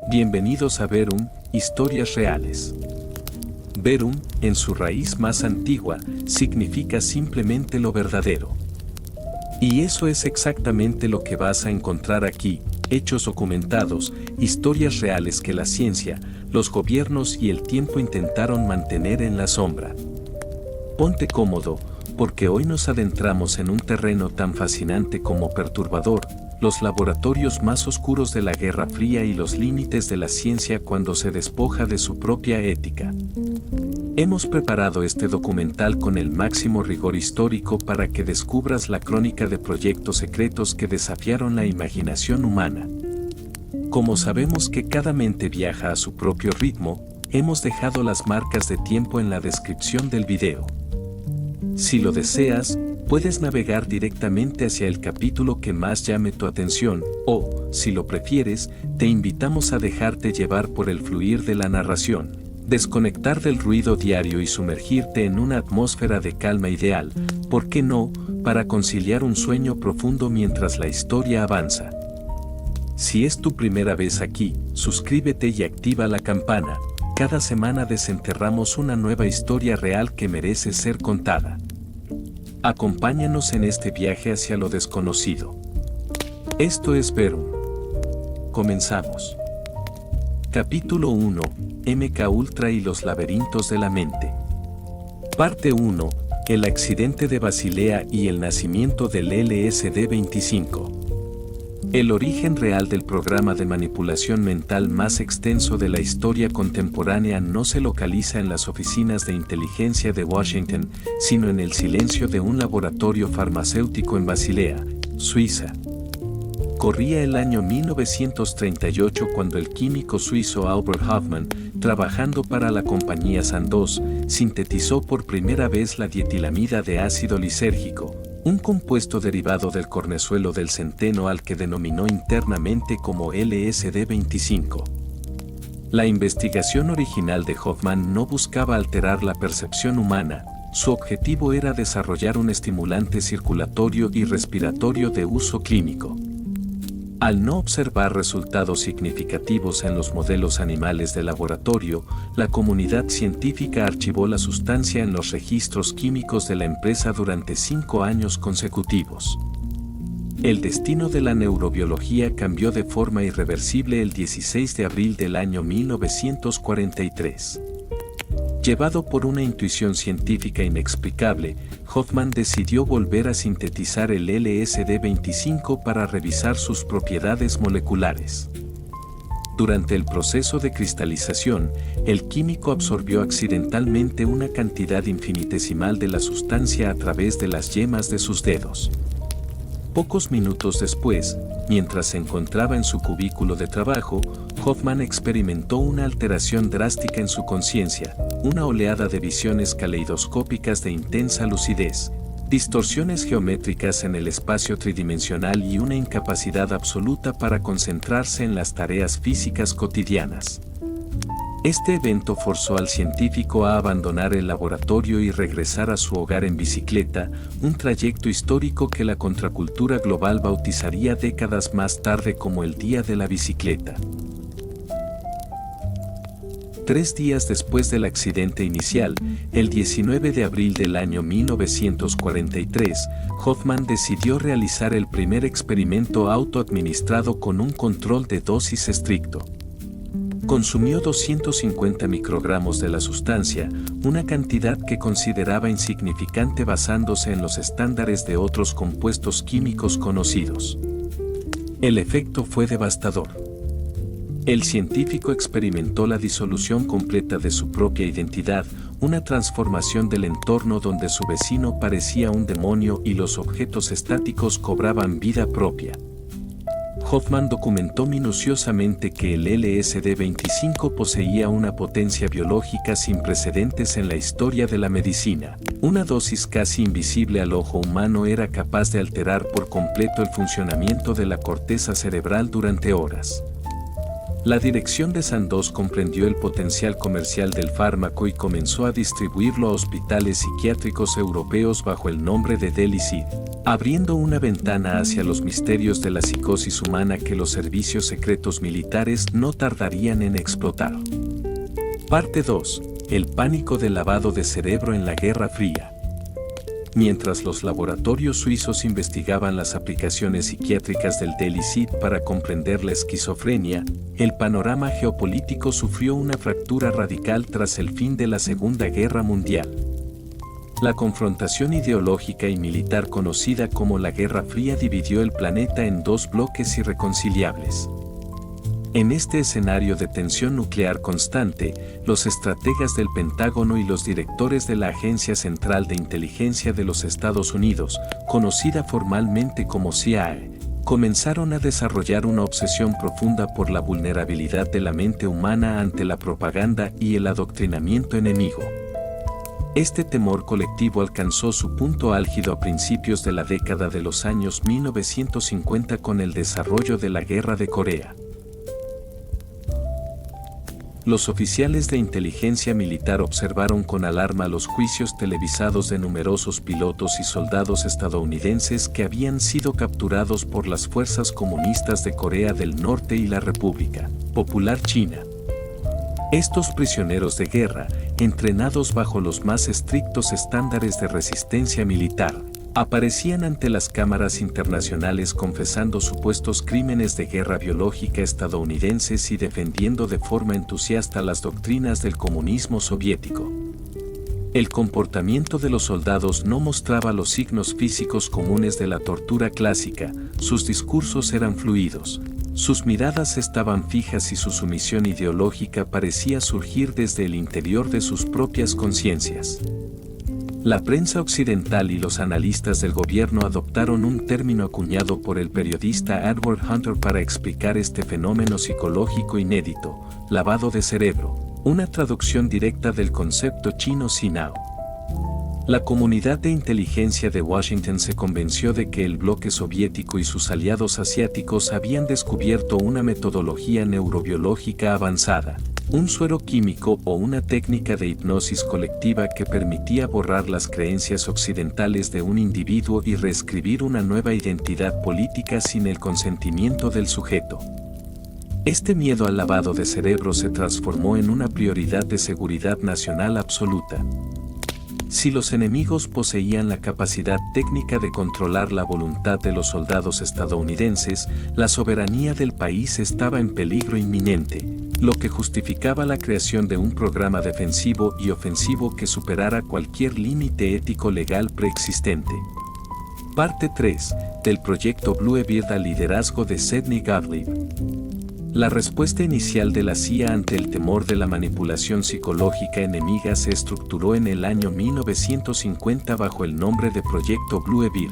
Bienvenidos a Verum, Historias Reales. Verum, en su raíz más antigua, significa simplemente lo verdadero. Y eso es exactamente lo que vas a encontrar aquí: hechos documentados, historias reales que la ciencia, los gobiernos y el tiempo intentaron mantener en la sombra. Ponte cómodo, porque hoy nos adentramos en un terreno tan fascinante como perturbador: los laboratorios más oscuros de la Guerra Fría y los límites de la ciencia cuando se despoja de su propia ética. Hemos preparado este documental con el máximo rigor histórico para que descubras la crónica de proyectos secretos que desafiaron la imaginación humana. Como sabemos que cada mente viaja a su propio ritmo, hemos dejado las marcas de tiempo en la descripción del video. Si lo deseas, puedes navegar directamente hacia el capítulo que más llame tu atención, o, si lo prefieres, te invitamos a dejarte llevar por el fluir de la narración, desconectar del ruido diario y sumergirte en una atmósfera de calma ideal, ¿por qué no?, para conciliar un sueño profundo mientras la historia avanza. Si es tu primera vez aquí, suscríbete y activa la campana. Cada semana desenterramos una nueva historia real que merece ser contada. Acompáñanos en este viaje hacia lo desconocido. Esto es Verum. Comenzamos. Capítulo 1. MK Ultra y los laberintos de la mente. Parte 1. El accidente de Basilea y el nacimiento del LSD-25. El origen real del programa de manipulación mental más extenso de la historia contemporánea no se localiza en las oficinas de inteligencia de Washington, sino en el silencio de un laboratorio farmacéutico en Basilea, Suiza. Corría el año 1938 cuando el químico suizo Albert Hofmann, trabajando para la compañía Sandoz, sintetizó por primera vez la dietilamida de ácido lisérgico, un compuesto derivado del cornezuelo del centeno al que denominó internamente como LSD-25. La investigación original de Hofmann no buscaba alterar la percepción humana, su objetivo era desarrollar un estimulante circulatorio y respiratorio de uso clínico. Al no observar resultados significativos en los modelos animales de laboratorio, la comunidad científica archivó la sustancia en los registros químicos de la empresa durante 5 años consecutivos. El destino de la neurobiología cambió de forma irreversible el 16 de abril del año 1943. Llevado por una intuición científica inexplicable, Hofmann decidió volver a sintetizar el LSD-25 para revisar sus propiedades moleculares. Durante el proceso de cristalización, el químico absorbió accidentalmente una cantidad infinitesimal de la sustancia a través de las yemas de sus dedos. Pocos minutos después, mientras se encontraba en su cubículo de trabajo, Hofmann experimentó una alteración drástica en su conciencia, una oleada de visiones caleidoscópicas de intensa lucidez, distorsiones geométricas en el espacio tridimensional y una incapacidad absoluta para concentrarse en las tareas físicas cotidianas. Este evento forzó al científico a abandonar el laboratorio y regresar a su hogar en bicicleta, un trayecto histórico que la contracultura global bautizaría décadas más tarde como el Día de la Bicicleta. 3 días después del accidente inicial, el 19 de abril del año 1943, Hofmann decidió realizar el primer experimento autoadministrado con un control de dosis estricto. Consumió 250 microgramos de la sustancia, una cantidad que consideraba insignificante basándose en los estándares de otros compuestos químicos conocidos. El efecto fue devastador. El científico experimentó la disolución completa de su propia identidad, una transformación del entorno donde su vecino parecía un demonio y los objetos estáticos cobraban vida propia. Hofmann documentó minuciosamente que el LSD-25 poseía una potencia biológica sin precedentes en la historia de la medicina. Una dosis casi invisible al ojo humano era capaz de alterar por completo el funcionamiento de la corteza cerebral durante horas. La dirección de Sandoz comprendió el potencial comercial del fármaco y comenzó a distribuirlo a hospitales psiquiátricos europeos bajo el nombre de Delicid, abriendo una ventana hacia los misterios de la psicosis humana que los servicios secretos militares no tardarían en explotar. Parte 2. El pánico del lavado de cerebro en la Guerra Fría. Mientras los laboratorios suizos investigaban las aplicaciones psiquiátricas del Delicid para comprender la esquizofrenia, el panorama geopolítico sufrió una fractura radical tras el fin de la Segunda Guerra Mundial. La confrontación ideológica y militar conocida como la Guerra Fría dividió el planeta en dos bloques irreconciliables. En este escenario de tensión nuclear constante, los estrategas del Pentágono y los directores de la Agencia Central de Inteligencia de los Estados Unidos, conocida formalmente como CIA, comenzaron a desarrollar una obsesión profunda por la vulnerabilidad de la mente humana ante la propaganda y el adoctrinamiento enemigo. Este temor colectivo alcanzó su punto álgido a principios de la década de los años 1950 con el desarrollo de la Guerra de Corea. Los oficiales de inteligencia militar observaron con alarma los juicios televisados de numerosos pilotos y soldados estadounidenses que habían sido capturados por las fuerzas comunistas de Corea del Norte y la República Popular China. Estos prisioneros de guerra, entrenados bajo los más estrictos estándares de resistencia militar, aparecían ante las cámaras internacionales confesando supuestos crímenes de guerra biológica estadounidenses y defendiendo de forma entusiasta las doctrinas del comunismo soviético. El comportamiento de los soldados no mostraba los signos físicos comunes de la tortura clásica, sus discursos eran fluidos, sus miradas estaban fijas y su sumisión ideológica parecía surgir desde el interior de sus propias conciencias. La prensa occidental y los analistas del gobierno adoptaron un término acuñado por el periodista Edward Hunter para explicar este fenómeno psicológico inédito, lavado de cerebro, una traducción directa del concepto chino Sinao. La comunidad de inteligencia de Washington se convenció de que el bloque soviético y sus aliados asiáticos habían descubierto una metodología neurobiológica avanzada, un suero químico o una técnica de hipnosis colectiva que permitía borrar las creencias occidentales de un individuo y reescribir una nueva identidad política sin el consentimiento del sujeto. Este miedo al lavado de cerebro se transformó en una prioridad de seguridad nacional absoluta. Si los enemigos poseían la capacidad técnica de controlar la voluntad de los soldados estadounidenses, la soberanía del país estaba en peligro inminente, lo que justificaba la creación de un programa defensivo y ofensivo que superara cualquier límite ético legal preexistente. Parte 3. Del proyecto Bluebeard al liderazgo de Sidney Gottlieb. La respuesta inicial de la CIA ante el temor de la manipulación psicológica enemiga se estructuró en el año 1950 bajo el nombre de Proyecto Bluebeard.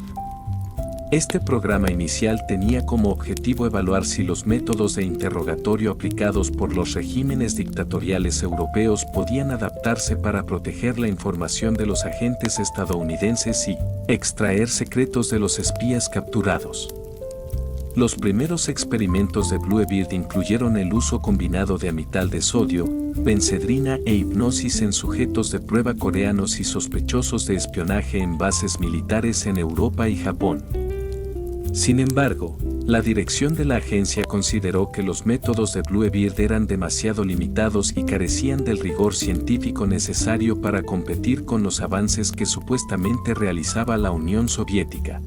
Este programa inicial tenía como objetivo evaluar si los métodos de interrogatorio aplicados por los regímenes dictatoriales europeos podían adaptarse para proteger la información de los agentes estadounidenses y extraer secretos de los espías capturados. Los primeros experimentos de Bluebeard incluyeron el uso combinado de amital de sodio, benzedrina e hipnosis en sujetos de prueba coreanos y sospechosos de espionaje en bases militares en Europa y Japón. Sin embargo, la dirección de la agencia consideró que los métodos de Bluebeard eran demasiado limitados y carecían del rigor científico necesario para competir con los avances que supuestamente realizaba la Unión Soviética.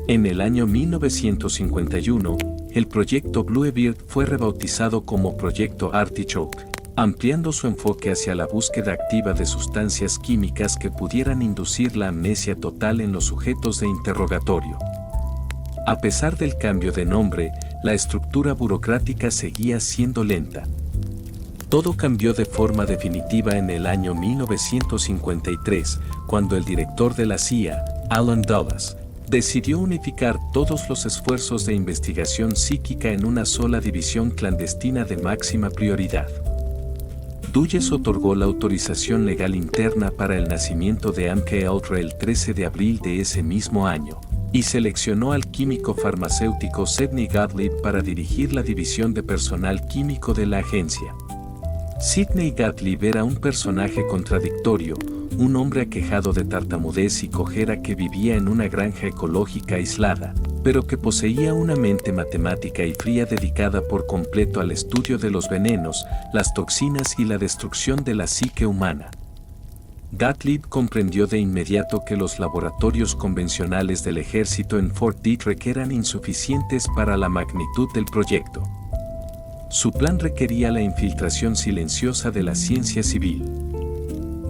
En el año 1951, el proyecto Bluebeard fue rebautizado como Proyecto Artichoke, ampliando su enfoque hacia la búsqueda activa de sustancias químicas que pudieran inducir la amnesia total en los sujetos de interrogatorio. A pesar del cambio de nombre, la estructura burocrática seguía siendo lenta. Todo cambió de forma definitiva en el año 1953, cuando el director de la CIA, Alan Dulles, decidió unificar todos los esfuerzos de investigación psíquica en una sola división clandestina de máxima prioridad. Dulles otorgó la autorización legal interna para el nacimiento de MKUltra el 13 de abril de ese mismo año. y seleccionó al químico farmacéutico Sidney Gottlieb para dirigir la división de personal químico de la agencia. Sidney Gottlieb era un personaje contradictorio, un hombre aquejado de tartamudez y cojera que vivía en una granja ecológica aislada, pero que poseía una mente matemática y fría dedicada por completo al estudio de los venenos, las toxinas y la destrucción de la psique humana. Gottlieb comprendió de inmediato que los laboratorios convencionales del ejército en Fort Detrick eran insuficientes para la magnitud del proyecto. Su plan requería la infiltración silenciosa de la ciencia civil.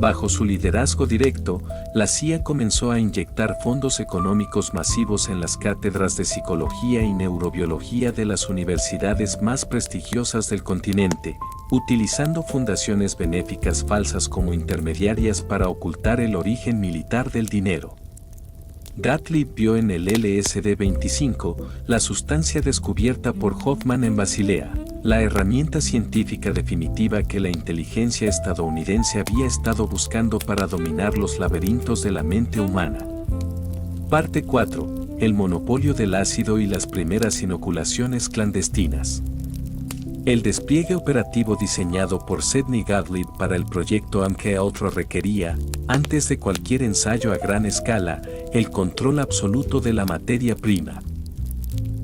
Bajo su liderazgo directo, la CIA comenzó a inyectar fondos económicos masivos en las cátedras de psicología y neurobiología de las universidades más prestigiosas del continente, utilizando fundaciones benéficas falsas como intermediarias para ocultar el origen militar del dinero. Gottlieb vio en el LSD-25 la sustancia descubierta por Hoffman en Basilea, la herramienta científica definitiva que la inteligencia estadounidense había estado buscando para dominar los laberintos de la mente humana. Parte 4. El monopolio del ácido y las primeras inoculaciones clandestinas. El despliegue operativo diseñado por Sidney Gottlieb para el proyecto MKUltra requería, antes de cualquier ensayo a gran escala, el control absoluto de la materia prima.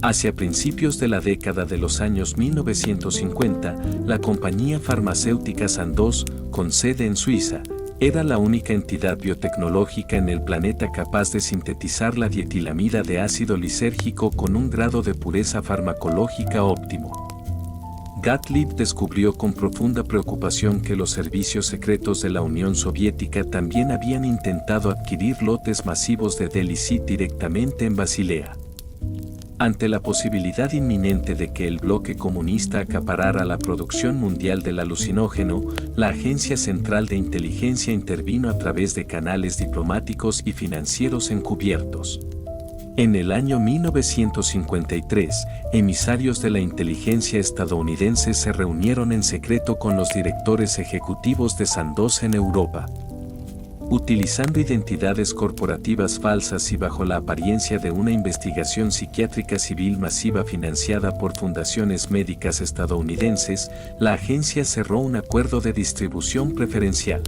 Hacia principios de la década de los años 1950, la compañía farmacéutica Sandoz, con sede en Suiza, era la única entidad biotecnológica en el planeta capaz de sintetizar la dietilamida de ácido lisérgico con un grado de pureza farmacológica óptimo. Gottlieb descubrió con profunda preocupación que los servicios secretos de la Unión Soviética también habían intentado adquirir lotes masivos de Delicit directamente en Basilea. Ante la posibilidad inminente de que el bloque comunista acaparara la producción mundial del alucinógeno, la Agencia Central de Inteligencia intervino a través de canales diplomáticos y financieros encubiertos. En el año 1953, emisarios de la inteligencia estadounidense se reunieron en secreto con los directores ejecutivos de Sandoz en Europa. Utilizando identidades corporativas falsas y bajo la apariencia de una investigación psiquiátrica civil masiva financiada por fundaciones médicas estadounidenses, la agencia cerró un acuerdo de distribución preferencial.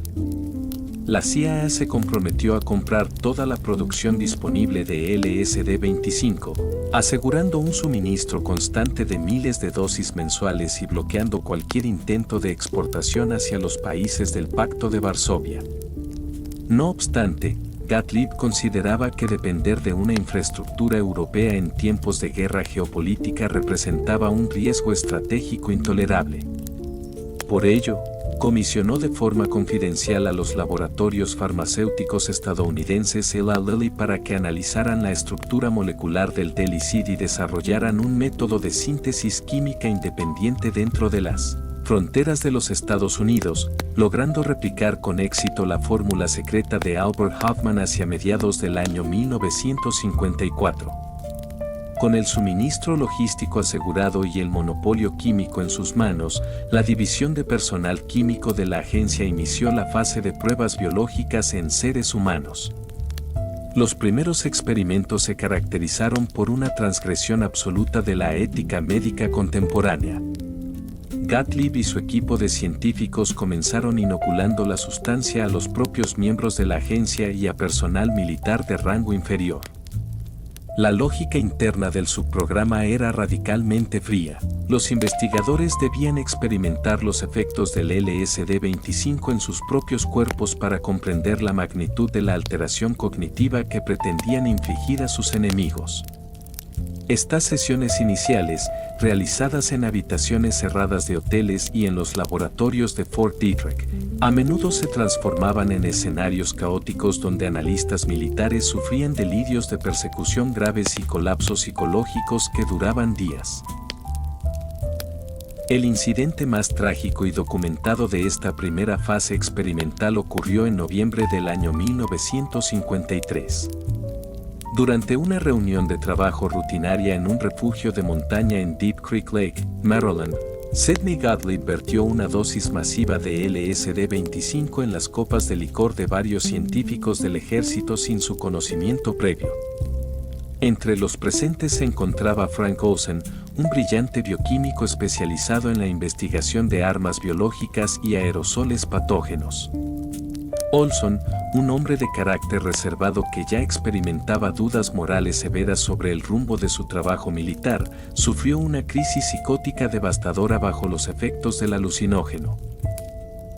La CIA se comprometió a comprar toda la producción disponible de LSD-25, asegurando un suministro constante de miles de dosis mensuales y bloqueando cualquier intento de exportación hacia los países del Pacto de Varsovia. No obstante, Gottlieb consideraba que depender de una infraestructura europea en tiempos de guerra geopolítica representaba un riesgo estratégico intolerable. Por ello, comisionó de forma confidencial a los laboratorios farmacéuticos estadounidenses Eli Lilly para que analizaran la estructura molecular del Delicit y desarrollaran un método de síntesis química independiente dentro de las fronteras de los Estados Unidos, logrando replicar con éxito la fórmula secreta de Albert Hofmann hacia mediados del año 1954. Con el suministro logístico asegurado y el monopolio químico en sus manos, la división de personal químico de la agencia inició la fase de pruebas biológicas en seres humanos. Los primeros experimentos se caracterizaron por una transgresión absoluta de la ética médica contemporánea. Gottlieb y su equipo de científicos comenzaron inoculando la sustancia a los propios miembros de la agencia y a personal militar de rango inferior. La lógica interna del subprograma era radicalmente fría. Los investigadores debían experimentar los efectos del LSD-25 en sus propios cuerpos para comprender la magnitud de la alteración cognitiva que pretendían infligir a sus enemigos. Estas sesiones iniciales, realizadas en habitaciones cerradas de hoteles y en los laboratorios de Fort Detrick, a menudo se transformaban en escenarios caóticos donde analistas militares sufrían delirios de persecución graves y colapsos psicológicos que duraban días. El incidente más trágico y documentado de esta primera fase experimental ocurrió en noviembre del año 1953. Durante una reunión de trabajo rutinaria en un refugio de montaña en Deep Creek Lake, Maryland, Sidney Gottlieb vertió una dosis masiva de LSD-25 en las copas de licor de varios científicos del ejército sin su conocimiento previo. Entre los presentes se encontraba Frank Olsen, un brillante bioquímico especializado en la investigación de armas biológicas y aerosoles patógenos. Olson, un hombre de carácter reservado que ya experimentaba dudas morales severas sobre el rumbo de su trabajo militar, sufrió una crisis psicótica devastadora bajo los efectos del alucinógeno.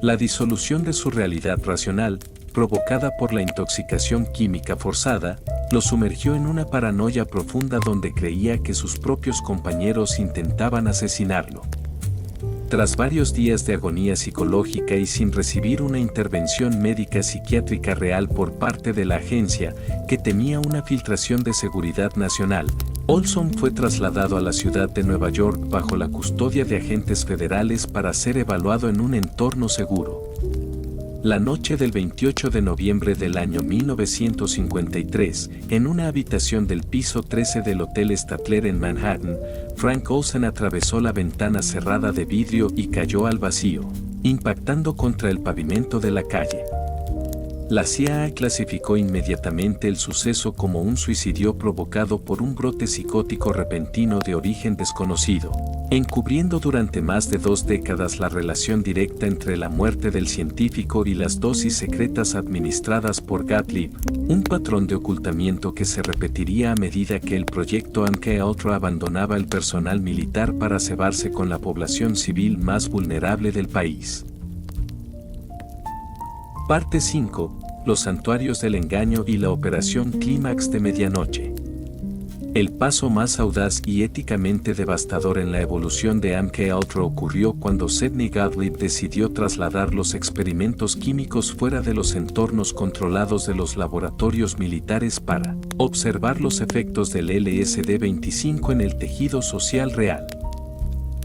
La disolución de su realidad racional, provocada por la intoxicación química forzada, lo sumergió en una paranoia profunda donde creía que sus propios compañeros intentaban asesinarlo. Tras varios días de agonía psicológica y sin recibir una intervención médica psiquiátrica real por parte de la agencia, que temía una filtración de seguridad nacional, Olson fue trasladado a la ciudad de Nueva York bajo la custodia de agentes federales para ser evaluado en un entorno seguro. La noche del 28 de noviembre del año 1953, en una habitación del piso 13 del Hotel Statler en Manhattan, Frank Olsen atravesó la ventana cerrada de vidrio y cayó al vacío, impactando contra el pavimento de la calle. La CIA clasificó inmediatamente el suceso como un suicidio provocado por un brote psicótico repentino de origen desconocido, encubriendo durante más de 2 décadas la relación directa entre la muerte del científico y las dosis secretas administradas por Gottlieb, un patrón de ocultamiento que se repetiría a medida que el proyecto MKUltra abandonaba el personal militar para cebarse con la población civil más vulnerable del país. Parte 5. Los santuarios del engaño y la operación Clímax de medianoche. El paso más audaz y éticamente devastador en la evolución de MKUltra ocurrió cuando Sidney Gottlieb decidió trasladar los experimentos químicos fuera de los entornos controlados de los laboratorios militares para observar los efectos del LSD-25 en el tejido social real.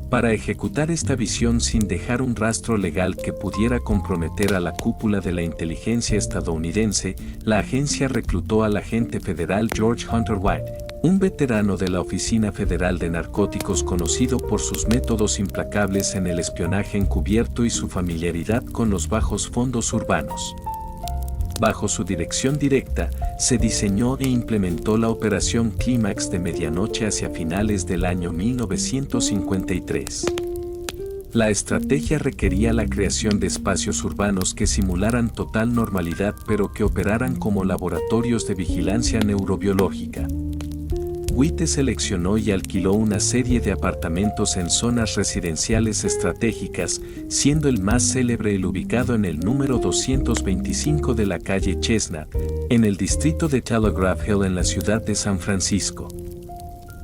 Para ejecutar esta visión sin dejar un rastro legal que pudiera comprometer a la cúpula de la inteligencia estadounidense, la agencia reclutó al agente federal George Hunter White, un veterano de la Oficina Federal de Narcóticos conocido por sus métodos implacables en el espionaje encubierto y su familiaridad con los bajos fondos urbanos. Bajo su dirección directa, se diseñó e implementó la operación Clímax de medianoche hacia finales del año 1953. La estrategia requería la creación de espacios urbanos que simularan total normalidad pero que operaran como laboratorios de vigilancia neurobiológica. White seleccionó y alquiló una serie de apartamentos en zonas residenciales estratégicas, siendo el más célebre el ubicado en el número 225 de la calle Chestnut, en el distrito de Telegraph Hill en la ciudad de San Francisco.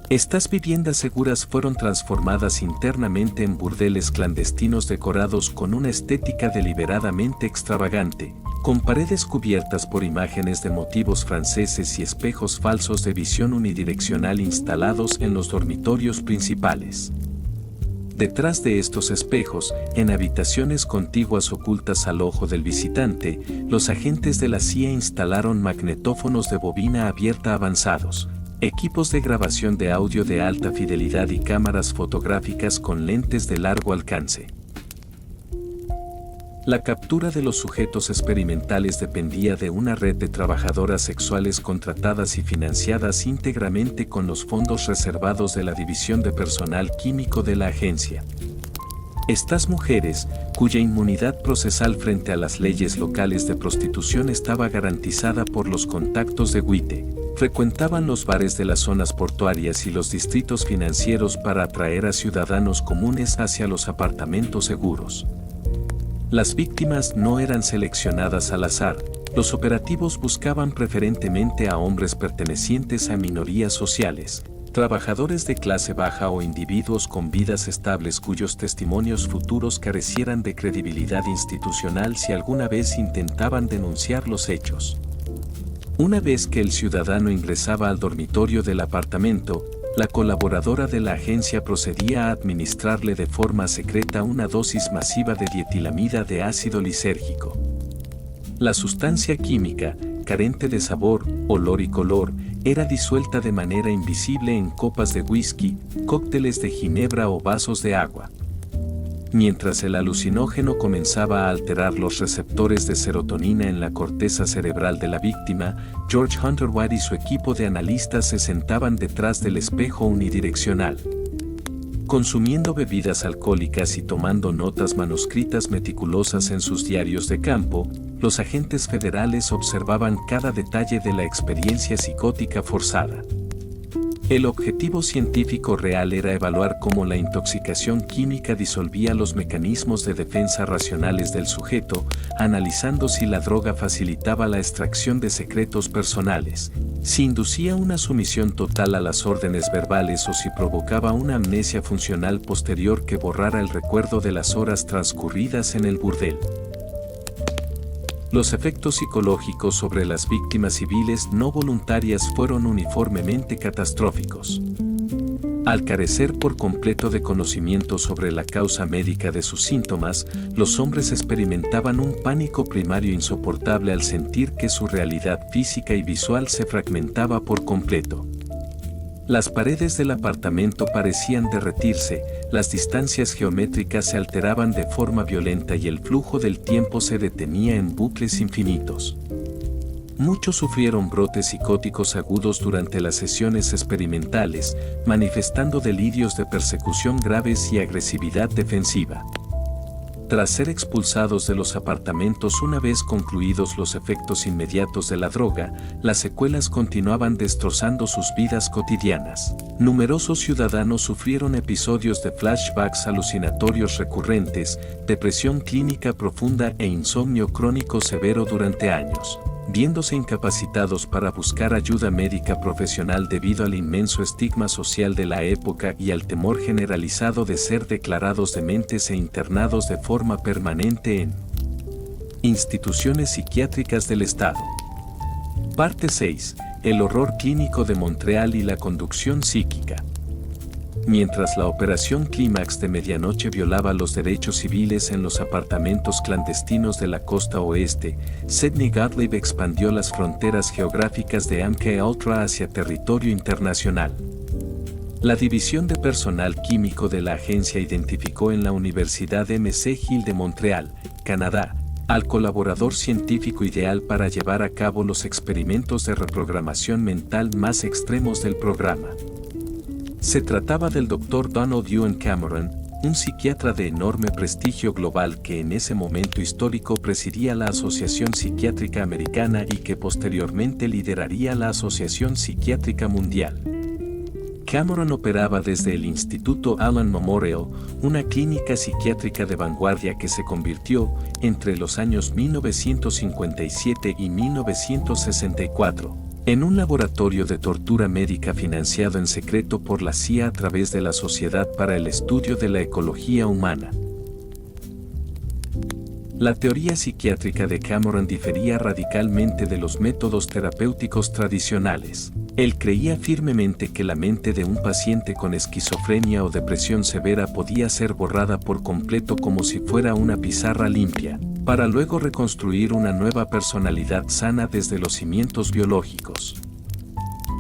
Estas viviendas seguras fueron transformadas internamente en burdeles clandestinos decorados con una estética deliberadamente extravagante, con paredes cubiertas por imágenes de motivos franceses y espejos falsos de visión unidireccional instalados en los dormitorios principales. Detrás de estos espejos, en habitaciones contiguas ocultas al ojo del visitante, los agentes de la CIA instalaron magnetófonos de bobina abierta avanzados, equipos de grabación de audio de alta fidelidad y cámaras fotográficas con lentes de largo alcance. La captura de los sujetos experimentales dependía de una red de trabajadoras sexuales contratadas y financiadas íntegramente con los fondos reservados de la División de Personal Químico de la agencia. Estas mujeres, cuya inmunidad procesal frente a las leyes locales de prostitución estaba garantizada por los contactos de White, frecuentaban los bares de las zonas portuarias y los distritos financieros para atraer a ciudadanos comunes hacia los apartamentos seguros. Las víctimas no eran seleccionadas al azar, los operativos buscaban preferentemente a hombres pertenecientes a minorías sociales, trabajadores de clase baja o individuos con vidas estables cuyos testimonios futuros carecieran de credibilidad institucional si alguna vez intentaban denunciar los hechos. Una vez que el ciudadano ingresaba al dormitorio del apartamento, la colaboradora de la agencia procedía a administrarle de forma secreta una dosis masiva de dietilamida de ácido lisérgico. La sustancia química, carente de sabor, olor y color, era disuelta de manera invisible en copas de whisky, cócteles de ginebra o vasos de agua. Mientras el alucinógeno comenzaba a alterar los receptores de serotonina en la corteza cerebral de la víctima, George Hunter White y su equipo de analistas se sentaban detrás del espejo unidireccional. Consumiendo bebidas alcohólicas y tomando notas manuscritas meticulosas en sus diarios de campo, los agentes federales observaban cada detalle de la experiencia psicótica forzada. El objetivo científico real era evaluar cómo la intoxicación química disolvía los mecanismos de defensa racionales del sujeto, analizando si la droga facilitaba la extracción de secretos personales, si inducía una sumisión total a las órdenes verbales o si provocaba una amnesia funcional posterior que borrara el recuerdo de las horas transcurridas en el burdel. Los efectos psicológicos sobre las víctimas civiles no voluntarias fueron uniformemente catastróficos. Al carecer por completo de conocimiento sobre la causa médica de sus síntomas, los hombres experimentaban un pánico primario insoportable al sentir que su realidad física y visual se fragmentaba por completo. Las paredes del apartamento parecían derretirse, las distancias geométricas se alteraban de forma violenta y el flujo del tiempo se detenía en bucles infinitos. Muchos sufrieron brotes psicóticos agudos durante las sesiones experimentales, manifestando delirios de persecución graves y agresividad defensiva. Tras ser expulsados de los apartamentos una vez concluidos los efectos inmediatos de la droga, las secuelas continuaban destrozando sus vidas cotidianas. Numerosos ciudadanos sufrieron episodios de flashbacks alucinatorios recurrentes, depresión clínica profunda e insomnio crónico severo durante años, viéndose incapacitados para buscar ayuda médica profesional debido al inmenso estigma social de la época y al temor generalizado de ser declarados dementes e internados de forma permanente en instituciones psiquiátricas del Estado. Parte 6. El horror clínico de Montreal y la conducción psíquica. Mientras la operación Clímax de medianoche violaba los derechos civiles en los apartamentos clandestinos de la costa oeste, Sidney Gottlieb expandió las fronteras geográficas de MKUltra hacia territorio internacional. La División de Personal Químico de la agencia identificó en la Universidad McGill de Montreal, Canadá, al colaborador científico ideal para llevar a cabo los experimentos de reprogramación mental más extremos del programa. Se trataba del Dr. Donald Ewan Cameron, un psiquiatra de enorme prestigio global que en ese momento histórico presidía la Asociación Psiquiátrica Americana y que posteriormente lideraría la Asociación Psiquiátrica Mundial. Cameron operaba desde el Instituto Allen Memorial, una clínica psiquiátrica de vanguardia que se convirtió, entre los años 1957 y 1964, en un laboratorio de tortura médica financiado en secreto por la CIA a través de la Sociedad para el Estudio de la Ecología Humana. La teoría psiquiátrica de Cameron difería radicalmente de los métodos terapéuticos tradicionales. Él creía firmemente que la mente de un paciente con esquizofrenia o depresión severa podía ser borrada por completo como si fuera una pizarra limpia, para luego reconstruir una nueva personalidad sana desde los cimientos biológicos.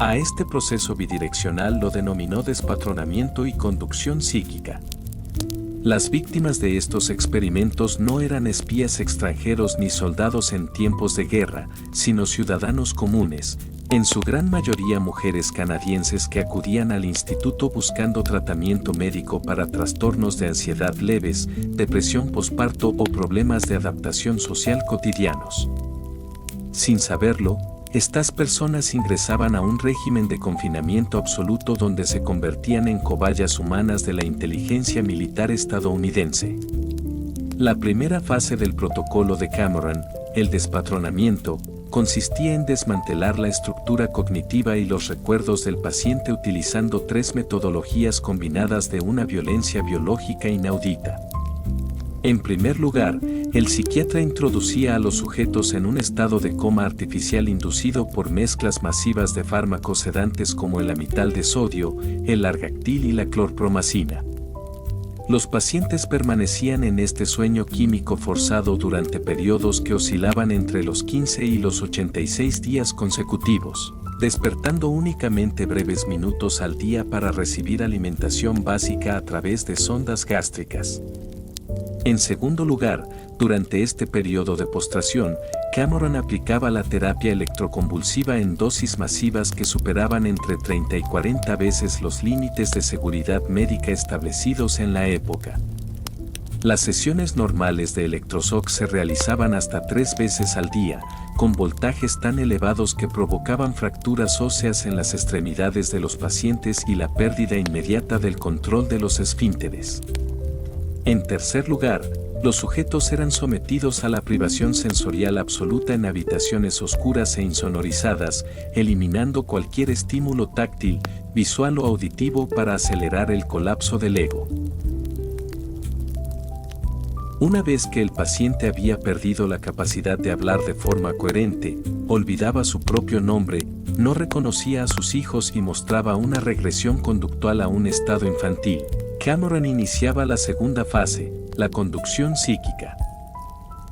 A este proceso bidireccional lo denominó despatronamiento y conducción psíquica. Las víctimas de estos experimentos no eran espías extranjeros ni soldados en tiempos de guerra, sino ciudadanos comunes, en su gran mayoría mujeres canadienses que acudían al instituto buscando tratamiento médico para trastornos de ansiedad leves, depresión posparto o problemas de adaptación social cotidianos. Sin saberlo, estas personas ingresaban a un régimen de confinamiento absoluto donde se convertían en cobayas humanas de la inteligencia militar estadounidense. La primera fase del protocolo de Cameron, el despatronamiento, consistía en desmantelar la estructura cognitiva y los recuerdos del paciente utilizando 3 metodologías combinadas de una violencia biológica inaudita. En primer lugar, el psiquiatra introducía a los sujetos en un estado de coma artificial inducido por mezclas masivas de fármacos sedantes como el amital de sodio, el largactil y la clorpromacina. Los pacientes permanecían en este sueño químico forzado durante periodos que oscilaban entre los 15 y los 86 días consecutivos, despertando únicamente breves minutos al día para recibir alimentación básica a través de sondas gástricas. En segundo lugar, durante este periodo de postración, Cameron aplicaba la terapia electroconvulsiva en dosis masivas que superaban entre 30 y 40 veces los límites de seguridad médica establecidos en la época. Las sesiones normales de electroshock se realizaban hasta 3 veces al día, con voltajes tan elevados que provocaban fracturas óseas en las extremidades de los pacientes y la pérdida inmediata del control de los esfínteres. En tercer lugar, los sujetos eran sometidos a la privación sensorial absoluta en habitaciones oscuras e insonorizadas, eliminando cualquier estímulo táctil, visual o auditivo para acelerar el colapso del ego. Una vez que el paciente había perdido la capacidad de hablar de forma coherente, olvidaba su propio nombre, no reconocía a sus hijos y mostraba una regresión conductual a un estado infantil, Cameron iniciaba la segunda fase, la conducción psíquica.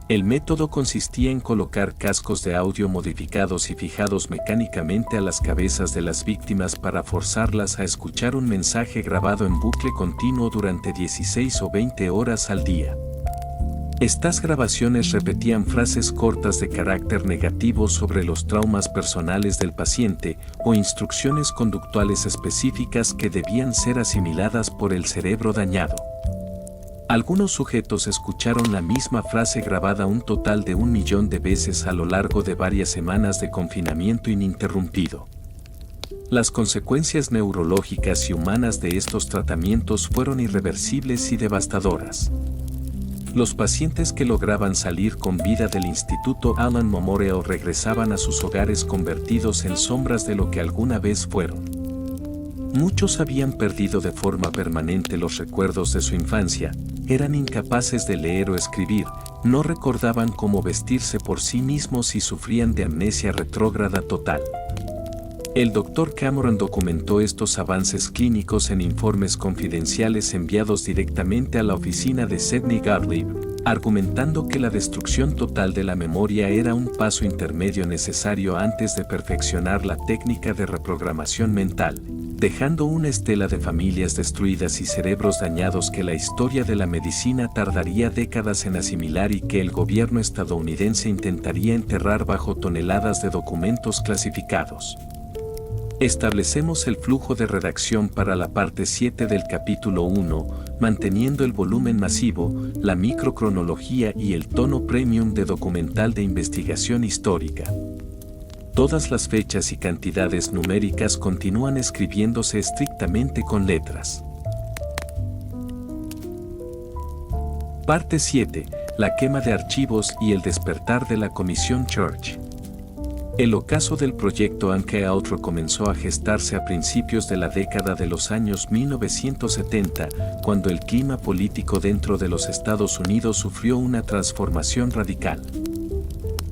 El método consistía en colocar cascos de audio modificados y fijados mecánicamente a las cabezas de las víctimas para forzarlas a escuchar un mensaje grabado en bucle continuo durante 16 o 20 horas al día. Estas grabaciones repetían frases cortas de carácter negativo sobre los traumas personales del paciente o instrucciones conductuales específicas que debían ser asimiladas por el cerebro dañado. Algunos sujetos escucharon la misma frase grabada un total de 1 millón de veces a lo largo de varias semanas de confinamiento ininterrumpido. Las consecuencias neurológicas y humanas de estos tratamientos fueron irreversibles y devastadoras. Los pacientes que lograban salir con vida del Instituto Allen Memorial regresaban a sus hogares convertidos en sombras de lo que alguna vez fueron. Muchos habían perdido de forma permanente los recuerdos de su infancia, eran incapaces de leer o escribir, no recordaban cómo vestirse por sí mismos y sufrían de amnesia retrógrada total. El Dr. Cameron documentó estos avances clínicos en informes confidenciales enviados directamente a la oficina de Sidney Gottlieb, argumentando que la destrucción total de la memoria era un paso intermedio necesario antes de perfeccionar la técnica de reprogramación mental, dejando una estela de familias destruidas y cerebros dañados que la historia de la medicina tardaría décadas en asimilar y que el gobierno estadounidense intentaría enterrar bajo toneladas de documentos clasificados. Establecemos el flujo de redacción para la parte 7 del capítulo 1, manteniendo el volumen masivo, la microcronología y el tono premium de documental de investigación histórica. Todas las fechas y cantidades numéricas continúan escribiéndose estrictamente con letras. Parte 7. La quema de archivos y el despertar de la Comisión Church. El ocaso del proyecto MKUltra comenzó a gestarse a principios de la década de los años 1970, cuando el clima político dentro de los Estados Unidos sufrió una transformación radical.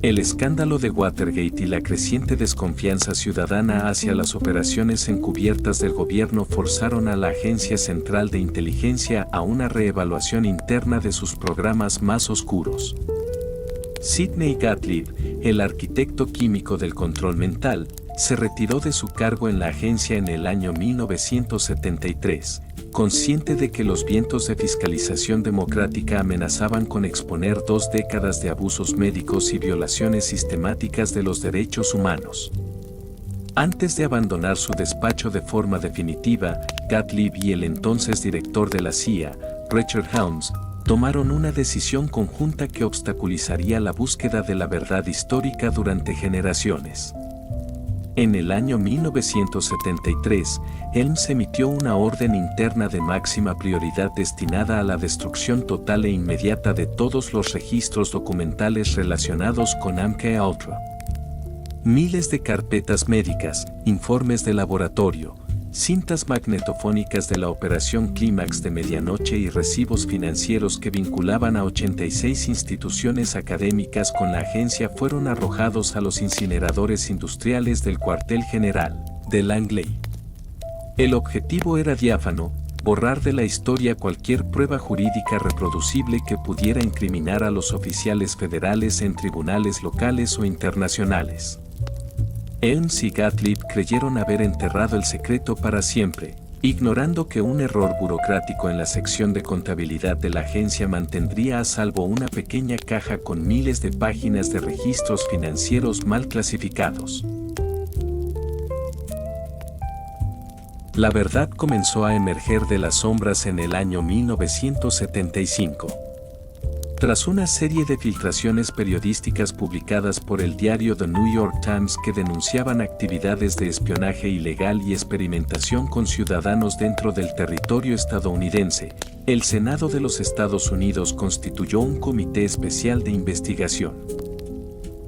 El escándalo de Watergate y la creciente desconfianza ciudadana hacia las operaciones encubiertas del gobierno forzaron a la Agencia Central de Inteligencia a una reevaluación interna de sus programas más oscuros. Sidney Gottlieb, el arquitecto químico del control mental, se retiró de su cargo en la agencia en el año 1973, consciente de que los vientos de fiscalización democrática amenazaban con exponer 2 décadas de abusos médicos y violaciones sistemáticas de los derechos humanos. Antes de abandonar su despacho de forma definitiva, Gottlieb y el entonces director de la CIA, Richard Helms, tomaron una decisión conjunta que obstaculizaría la búsqueda de la verdad histórica durante generaciones. En el año 1973, Helms emitió una orden interna de máxima prioridad destinada a la destrucción total e inmediata de todos los registros documentales relacionados con MKUltra. Miles de carpetas médicas, informes de laboratorio, cintas magnetofónicas de la Operación Clímax de medianoche y recibos financieros que vinculaban a 86 instituciones académicas con la agencia fueron arrojados a los incineradores industriales del cuartel general de Langley. El objetivo era diáfano: borrar de la historia cualquier prueba jurídica reproducible que pudiera incriminar a los oficiales federales en tribunales locales o internacionales. Helms y Gottlieb creyeron haber enterrado el secreto para siempre, ignorando que un error burocrático en la sección de contabilidad de la agencia mantendría a salvo una pequeña caja con miles de páginas de registros financieros mal clasificados. La verdad comenzó a emerger de las sombras en el año 1975. Tras una serie de filtraciones periodísticas publicadas por el diario The New York Times que denunciaban actividades de espionaje ilegal y experimentación con ciudadanos dentro del territorio estadounidense, el Senado de los Estados Unidos constituyó un comité especial de investigación.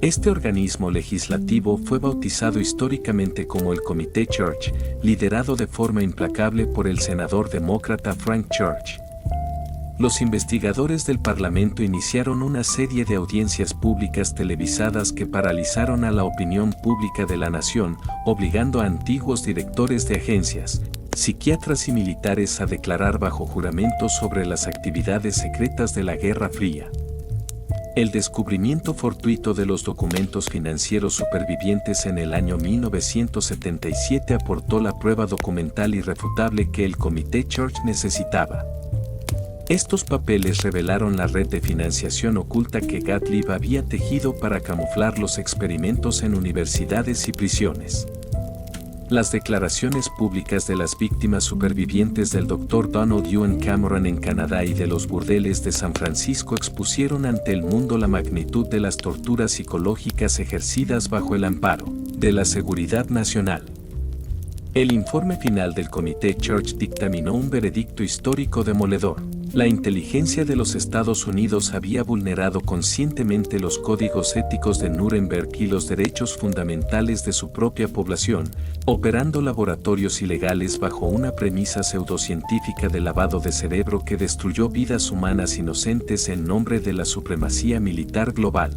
Este organismo legislativo fue bautizado históricamente como el Comité Church, liderado de forma implacable por el senador demócrata Frank Church. Los investigadores del Parlamento iniciaron una serie de audiencias públicas televisadas que paralizaron a la opinión pública de la nación, obligando a antiguos directores de agencias, psiquiatras y militares a declarar bajo juramento sobre las actividades secretas de la Guerra Fría. El descubrimiento fortuito de los documentos financieros supervivientes en el año 1977 aportó la prueba documental irrefutable que el Comité Church necesitaba. Estos papeles revelaron la red de financiación oculta que Gottlieb había tejido para camuflar los experimentos en universidades y prisiones. Las declaraciones públicas de las víctimas supervivientes del Dr. Donald Ewan Cameron en Canadá y de los burdeles de San Francisco expusieron ante el mundo la magnitud de las torturas psicológicas ejercidas bajo el amparo de la seguridad nacional. El informe final del Comité Church dictaminó un veredicto histórico demoledor. La inteligencia de los Estados Unidos había vulnerado conscientemente los códigos éticos de Nuremberg y los derechos fundamentales de su propia población, operando laboratorios ilegales bajo una premisa pseudocientífica de lavado de cerebro que destruyó vidas humanas inocentes en nombre de la supremacía militar global.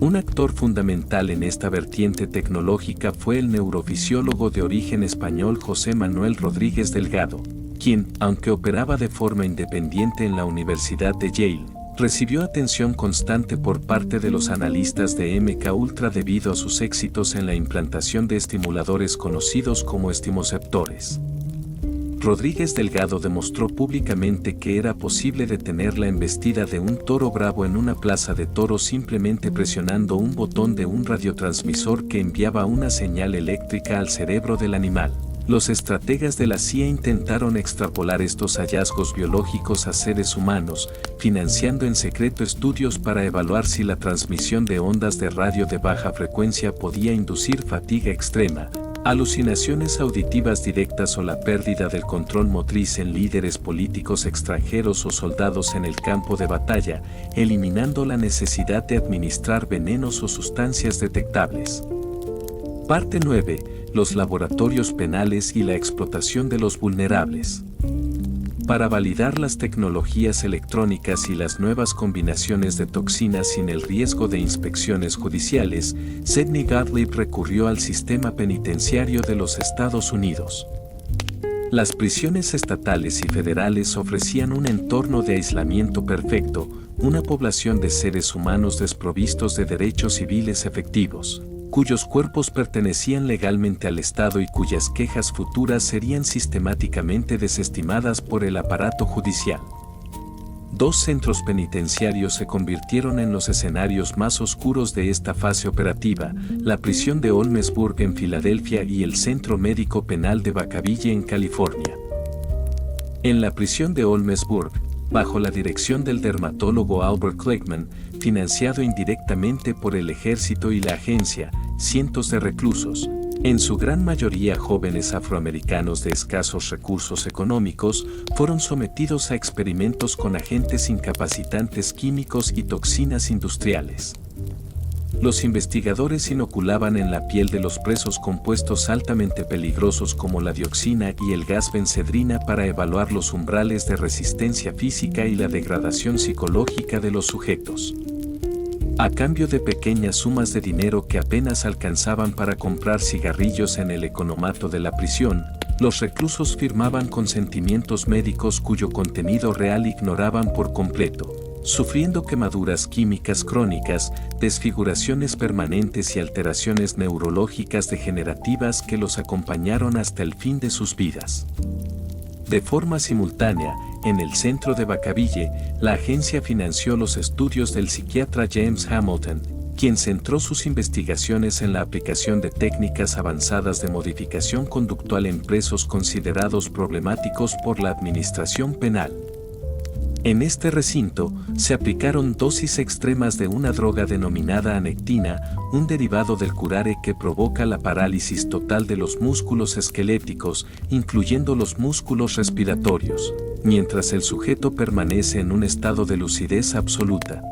Un actor fundamental en esta vertiente tecnológica fue el neurofisiólogo de origen español José Manuel Rodríguez Delgado, quien, aunque operaba de forma independiente en la Universidad de Yale, recibió atención constante por parte de los analistas de MK Ultra debido a sus éxitos en la implantación de estimuladores conocidos como estimoceptores. Rodríguez Delgado demostró públicamente que era posible detener la embestida de un toro bravo en una plaza de toros simplemente presionando un botón de un radiotransmisor que enviaba una señal eléctrica al cerebro del animal. Los estrategas de la CIA intentaron extrapolar estos hallazgos biológicos a seres humanos, financiando en secreto estudios para evaluar si la transmisión de ondas de radio de baja frecuencia podía inducir fatiga extrema, alucinaciones auditivas directas o la pérdida del control motriz en líderes políticos extranjeros o soldados en el campo de batalla, eliminando la necesidad de administrar venenos o sustancias detectables. Parte 9. Los laboratorios penales y la explotación de los vulnerables. Para validar las tecnologías electrónicas y las nuevas combinaciones de toxinas sin el riesgo de inspecciones judiciales, Sidney Gottlieb recurrió al sistema penitenciario de los Estados Unidos. Las prisiones estatales y federales ofrecían un entorno de aislamiento perfecto, una población de seres humanos desprovistos de derechos civiles efectivos, cuyos cuerpos pertenecían legalmente al Estado y cuyas quejas futuras serían sistemáticamente desestimadas por el aparato judicial. Dos centros penitenciarios se convirtieron en los escenarios más oscuros de esta fase operativa, la prisión de Olmesburg en Filadelfia y el Centro Médico Penal de Vacaville en California. En la prisión de Olmesburg, bajo la dirección del dermatólogo Albert Kligman, financiado indirectamente por el ejército y la agencia, cientos de reclusos, en su gran mayoría jóvenes afroamericanos de escasos recursos económicos, fueron sometidos a experimentos con agentes incapacitantes químicos y toxinas industriales. Los investigadores inoculaban en la piel de los presos compuestos altamente peligrosos como la dioxina y el gas bencedrina para evaluar los umbrales de resistencia física y la degradación psicológica de los sujetos. A cambio de pequeñas sumas de dinero que apenas alcanzaban para comprar cigarrillos en el economato de la prisión, los reclusos firmaban consentimientos médicos cuyo contenido real ignoraban por completo. sufriendo quemaduras químicas crónicas, desfiguraciones permanentes y alteraciones neurológicas degenerativas que los acompañaron hasta el fin de sus vidas. De forma simultánea, en el centro de Vacaville, la agencia financió los estudios del psiquiatra James Hamilton, quien centró sus investigaciones en la aplicación de técnicas avanzadas de modificación conductual en presos considerados problemáticos por la administración penal. En este recinto, se aplicaron dosis extremas de una droga denominada anectina, un derivado del curare que provoca la parálisis total de los músculos esqueléticos, incluyendo los músculos respiratorios, mientras el sujeto permanece en un estado de lucidez absoluta.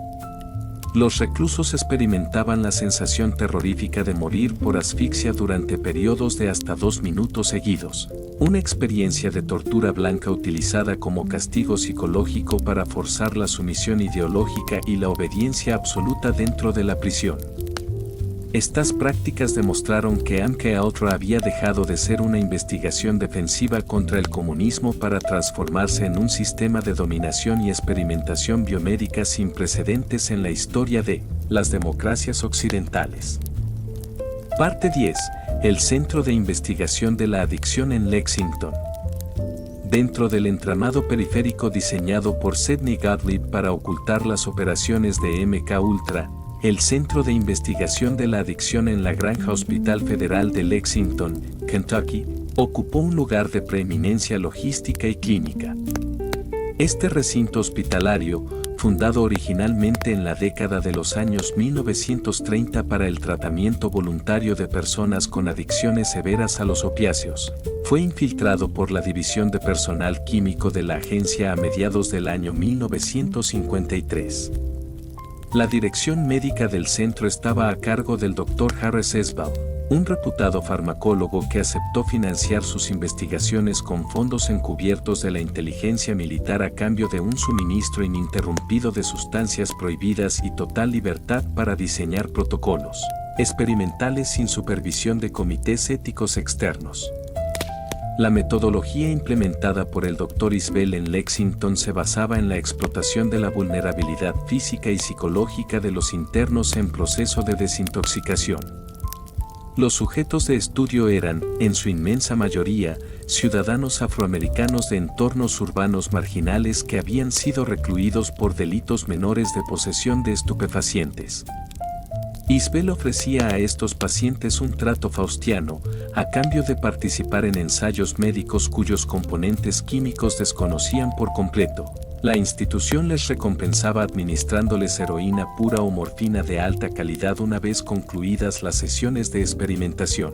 Los reclusos experimentaban la sensación terrorífica de morir por asfixia durante periodos de hasta 2 minutos seguidos, una experiencia de tortura blanca utilizada como castigo psicológico para forzar la sumisión ideológica y la obediencia absoluta dentro de la prisión. Estas prácticas demostraron que MKUltra había dejado de ser una investigación defensiva contra el comunismo para transformarse en un sistema de dominación y experimentación biomédica sin precedentes en la historia de las democracias occidentales. Parte 10. El Centro de Investigación de la Adicción en Lexington. Dentro del entramado periférico diseñado por Sidney Gottlieb para ocultar las operaciones de MKUltra, el Centro de Investigación de la Adicción en la Granja Hospital Federal de Lexington, Kentucky, ocupó un lugar de preeminencia logística y clínica. Este recinto hospitalario, fundado originalmente en la década de los años 1930 para el tratamiento voluntario de personas con adicciones severas a los opiáceos, fue infiltrado por la División de Personal Químico de la agencia a mediados del año 1953. La dirección médica del centro estaba a cargo del Dr. Harris Esbal, un reputado farmacólogo que aceptó financiar sus investigaciones con fondos encubiertos de la inteligencia militar a cambio de un suministro ininterrumpido de sustancias prohibidas y total libertad para diseñar protocolos experimentales sin supervisión de comités éticos externos. La metodología implementada por el Dr. Isbell en Lexington se basaba en la explotación de la vulnerabilidad física y psicológica de los internos en proceso de desintoxicación. Los sujetos de estudio eran, en su inmensa mayoría, ciudadanos afroamericanos de entornos urbanos marginales que habían sido recluidos por delitos menores de posesión de estupefacientes. Isbell ofrecía a estos pacientes un trato faustiano, a cambio de participar en ensayos médicos cuyos componentes químicos desconocían por completo. La institución les recompensaba administrándoles heroína pura o morfina de alta calidad una vez concluidas las sesiones de experimentación.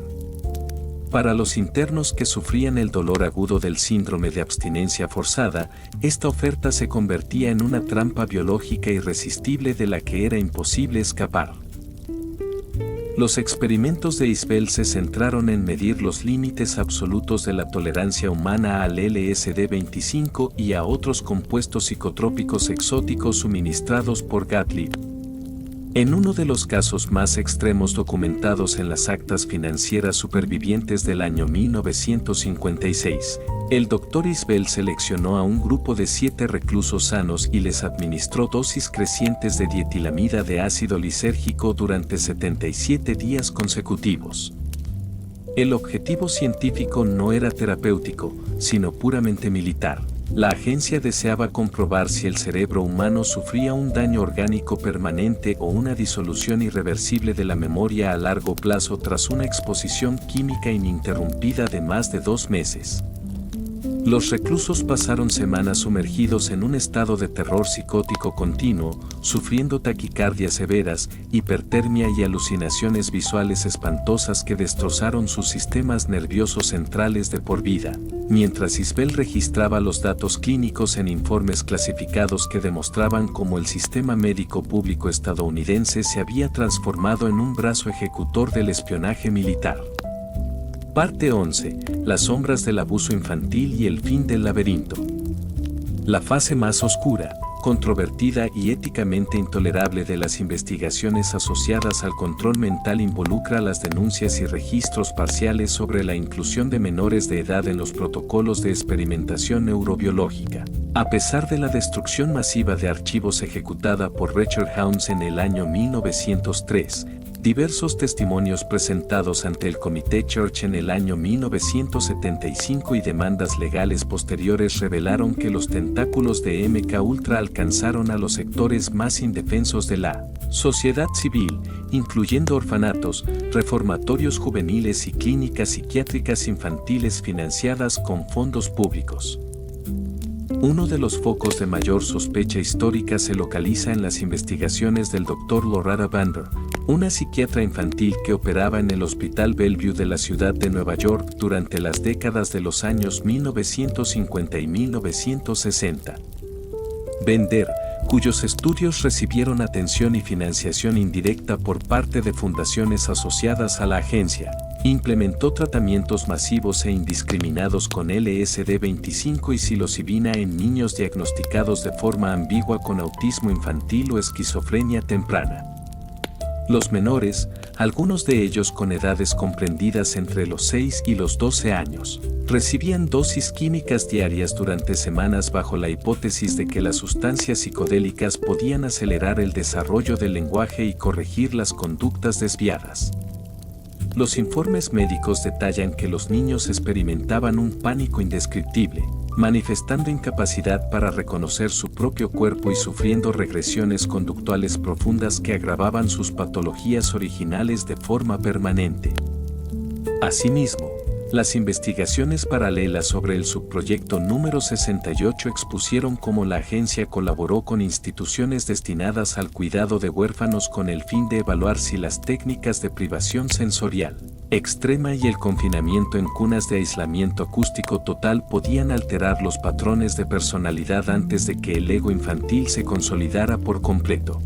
Para los internos que sufrían el dolor agudo del síndrome de abstinencia forzada, esta oferta se convertía en una trampa biológica irresistible de la que era imposible escapar. Los experimentos de Isbell se centraron en medir los límites absolutos de la tolerancia humana al LSD-25 y a otros compuestos psicotrópicos exóticos suministrados por Gottlieb. En uno de los casos más extremos documentados en las actas financieras supervivientes del año 1956, el Dr. Isbell seleccionó a un grupo de 7 reclusos sanos y les administró dosis crecientes de dietilamida de ácido lisérgico durante 77 días consecutivos. El objetivo científico no era terapéutico, sino puramente militar. La agencia deseaba comprobar si el cerebro humano sufría un daño orgánico permanente o una disolución irreversible de la memoria a largo plazo tras una exposición química ininterrumpida de más de 2 meses. Los reclusos pasaron semanas sumergidos en un estado de terror psicótico continuo, sufriendo taquicardias severas, hipertermia y alucinaciones visuales espantosas que destrozaron sus sistemas nerviosos centrales de por vida, mientras Isbell registraba los datos clínicos en informes clasificados que demostraban cómo el sistema médico público estadounidense se había transformado en un brazo ejecutor del espionaje militar. Parte 11. Las sombras del abuso infantil y el fin del laberinto. La fase más oscura, controvertida y éticamente intolerable de las investigaciones asociadas al control mental involucra las denuncias y registros parciales sobre la inclusión de menores de edad en los protocolos de experimentación neurobiológica. A pesar de la destrucción masiva de archivos ejecutada por Richard Helms en el año 1903, diversos testimonios presentados ante el Comité Church en el año 1975 y demandas legales posteriores revelaron que los tentáculos de MK Ultra alcanzaron a los sectores más indefensos de la sociedad civil, incluyendo orfanatos, reformatorios juveniles y clínicas psiquiátricas infantiles financiadas con fondos públicos. Uno de los focos de mayor sospecha histórica se localiza en las investigaciones del Dr. Loretta Vander, una psiquiatra infantil que operaba en el Hospital Bellevue de la ciudad de Nueva York durante las décadas de los años 1950 y 1960. Vander, cuyos estudios recibieron atención y financiación indirecta por parte de fundaciones asociadas a la agencia, implementó tratamientos masivos e indiscriminados con LSD-25 y psilocibina en niños diagnosticados de forma ambigua con autismo infantil o esquizofrenia temprana. Los menores, algunos de ellos con edades comprendidas entre los 6 y los 12 años, recibían dosis químicas diarias durante semanas bajo la hipótesis de que las sustancias psicodélicas podían acelerar el desarrollo del lenguaje y corregir las conductas desviadas. Los informes médicos detallan que los niños experimentaban un pánico indescriptible, manifestando incapacidad para reconocer su propio cuerpo y sufriendo regresiones conductuales profundas que agravaban sus patologías originales de forma permanente. Asimismo, las investigaciones paralelas sobre el subproyecto número 68 expusieron cómo la agencia colaboró con instituciones destinadas al cuidado de huérfanos con el fin de evaluar si las técnicas de privación sensorial extrema y el confinamiento en cunas de aislamiento acústico total podían alterar los patrones de personalidad antes de que el ego infantil se consolidara por completo.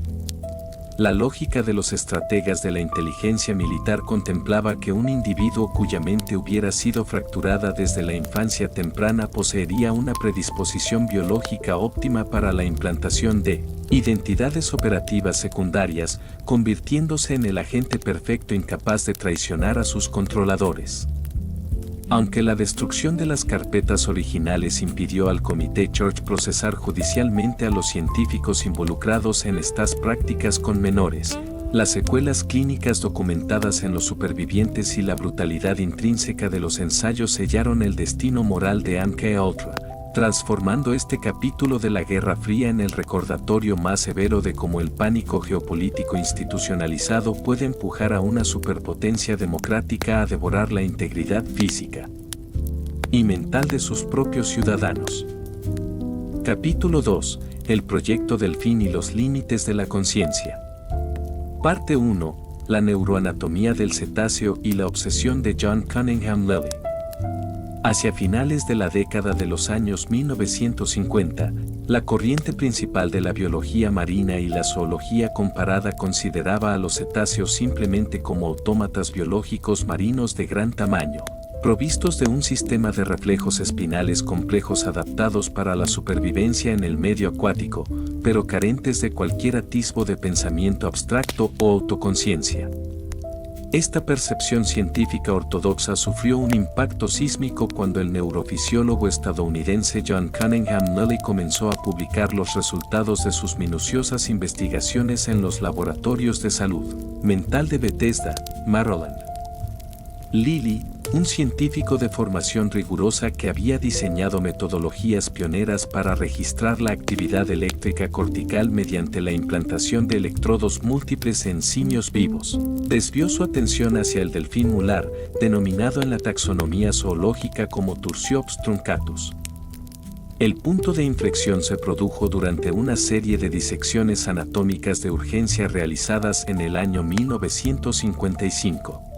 La lógica de los estrategas de la inteligencia militar contemplaba que un individuo cuya mente hubiera sido fracturada desde la infancia temprana poseería una predisposición biológica óptima para la implantación de identidades operativas secundarias, convirtiéndose en el agente perfecto incapaz de traicionar a sus controladores. Aunque la destrucción de las carpetas originales impidió al Comité Church procesar judicialmente a los científicos involucrados en estas prácticas con menores, las secuelas clínicas documentadas en los supervivientes y la brutalidad intrínseca de los ensayos sellaron el destino moral de MK Ultra, transformando este capítulo de la Guerra Fría en el recordatorio más severo de cómo el pánico geopolítico institucionalizado puede empujar a una superpotencia democrática a devorar la integridad física y mental de sus propios ciudadanos. Capítulo 2. El proyecto Delfín y los límites de la conciencia. Parte 1. La neuroanatomía del cetáceo y la obsesión de John Cunningham Lilly. Hacia finales de la década de los años 1950, la corriente principal de la biología marina y la zoología comparada consideraba a los cetáceos simplemente como autómatas biológicos marinos de gran tamaño, provistos de un sistema de reflejos espinales complejos adaptados para la supervivencia en el medio acuático, pero carentes de cualquier atisbo de pensamiento abstracto o autoconciencia. Esta percepción científica ortodoxa sufrió un impacto sísmico cuando el neurofisiólogo estadounidense John Cunningham Lilly comenzó a publicar los resultados de sus minuciosas investigaciones en los laboratorios de salud mental de Bethesda, Maryland. Lilly, un científico de formación rigurosa que había diseñado metodologías pioneras para registrar la actividad eléctrica cortical mediante la implantación de electrodos múltiples en simios vivos, desvió su atención hacia el delfín mular, denominado en la taxonomía zoológica como Tursiops truncatus. El punto de inflexión se produjo durante una serie de disecciones anatómicas de urgencia realizadas en el año 1955.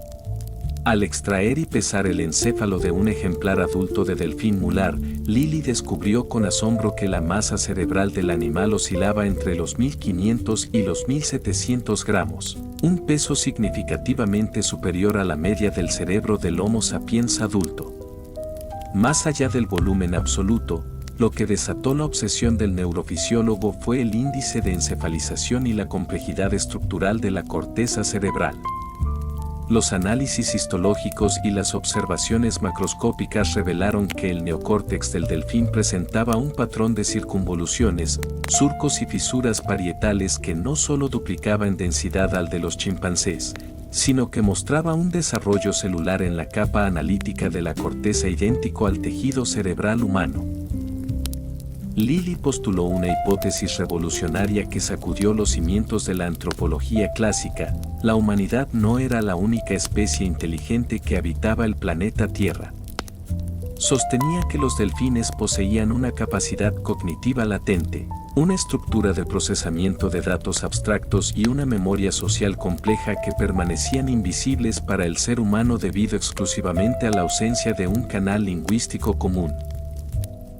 Al extraer y pesar el encéfalo de un ejemplar adulto de delfín mular, Lilly descubrió con asombro que la masa cerebral del animal oscilaba entre los 1500 y los 1700 gramos, un peso significativamente superior a la media del cerebro del Homo sapiens adulto. Más allá del volumen absoluto, lo que desató la obsesión del neurofisiólogo fue el índice de encefalización y la complejidad estructural de la corteza cerebral. Los análisis histológicos y las observaciones macroscópicas revelaron que el neocórtex del delfín presentaba un patrón de circunvoluciones, surcos y fisuras parietales que no solo duplicaba en densidad al de los chimpancés, sino que mostraba un desarrollo celular en la capa analítica de la corteza idéntico al tejido cerebral humano. Lilly postuló una hipótesis revolucionaria que sacudió los cimientos de la antropología clásica: la humanidad no era la única especie inteligente que habitaba el planeta Tierra. Sostenía que los delfines poseían una capacidad cognitiva latente, una estructura de procesamiento de datos abstractos y una memoria social compleja que permanecían invisibles para el ser humano debido exclusivamente a la ausencia de un canal lingüístico común.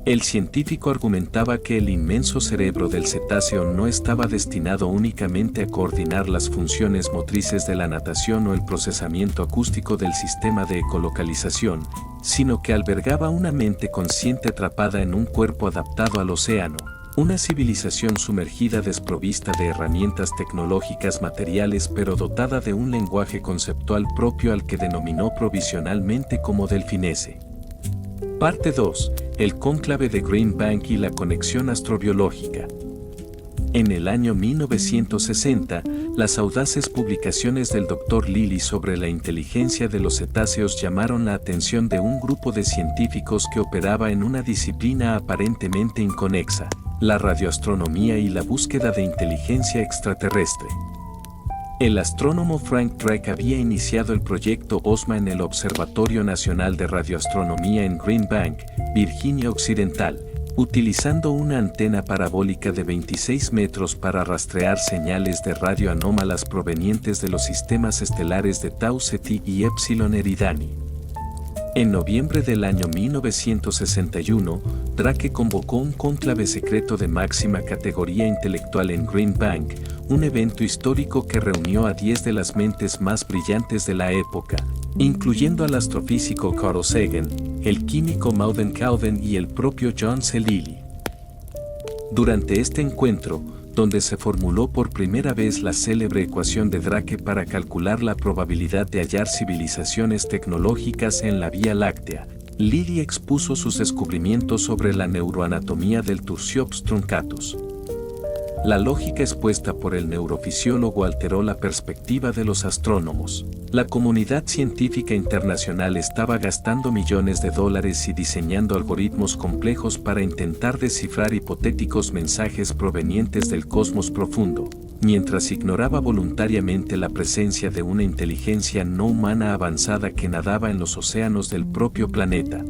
El científico argumentaba que el inmenso cerebro del cetáceo no estaba destinado únicamente a coordinar las funciones motrices de la natación o el procesamiento acústico del sistema de ecolocalización, sino que albergaba una mente consciente atrapada en un cuerpo adaptado al océano, una civilización sumergida desprovista de herramientas tecnológicas materiales pero dotada de un lenguaje conceptual propio al que denominó provisionalmente como delfinese. Parte 2. El cónclave de Green Bank y la conexión astrobiológica. En el año 1960, las audaces publicaciones del Dr. Lilly sobre la inteligencia de los cetáceos llamaron la atención de un grupo de científicos que operaba en una disciplina aparentemente inconexa: la radioastronomía y la búsqueda de inteligencia extraterrestre. El astrónomo Frank Drake había iniciado el proyecto OSMA en el Observatorio Nacional de Radioastronomía en Green Bank, Virginia Occidental, utilizando una antena parabólica de 26 metros para rastrear señales de radio anómalas provenientes de los sistemas estelares de Tau Ceti y Epsilon Eridani. En noviembre del año 1961, Drake convocó un cónclave secreto de máxima categoría intelectual en Green Bank, un evento histórico que reunió a 10 de las mentes más brillantes de la época, incluyendo al astrofísico Carl Sagan, el químico Mauden Calvin y el propio John C. Lilly. Durante este encuentro, donde se formuló por primera vez la célebre ecuación de Drake para calcular la probabilidad de hallar civilizaciones tecnológicas en la Vía Láctea, Lilly expuso sus descubrimientos sobre la neuroanatomía del Tursiops truncatus. La lógica expuesta por el neurofisiólogo alteró la perspectiva de los astrónomos. La comunidad científica internacional estaba gastando millones de dólares y diseñando algoritmos complejos para intentar descifrar hipotéticos mensajes provenientes del cosmos profundo, mientras ignoraba voluntariamente la presencia de una inteligencia no humana avanzada que nadaba en los océanos del propio planeta.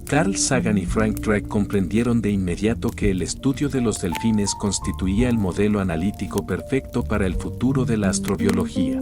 Carl Sagan y Frank Drake comprendieron de inmediato que el estudio de los delfines constituía el modelo analítico perfecto para el futuro de la astrobiología.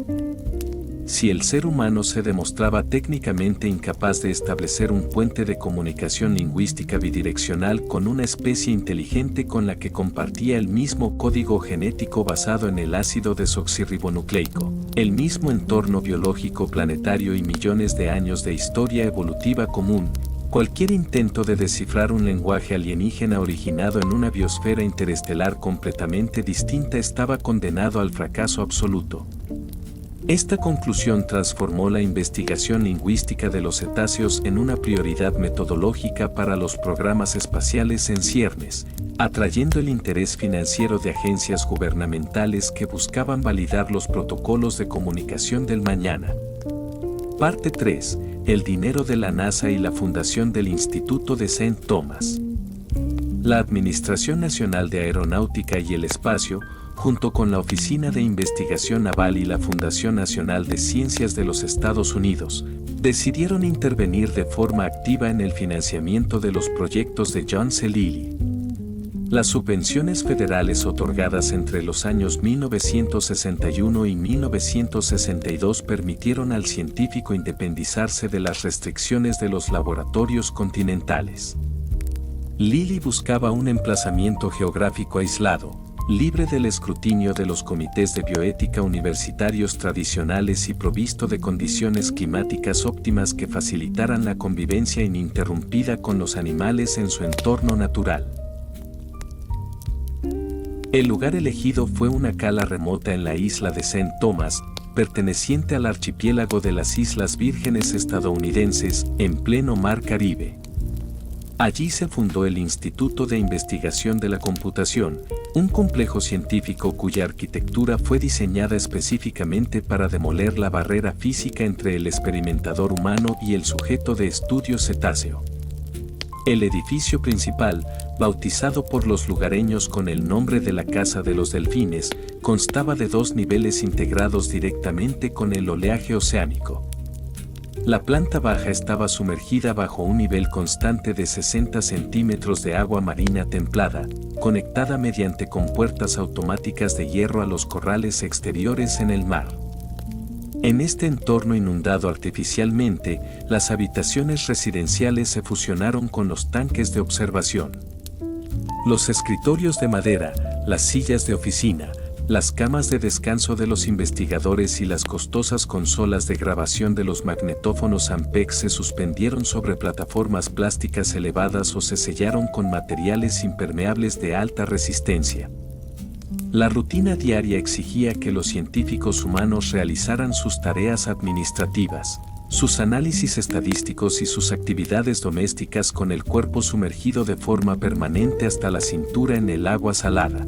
Si el ser humano se demostraba técnicamente incapaz de establecer un puente de comunicación lingüística bidireccional con una especie inteligente con la que compartía el mismo código genético basado en el ácido desoxirribonucleico, el mismo entorno biológico planetario y millones de años de historia evolutiva común, cualquier intento de descifrar un lenguaje alienígena originado en una biosfera interestelar completamente distinta estaba condenado al fracaso absoluto. Esta conclusión transformó la investigación lingüística de los cetáceos en una prioridad metodológica para los programas espaciales en ciernes, atrayendo el interés financiero de agencias gubernamentales que buscaban validar los protocolos de comunicación del mañana. Parte 3. El dinero de la NASA y la fundación del Instituto de St. Thomas. La Administración Nacional de Aeronáutica y el Espacio, junto con la Oficina de Investigación Naval y la Fundación Nacional de Ciencias de los Estados Unidos, decidieron intervenir de forma activa en el financiamiento de los proyectos de John C. Lilly. Las subvenciones federales otorgadas entre los años 1961 y 1962 permitieron al científico independizarse de las restricciones de los laboratorios continentales. Lilly buscaba un emplazamiento geográfico aislado, libre del escrutinio de los comités de bioética universitarios tradicionales y provisto de condiciones climáticas óptimas que facilitaran la convivencia ininterrumpida con los animales en su entorno natural. El lugar elegido fue una cala remota en la isla de St. Thomas, perteneciente al archipiélago de las Islas Vírgenes estadounidenses, en pleno Mar Caribe. Allí se fundó el Instituto de Investigación de la Computación, un complejo científico cuya arquitectura fue diseñada específicamente para demoler la barrera física entre el experimentador humano y el sujeto de estudio cetáceo. El edificio principal, bautizado por los lugareños con el nombre de la Casa de los Delfines, constaba de 2 niveles integrados directamente con el oleaje oceánico. La planta baja estaba sumergida bajo un nivel constante de 60 centímetros de agua marina templada, conectada mediante compuertas automáticas de hierro a los corrales exteriores en el mar. En este entorno inundado artificialmente, las habitaciones residenciales se fusionaron con los tanques de observación. Los escritorios de madera, las sillas de oficina, las camas de descanso de los investigadores y las costosas consolas de grabación de los magnetófonos Ampex se suspendieron sobre plataformas plásticas elevadas o se sellaron con materiales impermeables de alta resistencia. La rutina diaria exigía que los científicos humanos realizaran sus tareas administrativas, sus análisis estadísticos y sus actividades domésticas con el cuerpo sumergido de forma permanente hasta la cintura en el agua salada.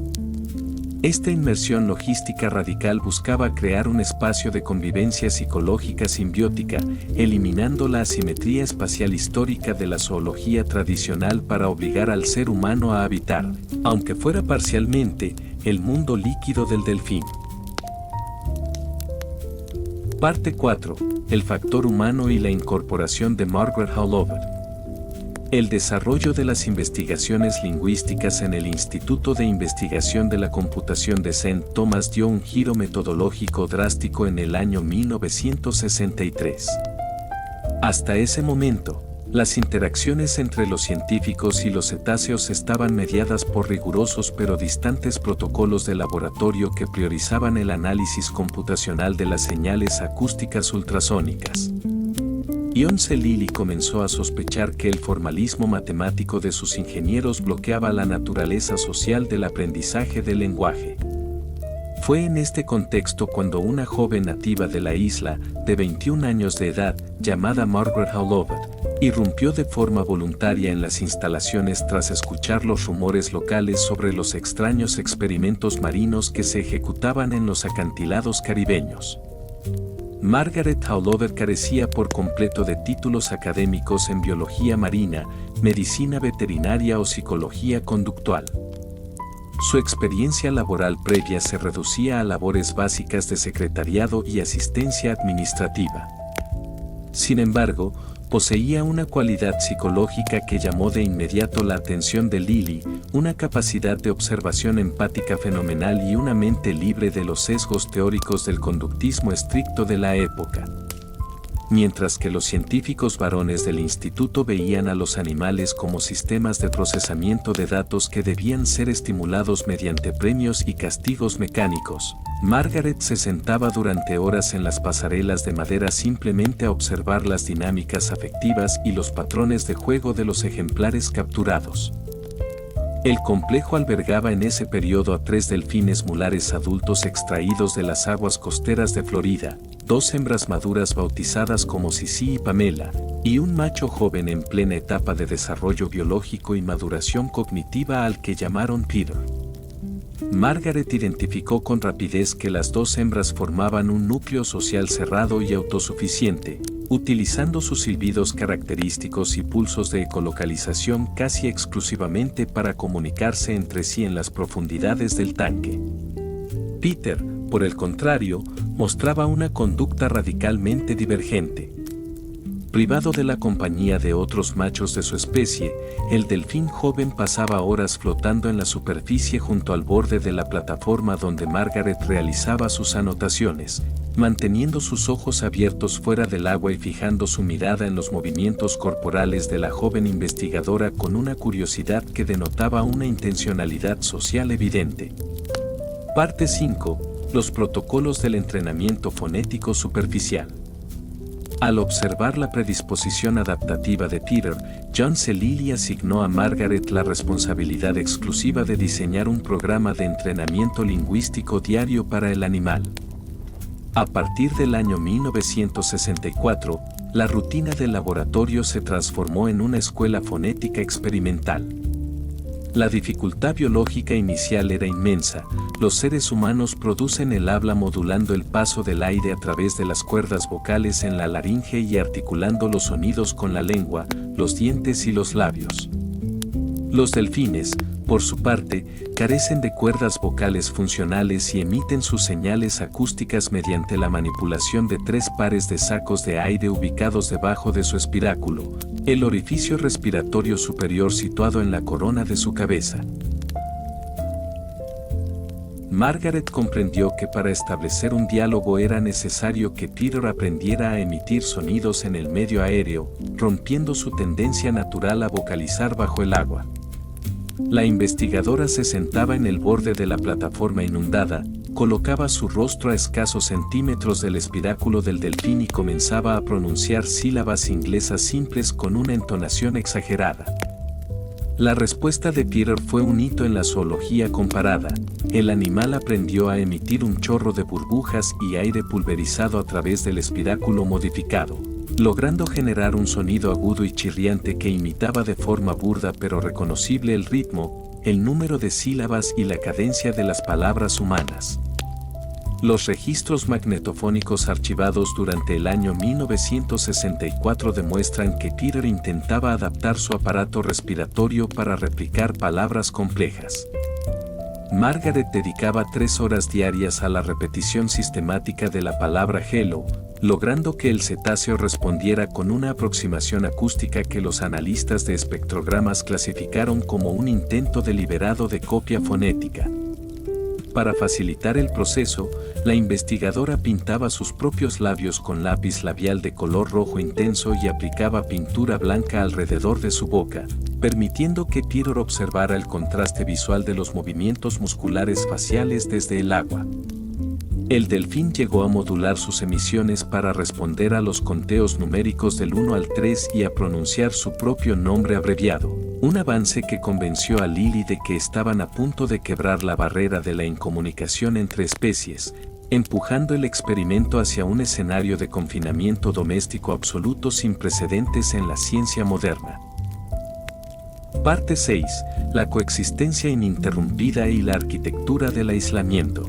Esta inmersión logística radical buscaba crear un espacio de convivencia psicológica simbiótica, eliminando la asimetría espacial histórica de la zoología tradicional para obligar al ser humano a habitar, aunque fuera parcialmente, el mundo líquido del delfín. Parte 4. El factor humano y la incorporación de Margaret Haulover. El desarrollo de las investigaciones lingüísticas en el Instituto de Investigación de la Computación de St. Thomas dio un giro metodológico drástico en el año 1963. Hasta ese momento, las interacciones entre los científicos y los cetáceos estaban mediadas por rigurosos pero distantes protocolos de laboratorio que priorizaban el análisis computacional de las señales acústicas ultrasónicas. John C. Lilly comenzó a sospechar que el formalismo matemático de sus ingenieros bloqueaba la naturaleza social del aprendizaje del lenguaje. Fue en este contexto cuando una joven nativa de la isla, de 21 años de edad, llamada Margaret Haulover, irrumpió de forma voluntaria en las instalaciones tras escuchar los rumores locales sobre los extraños experimentos marinos que se ejecutaban en los acantilados caribeños. Margaret Haulover carecía por completo de títulos académicos en biología marina, medicina veterinaria o psicología conductual. Su experiencia laboral previa se reducía a labores básicas de secretariado y asistencia administrativa. Sin embargo, poseía una cualidad psicológica que llamó de inmediato la atención de Lilly, una capacidad de observación empática fenomenal y una mente libre de los sesgos teóricos del conductismo estricto de la época. Mientras que los científicos varones del instituto veían a los animales como sistemas de procesamiento de datos que debían ser estimulados mediante premios y castigos mecánicos, Margaret se sentaba durante horas en las pasarelas de madera simplemente a observar las dinámicas afectivas y los patrones de juego de los ejemplares capturados. El complejo albergaba en ese periodo a 3 delfines mulares adultos extraídos de las aguas costeras de Florida, 2 hembras maduras bautizadas como Sisi y Pamela, y un macho joven en plena etapa de desarrollo biológico y maduración cognitiva al que llamaron Peter. Margaret identificó con rapidez que las 2 hembras formaban un núcleo social cerrado y autosuficiente, utilizando sus silbidos característicos y pulsos de ecolocalización casi exclusivamente para comunicarse entre sí en las profundidades del tanque. Peter, por el contrario, mostraba una conducta radicalmente divergente. Privado de la compañía de otros machos de su especie, el delfín joven pasaba horas flotando en la superficie junto al borde de la plataforma donde Margaret realizaba sus anotaciones, manteniendo sus ojos abiertos fuera del agua y fijando su mirada en los movimientos corporales de la joven investigadora con una curiosidad que denotaba una intencionalidad social evidente. Parte 5. Los protocolos del entrenamiento fonético superficial. Al observar la predisposición adaptativa de Peter, John C. Lilly asignó a Margaret la responsabilidad exclusiva de diseñar un programa de entrenamiento lingüístico diario para el animal. A partir del año 1964, la rutina del laboratorio se transformó en una escuela fonética experimental. La dificultad biológica inicial era inmensa. Los seres humanos producen el habla modulando el paso del aire a través de las cuerdas vocales en la laringe y articulando los sonidos con la lengua, los dientes y los labios. Los delfines, por su parte, carecen de cuerdas vocales funcionales y emiten sus señales acústicas mediante la manipulación de 3 pares de sacos de aire ubicados debajo de su espiráculo, el orificio respiratorio superior situado en la corona de su cabeza. Margaret comprendió que para establecer un diálogo era necesario que Peter aprendiera a emitir sonidos en el medio aéreo, rompiendo su tendencia natural a vocalizar bajo el agua. La investigadora se sentaba en el borde de la plataforma inundada, colocaba su rostro a escasos centímetros del espiráculo del delfín y comenzaba a pronunciar sílabas inglesas simples con una entonación exagerada. La respuesta de Peter fue un hito en la zoología comparada. El animal aprendió a emitir un chorro de burbujas y aire pulverizado a través del espiráculo modificado, logrando generar un sonido agudo y chirriante que imitaba de forma burda pero reconocible el ritmo, el número de sílabas y la cadencia de las palabras humanas. Los registros magnetofónicos archivados durante el año 1964 demuestran que Peter intentaba adaptar su aparato respiratorio para replicar palabras complejas. Margaret dedicaba 3 horas diarias a la repetición sistemática de la palabra hello, logrando que el cetáceo respondiera con una aproximación acústica que los analistas de espectrogramas clasificaron como un intento deliberado de copia fonética. Para facilitar el proceso, la investigadora pintaba sus propios labios con lápiz labial de color rojo intenso y aplicaba pintura blanca alrededor de su boca, permitiendo que Peter observara el contraste visual de los movimientos musculares faciales desde el agua. El delfín llegó a modular sus emisiones para responder a los conteos numéricos del 1 al 3 y a pronunciar su propio nombre abreviado, un avance que convenció a Lilly de que estaban a punto de quebrar la barrera de la incomunicación entre especies, empujando el experimento hacia un escenario de confinamiento doméstico absoluto sin precedentes en la ciencia moderna. Parte 6. La coexistencia ininterrumpida y la arquitectura del aislamiento.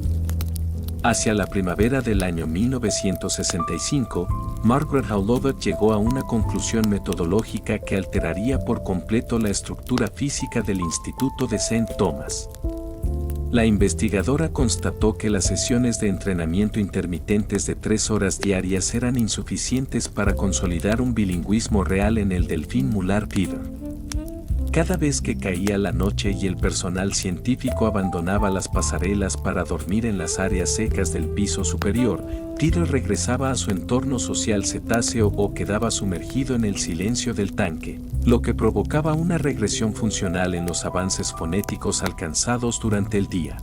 Hacia la primavera del año 1965, Margaret Howlett llegó a una conclusión metodológica que alteraría por completo la estructura física del Instituto de St. Thomas. La investigadora constató que las sesiones de entrenamiento intermitentes de 3 horas diarias eran insuficientes para consolidar un bilingüismo real en el delfín mular Peter. Cada vez que caía la noche y el personal científico abandonaba las pasarelas para dormir en las áreas secas del piso superior, Peter regresaba a su entorno social cetáceo o quedaba sumergido en el silencio del tanque, lo que provocaba una regresión funcional en los avances fonéticos alcanzados durante el día.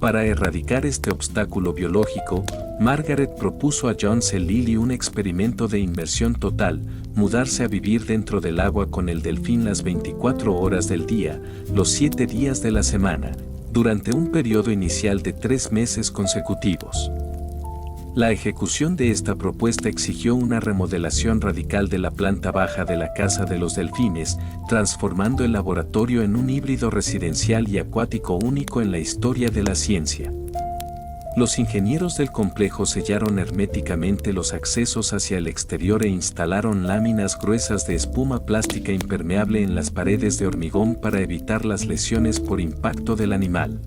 Para erradicar este obstáculo biológico, Margaret propuso a John C. Lilly un experimento de inmersión total, mudarse a vivir dentro del agua con el delfín las 24 horas del día, los 7 días de la semana, durante un periodo inicial de 3 meses consecutivos. La ejecución de esta propuesta exigió una remodelación radical de la planta baja de la Casa de los Delfines, transformando el laboratorio en un híbrido residencial y acuático único en la historia de la ciencia. Los ingenieros del complejo sellaron herméticamente los accesos hacia el exterior e instalaron láminas gruesas de espuma plástica impermeable en las paredes de hormigón para evitar las lesiones por impacto del animal.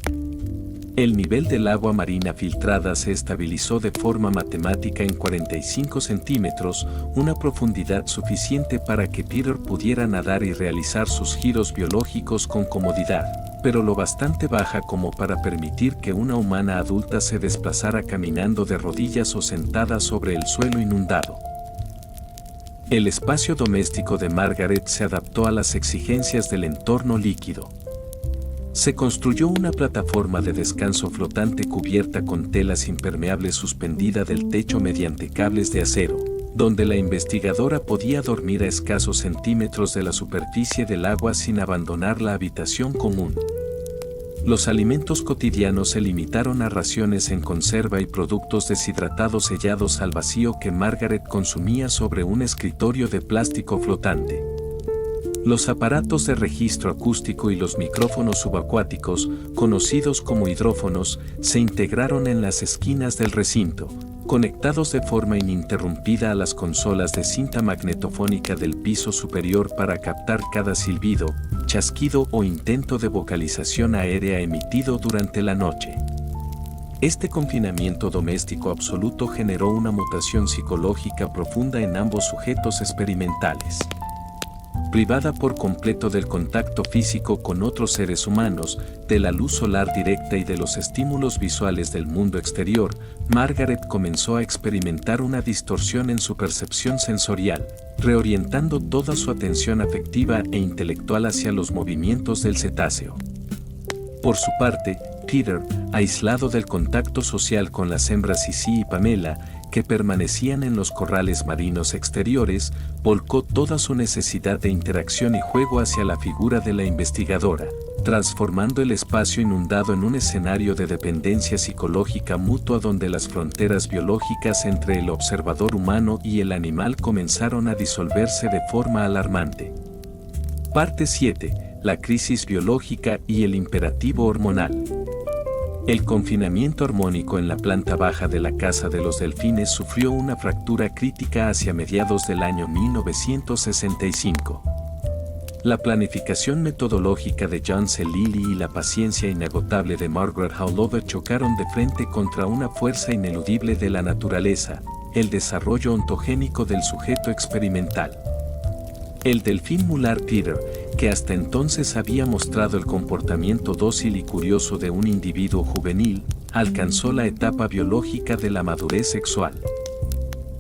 El nivel del agua marina filtrada se estabilizó de forma matemática en 45 centímetros, una profundidad suficiente para que Peter pudiera nadar y realizar sus giros biológicos con comodidad, pero lo bastante baja como para permitir que una humana adulta se desplazara caminando de rodillas o sentada sobre el suelo inundado. El espacio doméstico de Margaret se adaptó a las exigencias del entorno líquido. Se construyó una plataforma de descanso flotante cubierta con telas impermeables suspendida del techo mediante cables de acero, donde la investigadora podía dormir a escasos centímetros de la superficie del agua sin abandonar la habitación común. Los alimentos cotidianos se limitaron a raciones en conserva y productos deshidratados sellados al vacío que Margaret consumía sobre un escritorio de plástico flotante. Los aparatos de registro acústico y los micrófonos subacuáticos, conocidos como hidrófonos, se integraron en las esquinas del recinto, conectados de forma ininterrumpida a las consolas de cinta magnetofónica del piso superior para captar cada silbido, chasquido o intento de vocalización aérea emitido durante la noche. Este confinamiento doméstico absoluto generó una mutación psicológica profunda en ambos sujetos experimentales. Privada por completo del contacto físico con otros seres humanos, de la luz solar directa y de los estímulos visuales del mundo exterior, Margaret comenzó a experimentar una distorsión en su percepción sensorial, reorientando toda su atención afectiva e intelectual hacia los movimientos del cetáceo. Por su parte, Peter, aislado del contacto social con las hembras Sissy y Pamela, que permanecían en los corrales marinos exteriores, volcó toda su necesidad de interacción y juego hacia la figura de la investigadora, transformando el espacio inundado en un escenario de dependencia psicológica mutua donde las fronteras biológicas entre el observador humano y el animal comenzaron a disolverse de forma alarmante. Parte 7. La crisis biológica y el imperativo hormonal. El confinamiento hormónico en la planta baja de la Casa de los Delfines sufrió una fractura crítica hacia mediados del año 1965. La planificación metodológica de John C. Lilly y la paciencia inagotable de Margaret Howlover chocaron de frente contra una fuerza ineludible de la naturaleza, el desarrollo ontogénico del sujeto experimental. El delfín mular Peter, que hasta entonces había mostrado el comportamiento dócil y curioso de un individuo juvenil, alcanzó la etapa biológica de la madurez sexual.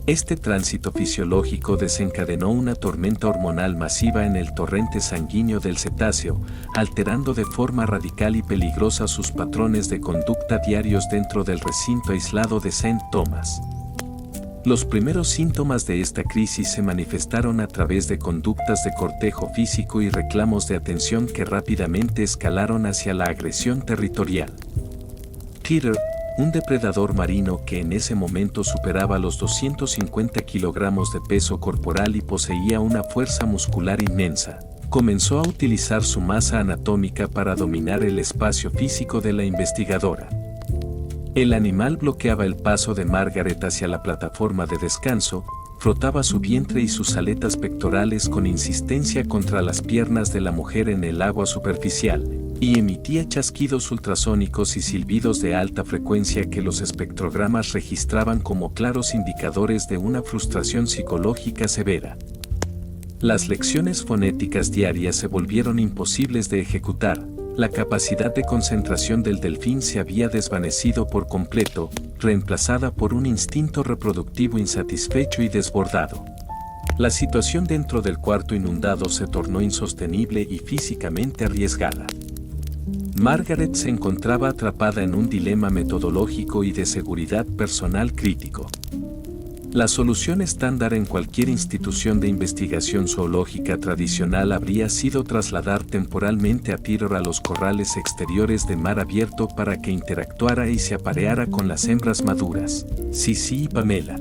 Este tránsito fisiológico desencadenó una tormenta hormonal masiva en el torrente sanguíneo del cetáceo, alterando de forma radical y peligrosa sus patrones de conducta diarios dentro del recinto aislado de St. Thomas. Los primeros síntomas de esta crisis se manifestaron a través de conductas de cortejo físico y reclamos de atención que rápidamente escalaron hacia la agresión territorial. Peter, un depredador marino que en ese momento superaba los 250 kilogramos de peso corporal y poseía una fuerza muscular inmensa, comenzó a utilizar su masa anatómica para dominar el espacio físico de la investigadora. El animal bloqueaba el paso de Margaret hacia la plataforma de descanso, frotaba su vientre y sus aletas pectorales con insistencia contra las piernas de la mujer en el agua superficial, y emitía chasquidos ultrasónicos y silbidos de alta frecuencia que los espectrogramas registraban como claros indicadores de una frustración psicológica severa. Las lecciones fonéticas diarias se volvieron imposibles de ejecutar. La capacidad de concentración del delfín se había desvanecido por completo, reemplazada por un instinto reproductivo insatisfecho y desbordado. La situación dentro del cuarto inundado se tornó insostenible y físicamente arriesgada. Margaret se encontraba atrapada en un dilema metodológico y de seguridad personal crítico. La solución estándar en cualquier institución de investigación zoológica tradicional habría sido trasladar temporalmente a Peter a los corrales exteriores de mar abierto para que interactuara y se apareara con las hembras maduras, Sissy y Pamela.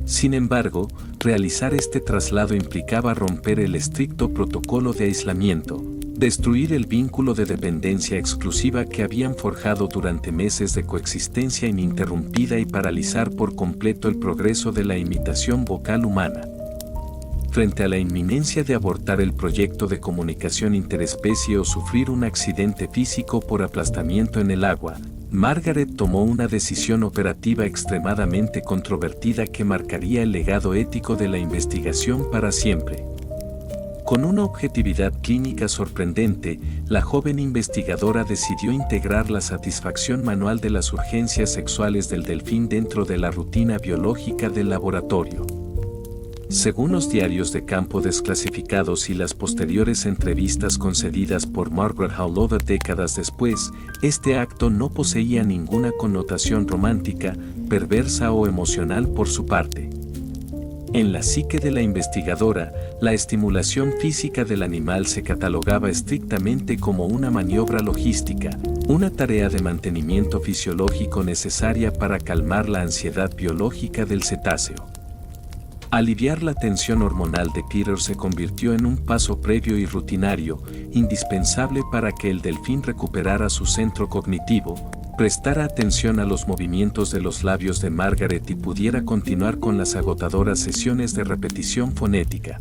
Sin embargo, realizar este traslado implicaba romper el estricto protocolo de aislamiento, destruir el vínculo de dependencia exclusiva que habían forjado durante meses de coexistencia ininterrumpida y paralizar por completo el progreso de la imitación vocal humana. Frente a la inminencia de abortar el proyecto de comunicación interespecie o sufrir un accidente físico por aplastamiento en el agua, Margaret tomó una decisión operativa extremadamente controvertida que marcaría el legado ético de la investigación para siempre. Con una objetividad clínica sorprendente, la joven investigadora decidió integrar la satisfacción manual de las urgencias sexuales del delfín dentro de la rutina biológica del laboratorio. Según los diarios de campo desclasificados y las posteriores entrevistas concedidas por Margaret Howlother décadas después, este acto no poseía ninguna connotación romántica, perversa o emocional por su parte. En la psique de la investigadora, la estimulación física del animal se catalogaba estrictamente como una maniobra logística, una tarea de mantenimiento fisiológico necesaria para calmar la ansiedad biológica del cetáceo. Aliviar la tensión hormonal de Peter se convirtió en un paso previo y rutinario, indispensable para que el delfín recuperara su centro cognitivo, prestara atención a los movimientos de los labios de Margaret y pudiera continuar con las agotadoras sesiones de repetición fonética.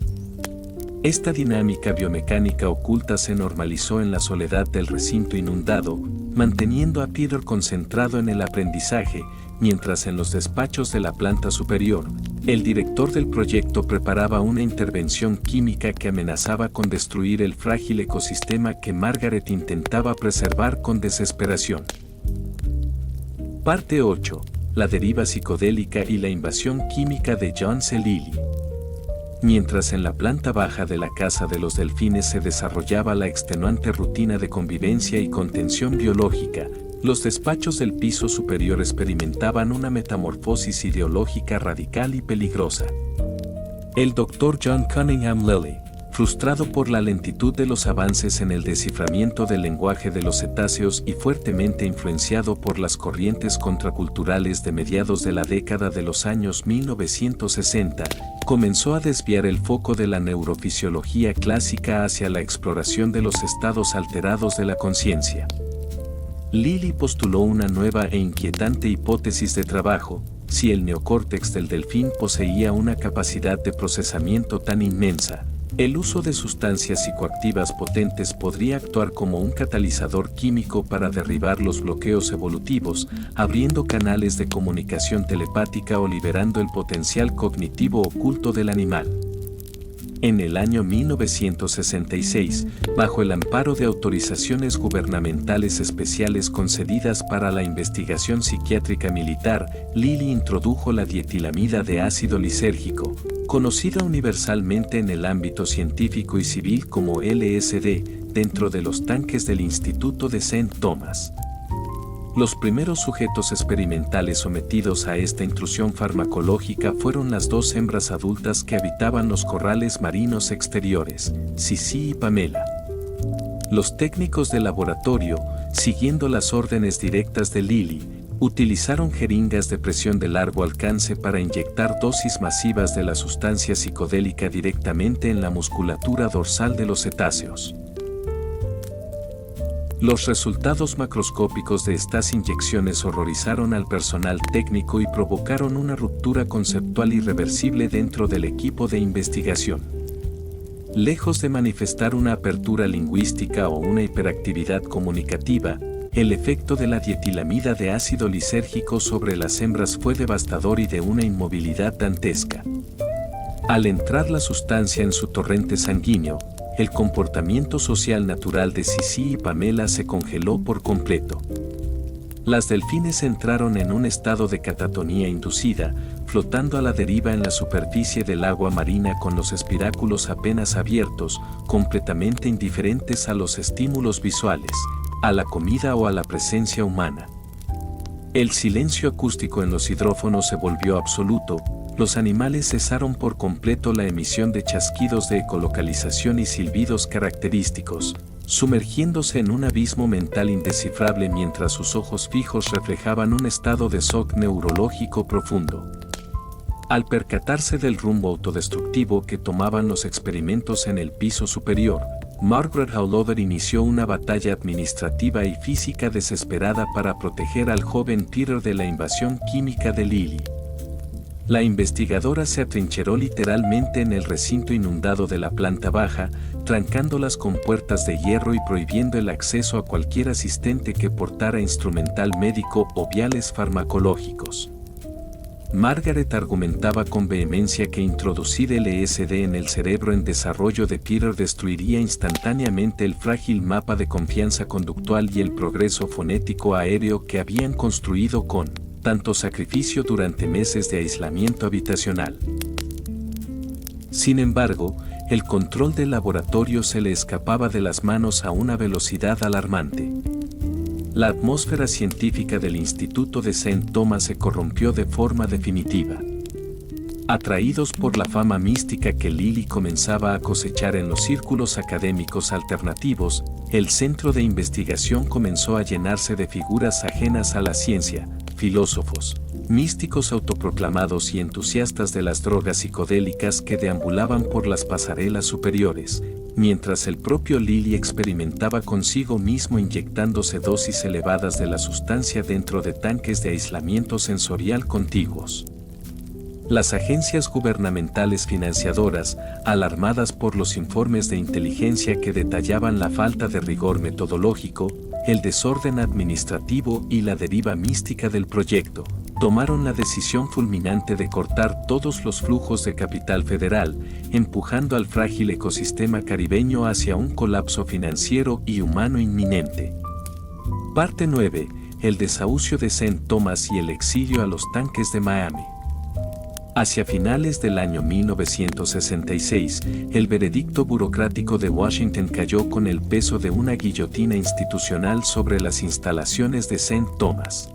Esta dinámica biomecánica oculta se normalizó en la soledad del recinto inundado, manteniendo a Peter concentrado en el aprendizaje, mientras en los despachos de la planta superior, el director del proyecto preparaba una intervención química que amenazaba con destruir el frágil ecosistema que Margaret intentaba preservar con desesperación. Parte 8. La deriva psicodélica y la invasión química de John C. Lilly. Mientras en la planta baja de la casa de los delfines se desarrollaba la extenuante rutina de convivencia y contención biológica, los despachos del piso superior experimentaban una metamorfosis ideológica radical y peligrosa. El Dr. John Cunningham Lilly, frustrado por la lentitud de los avances en el desciframiento del lenguaje de los cetáceos y fuertemente influenciado por las corrientes contraculturales de mediados de la década de los años 1960, comenzó a desviar el foco de la neurofisiología clásica hacia la exploración de los estados alterados de la conciencia. Lilly postuló una nueva e inquietante hipótesis de trabajo: si el neocórtex del delfín poseía una capacidad de procesamiento tan inmensa, el uso de sustancias psicoactivas potentes podría actuar como un catalizador químico para derribar los bloqueos evolutivos, abriendo canales de comunicación telepática o liberando el potencial cognitivo oculto del animal. En el año 1966, bajo el amparo de autorizaciones gubernamentales especiales concedidas para la investigación psiquiátrica militar, Lilly introdujo la dietilamida de ácido lisérgico, conocida universalmente en el ámbito científico y civil como LSD, dentro de los tanques del Instituto de St. Thomas. Los primeros sujetos experimentales sometidos a esta intrusión farmacológica fueron las dos hembras adultas que habitaban los corrales marinos exteriores, Sissy y Pamela. Los técnicos de laboratorio, siguiendo las órdenes directas de Lilly, utilizaron jeringas de presión de largo alcance para inyectar dosis masivas de la sustancia psicodélica directamente en la musculatura dorsal de los cetáceos. Los resultados macroscópicos de estas inyecciones horrorizaron al personal técnico y provocaron una ruptura conceptual irreversible dentro del equipo de investigación. Lejos de manifestar una apertura lingüística o una hiperactividad comunicativa, el efecto de la dietilamida de ácido lisérgico sobre las hembras fue devastador y de una inmovilidad dantesca. Al entrar la sustancia en su torrente sanguíneo, el comportamiento social natural de Sissy y Pamela se congeló por completo. Las delfines entraron en un estado de catatonía inducida, flotando a la deriva en la superficie del agua marina con los espiráculos apenas abiertos, completamente indiferentes a los estímulos visuales, a la comida o a la presencia humana. El silencio acústico en los hidrófonos se volvió absoluto. Los animales cesaron por completo la emisión de chasquidos de ecolocalización y silbidos característicos, sumergiéndose en un abismo mental indescifrable mientras sus ojos fijos reflejaban un estado de shock neurológico profundo. Al percatarse del rumbo autodestructivo que tomaban los experimentos en el piso superior, Margaret Howlother inició una batalla administrativa y física desesperada para proteger al joven Peter de la invasión química de Lilly. La investigadora se atrincheró literalmente en el recinto inundado de la planta baja, trancándolas con puertas de hierro y prohibiendo el acceso a cualquier asistente que portara instrumental médico o viales farmacológicos. Margaret argumentaba con vehemencia que introducir LSD en el cerebro en desarrollo de Peter destruiría instantáneamente el frágil mapa de confianza conductual y el progreso fonético aéreo que habían construido con tanto sacrificio durante meses de aislamiento habitacional. Sin embargo, el control del laboratorio se le escapaba de las manos a una velocidad alarmante. La atmósfera científica del Instituto de St. Thomas se corrompió de forma definitiva. Atraídos por la fama mística que Lilly comenzaba a cosechar en los círculos académicos alternativos, el centro de investigación comenzó a llenarse de figuras ajenas a la ciencia, filósofos, místicos autoproclamados y entusiastas de las drogas psicodélicas que deambulaban por las pasarelas superiores, mientras el propio Lilly experimentaba consigo mismo inyectándose dosis elevadas de la sustancia dentro de tanques de aislamiento sensorial contiguos. Las agencias gubernamentales financiadoras, alarmadas por los informes de inteligencia que detallaban la falta de rigor metodológico, el desorden administrativo y la deriva mística del proyecto, tomaron la decisión fulminante de cortar todos los flujos de capital federal, empujando al frágil ecosistema caribeño hacia un colapso financiero y humano inminente. Parte 9. El desahucio de St. Thomas y el exilio a los tanques de Miami. Hacia finales del año 1966, el veredicto burocrático de Washington cayó con el peso de una guillotina institucional sobre las instalaciones de St. Thomas.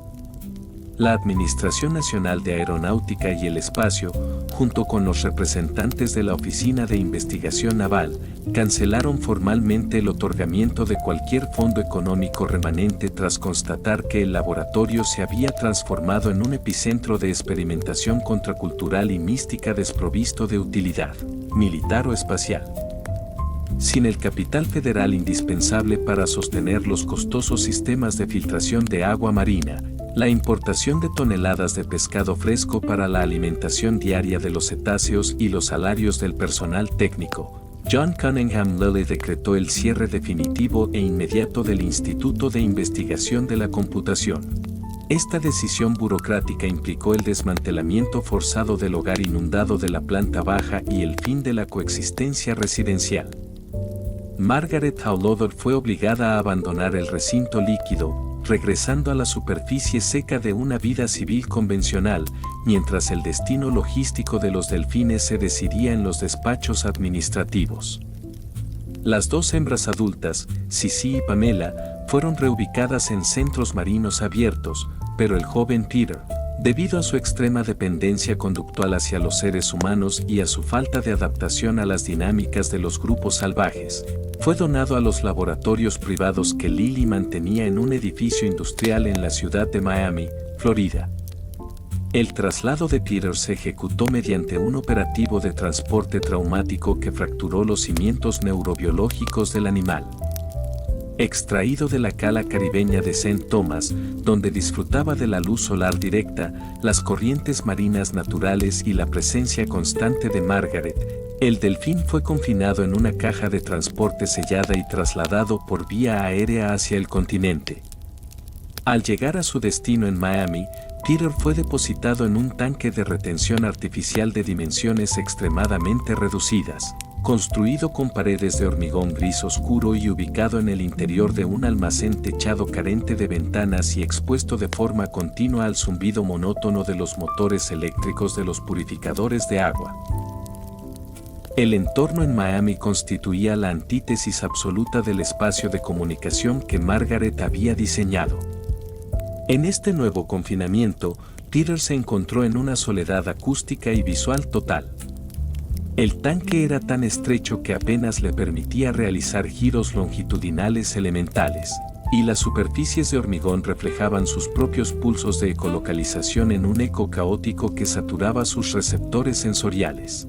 La Administración Nacional de Aeronáutica y el Espacio, junto con los representantes de la Oficina de Investigación Naval, cancelaron formalmente el otorgamiento de cualquier fondo económico remanente tras constatar que el laboratorio se había transformado en un epicentro de experimentación contracultural y mística desprovisto de utilidad, militar o espacial. Sin el capital federal indispensable para sostener los costosos sistemas de filtración de agua marina, la importación de toneladas de pescado fresco para la alimentación diaria de los cetáceos y los salarios del personal técnico, John Cunningham Lilly decretó el cierre definitivo e inmediato del Instituto de Investigación de la Computación. Esta decisión burocrática implicó el desmantelamiento forzado del hogar inundado de la planta baja y el fin de la coexistencia residencial. Margaret Howlother fue obligada a abandonar el recinto líquido, regresando a la superficie seca de una vida civil convencional, mientras el destino logístico de los delfines se decidía en los despachos administrativos. Las dos hembras adultas, Sissy y Pamela, fueron reubicadas en centros marinos abiertos, pero el joven Peter, debido a su extrema dependencia conductual hacia los seres humanos y a su falta de adaptación a las dinámicas de los grupos salvajes, fue donado a los laboratorios privados que Lilly mantenía en un edificio industrial en la ciudad de Miami, Florida. El traslado de Peter se ejecutó mediante un operativo de transporte traumático que fracturó los cimientos neurobiológicos del animal. Extraído de la cala caribeña de St. Thomas, donde disfrutaba de la luz solar directa, las corrientes marinas naturales y la presencia constante de Margaret, el delfín fue confinado en una caja de transporte sellada y trasladado por vía aérea hacia el continente. Al llegar a su destino en Miami, Peter fue depositado en un tanque de retención artificial de dimensiones extremadamente reducidas, construido con paredes de hormigón gris oscuro y ubicado en el interior de un almacén techado carente de ventanas y expuesto de forma continua al zumbido monótono de los motores eléctricos de los purificadores de agua. El entorno en Miami constituía la antítesis absoluta del espacio de comunicación que Margaret había diseñado. En este nuevo confinamiento, Peter se encontró en una soledad acústica y visual total. El tanque era tan estrecho que apenas le permitía realizar giros longitudinales elementales, y las superficies de hormigón reflejaban sus propios pulsos de ecolocalización en un eco caótico que saturaba sus receptores sensoriales.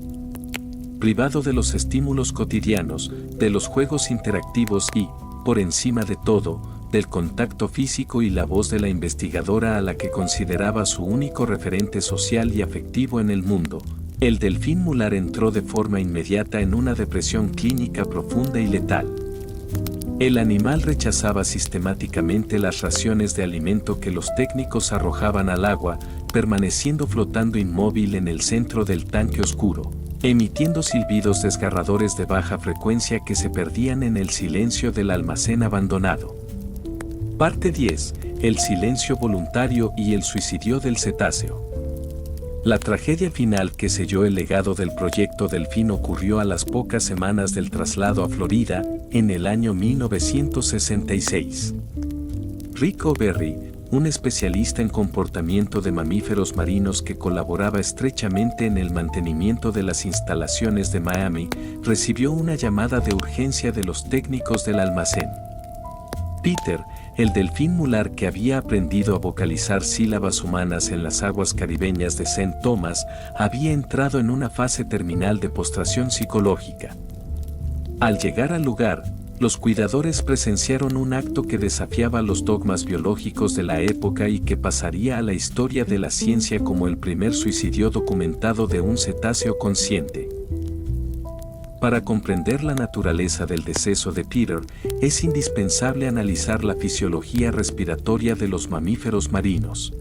Privado de los estímulos cotidianos, de los juegos interactivos y, por encima de todo, del contacto físico y la voz de la investigadora a la que consideraba su único referente social y afectivo en el mundo, el delfín mular entró de forma inmediata en una depresión clínica profunda y letal. El animal rechazaba sistemáticamente las raciones de alimento que los técnicos arrojaban al agua, permaneciendo flotando inmóvil en el centro del tanque oscuro, emitiendo silbidos desgarradores de baja frecuencia que se perdían en el silencio del almacén abandonado. Parte 10. El silencio voluntario y el suicidio del cetáceo. La tragedia final que selló el legado del proyecto Delfín ocurrió a las pocas semanas del traslado a Florida, en el año 1966. Rick O'Berry, un especialista en comportamiento de mamíferos marinos que colaboraba estrechamente en el mantenimiento de las instalaciones de Miami, recibió una llamada de urgencia de los técnicos del almacén. Peter, el delfín mular que había aprendido a vocalizar sílabas humanas en las aguas caribeñas de St. Thomas, había entrado en una fase terminal de postración psicológica. Al llegar al lugar, los cuidadores presenciaron un acto que desafiaba los dogmas biológicos de la época y que pasaría a la historia de la ciencia como el primer suicidio documentado de un cetáceo consciente. Para comprender la naturaleza del deceso de Peter, es indispensable analizar la fisiología respiratoria de los mamíferos marinos.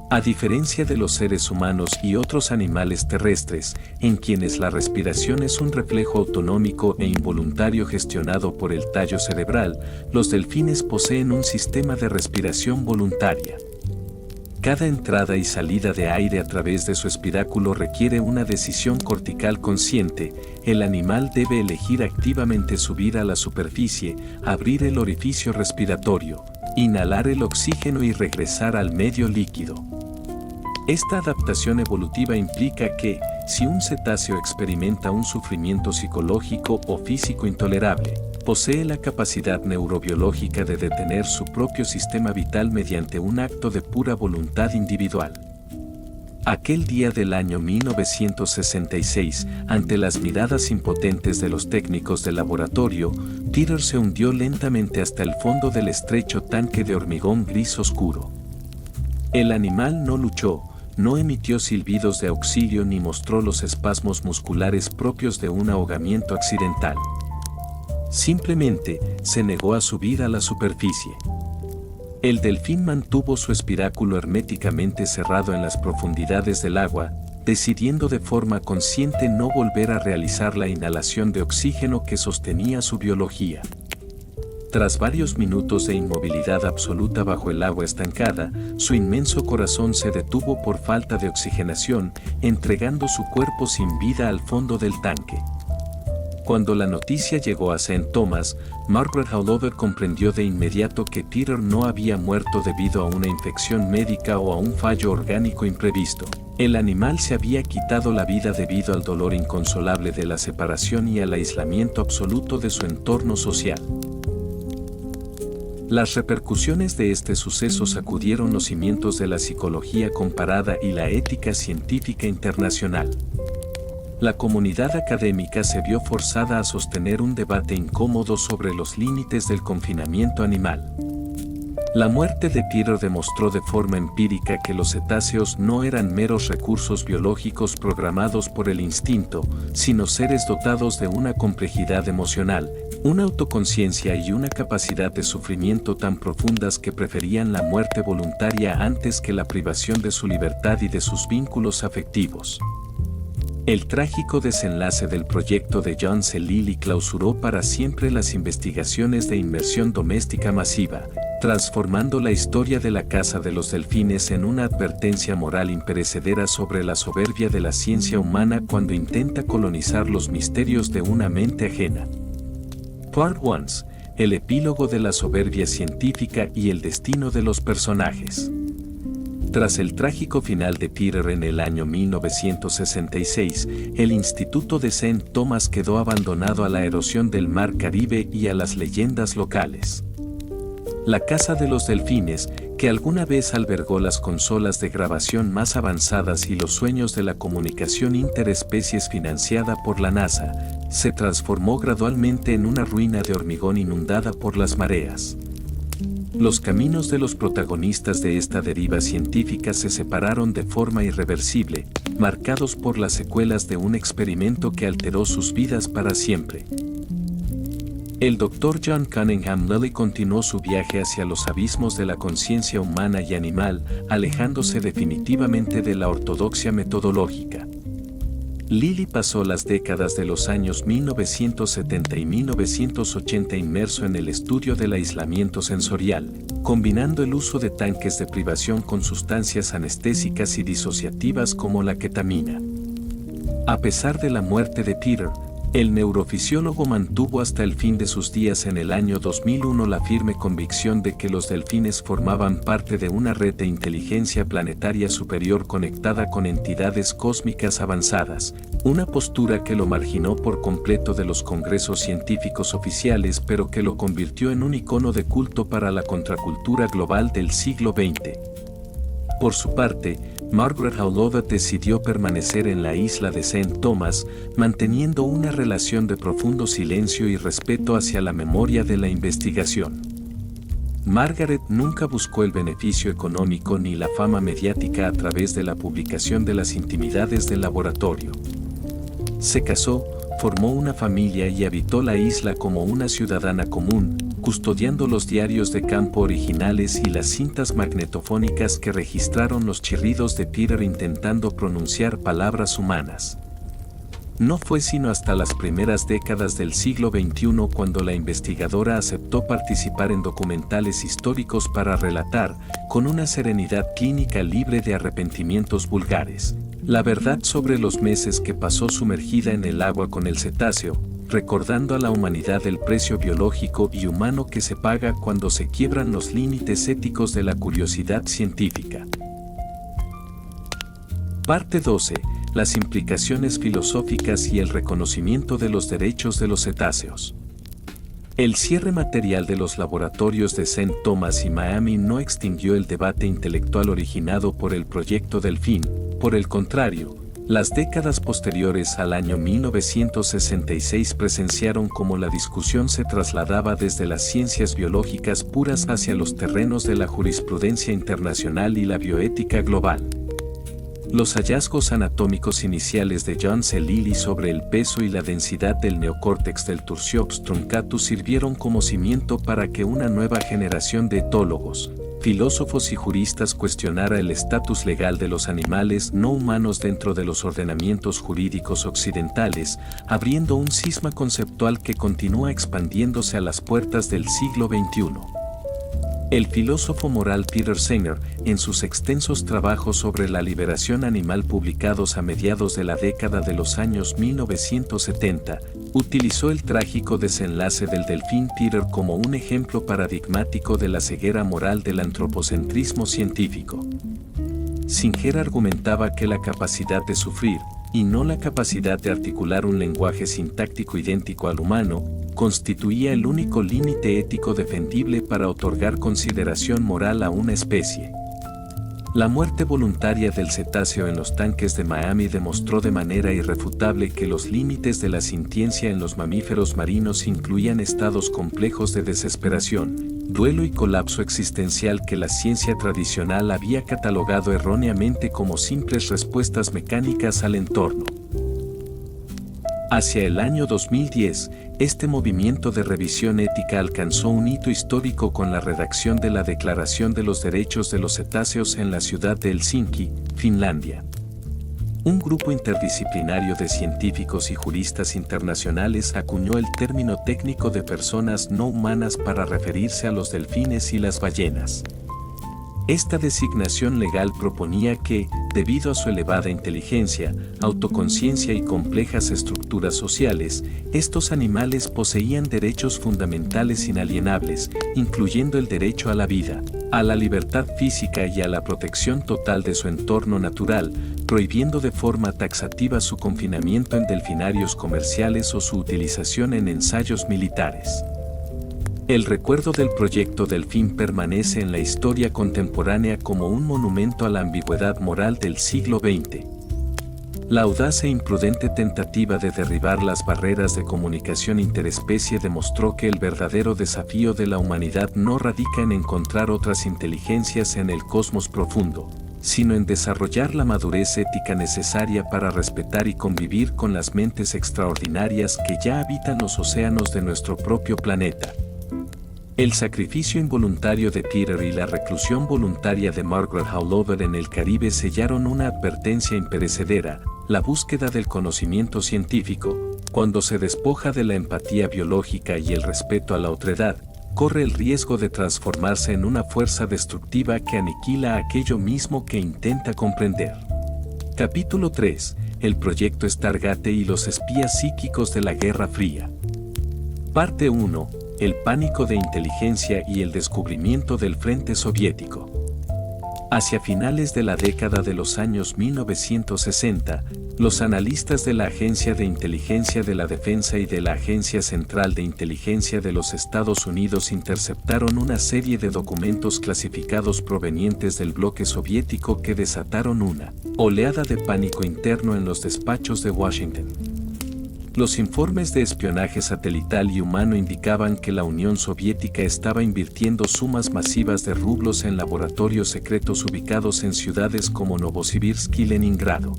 A diferencia de los seres humanos y otros animales terrestres, en quienes la respiración es un reflejo autonómico e involuntario gestionado por el tallo cerebral, los delfines poseen un sistema de respiración voluntaria. Cada entrada y salida de aire a través de su espiráculo requiere una decisión cortical consciente. El animal debe elegir activamente subir a la superficie, abrir el orificio respiratorio, inhalar el oxígeno y regresar al medio líquido. Esta adaptación evolutiva implica que, si un cetáceo experimenta un sufrimiento psicológico o físico intolerable, posee la capacidad neurobiológica de detener su propio sistema vital mediante un acto de pura voluntad individual. Aquel día del año 1966, ante las miradas impotentes de los técnicos del laboratorio, Peter se hundió lentamente hasta el fondo del estrecho tanque de hormigón gris oscuro. El animal no luchó, no emitió silbidos de auxilio ni mostró los espasmos musculares propios de un ahogamiento accidental. Simplemente, se negó a subir a la superficie. El delfín mantuvo su espiráculo herméticamente cerrado en las profundidades del agua, decidiendo de forma consciente no volver a realizar la inhalación de oxígeno que sostenía su biología. Tras varios minutos de inmovilidad absoluta bajo el agua estancada, su inmenso corazón se detuvo por falta de oxigenación, entregando su cuerpo sin vida al fondo del tanque. Cuando la noticia llegó a St. Thomas, Margaret Haulover comprendió de inmediato que Peter no había muerto debido a una infección médica o a un fallo orgánico imprevisto. El animal se había quitado la vida debido al dolor inconsolable de la separación y al aislamiento absoluto de su entorno social. Las repercusiones de este suceso sacudieron los cimientos de la psicología comparada y la ética científica internacional. La comunidad académica se vio forzada a sostener un debate incómodo sobre los límites del confinamiento animal. La muerte de Peter demostró de forma empírica que los cetáceos no eran meros recursos biológicos programados por el instinto, sino seres dotados de una complejidad emocional, una autoconciencia y una capacidad de sufrimiento tan profundas que preferían la muerte voluntaria antes que la privación de su libertad y de sus vínculos afectivos. El trágico desenlace del proyecto de John C. Lilly clausuró para siempre las investigaciones de inmersión doméstica masiva, transformando la historia de la caza de los delfines en una advertencia moral imperecedera sobre la soberbia de la ciencia humana cuando intenta colonizar los misterios de una mente ajena. Part 1. El epílogo de la soberbia científica y el destino de los personajes. Tras el trágico final de Peter en el año 1966, el Instituto de St. Thomas quedó abandonado a la erosión del mar Caribe y a las leyendas locales. La Casa de los Delfines, que alguna vez albergó las consolas de grabación más avanzadas y los sueños de la comunicación interespecies financiada por la NASA, se transformó gradualmente en una ruina de hormigón inundada por las mareas. Los caminos de los protagonistas de esta deriva científica se separaron de forma irreversible, marcados por las secuelas de un experimento que alteró sus vidas para siempre. El Dr. John Cunningham Lilly continuó su viaje hacia los abismos de la conciencia humana y animal, alejándose definitivamente de la ortodoxia metodológica. Lily pasó las décadas de los años 1970 y 1980 inmerso en el estudio del aislamiento sensorial, combinando el uso de tanques de privación con sustancias anestésicas y disociativas como la ketamina. A pesar de la muerte de Peter, el neurofisiólogo mantuvo hasta el fin de sus días en el año 2001 la firme convicción de que los delfines formaban parte de una red de inteligencia planetaria superior conectada con entidades cósmicas avanzadas, una postura que lo marginó por completo de los congresos científicos oficiales pero que lo convirtió en un icono de culto para la contracultura global del siglo XX. Por su parte, Margaret Howlova decidió permanecer en la isla de St. Thomas, manteniendo una relación de profundo silencio y respeto hacia la memoria de la investigación. Margaret nunca buscó el beneficio económico ni la fama mediática a través de la publicación de las intimidades del laboratorio. Se casó, formó una familia y habitó la isla como una ciudadana común, custodiando los diarios de campo originales y las cintas magnetofónicas que registraron los chirridos de Peter intentando pronunciar palabras humanas. No fue sino hasta las primeras décadas del siglo XXI cuando la investigadora aceptó participar en documentales históricos para relatar, con una serenidad clínica libre de arrepentimientos vulgares, la verdad sobre los meses que pasó sumergida en el agua con el cetáceo, recordando a la humanidad el precio biológico y humano que se paga cuando se quiebran los límites éticos de la curiosidad científica. Parte 12. Las implicaciones filosóficas y el reconocimiento de los derechos de los cetáceos. El cierre material de los laboratorios de St. Thomas y Miami no extinguió el debate intelectual originado por el proyecto Delfín, por el contrario, las décadas posteriores al año 1966 presenciaron cómo la discusión se trasladaba desde las ciencias biológicas puras hacia los terrenos de la jurisprudencia internacional y la bioética global. Los hallazgos anatómicos iniciales de John C. Lilly sobre el peso y la densidad del neocórtex del Tursiops truncatus sirvieron como cimiento para que una nueva generación de etólogos, filósofos y juristas cuestionara el estatus legal de los animales no humanos dentro de los ordenamientos jurídicos occidentales, abriendo un cisma conceptual que continúa expandiéndose a las puertas del siglo XXI. El filósofo moral Peter Singer, en sus extensos trabajos sobre la liberación animal publicados a mediados de la década de los años 1970, utilizó el trágico desenlace del delfín Peter como un ejemplo paradigmático de la ceguera moral del antropocentrismo científico. Singer argumentaba que la capacidad de sufrir, y no la capacidad de articular un lenguaje sintáctico idéntico al humano, constituía el único límite ético defendible para otorgar consideración moral a una especie. La muerte voluntaria del cetáceo en los tanques de Miami demostró de manera irrefutable que los límites de la sintiencia en los mamíferos marinos incluían estados complejos de desesperación, duelo y colapso existencial que la ciencia tradicional había catalogado erróneamente como simples respuestas mecánicas al entorno. Hacia el año 2010, este movimiento de revisión ética alcanzó un hito histórico con la redacción de la Declaración de los Derechos de los Cetáceos en la ciudad de Helsinki, Finlandia. Un grupo interdisciplinario de científicos y juristas internacionales acuñó el término técnico de personas no humanas para referirse a los delfines y las ballenas. Esta designación legal proponía que, debido a su elevada inteligencia, autoconciencia y complejas estructuras sociales, estos animales poseían derechos fundamentales inalienables, incluyendo el derecho a la vida, a la libertad física y a la protección total de su entorno natural, prohibiendo de forma taxativa su confinamiento en delfinarios comerciales o su utilización en ensayos militares. El recuerdo del proyecto Delfín permanece en la historia contemporánea como un monumento a la ambigüedad moral del siglo XX. La audaz e imprudente tentativa de derribar las barreras de comunicación interespecie demostró que el verdadero desafío de la humanidad no radica en encontrar otras inteligencias en el cosmos profundo, sino en desarrollar la madurez ética necesaria para respetar y convivir con las mentes extraordinarias que ya habitan los océanos de nuestro propio planeta. El sacrificio involuntario de Peter y la reclusión voluntaria de Margaret Howlover en el Caribe sellaron una advertencia imperecedera: la búsqueda del conocimiento científico, cuando se despoja de la empatía biológica y el respeto a la otredad, corre el riesgo de transformarse en una fuerza destructiva que aniquila aquello mismo que intenta comprender. Capítulo 3. El proyecto Stargate y los espías psíquicos de la Guerra Fría. Parte 1. El pánico de inteligencia y el descubrimiento del Frente Soviético. Hacia finales de la década de los años 1960, los analistas de la Agencia de Inteligencia de la Defensa y de la Agencia Central de Inteligencia de los Estados Unidos interceptaron una serie de documentos clasificados provenientes del bloque soviético que desataron una oleada de pánico interno en los despachos de Washington. Los informes de espionaje satelital y humano indicaban que la Unión Soviética estaba invirtiendo sumas masivas de rublos en laboratorios secretos ubicados en ciudades como Novosibirsk y Leningrado.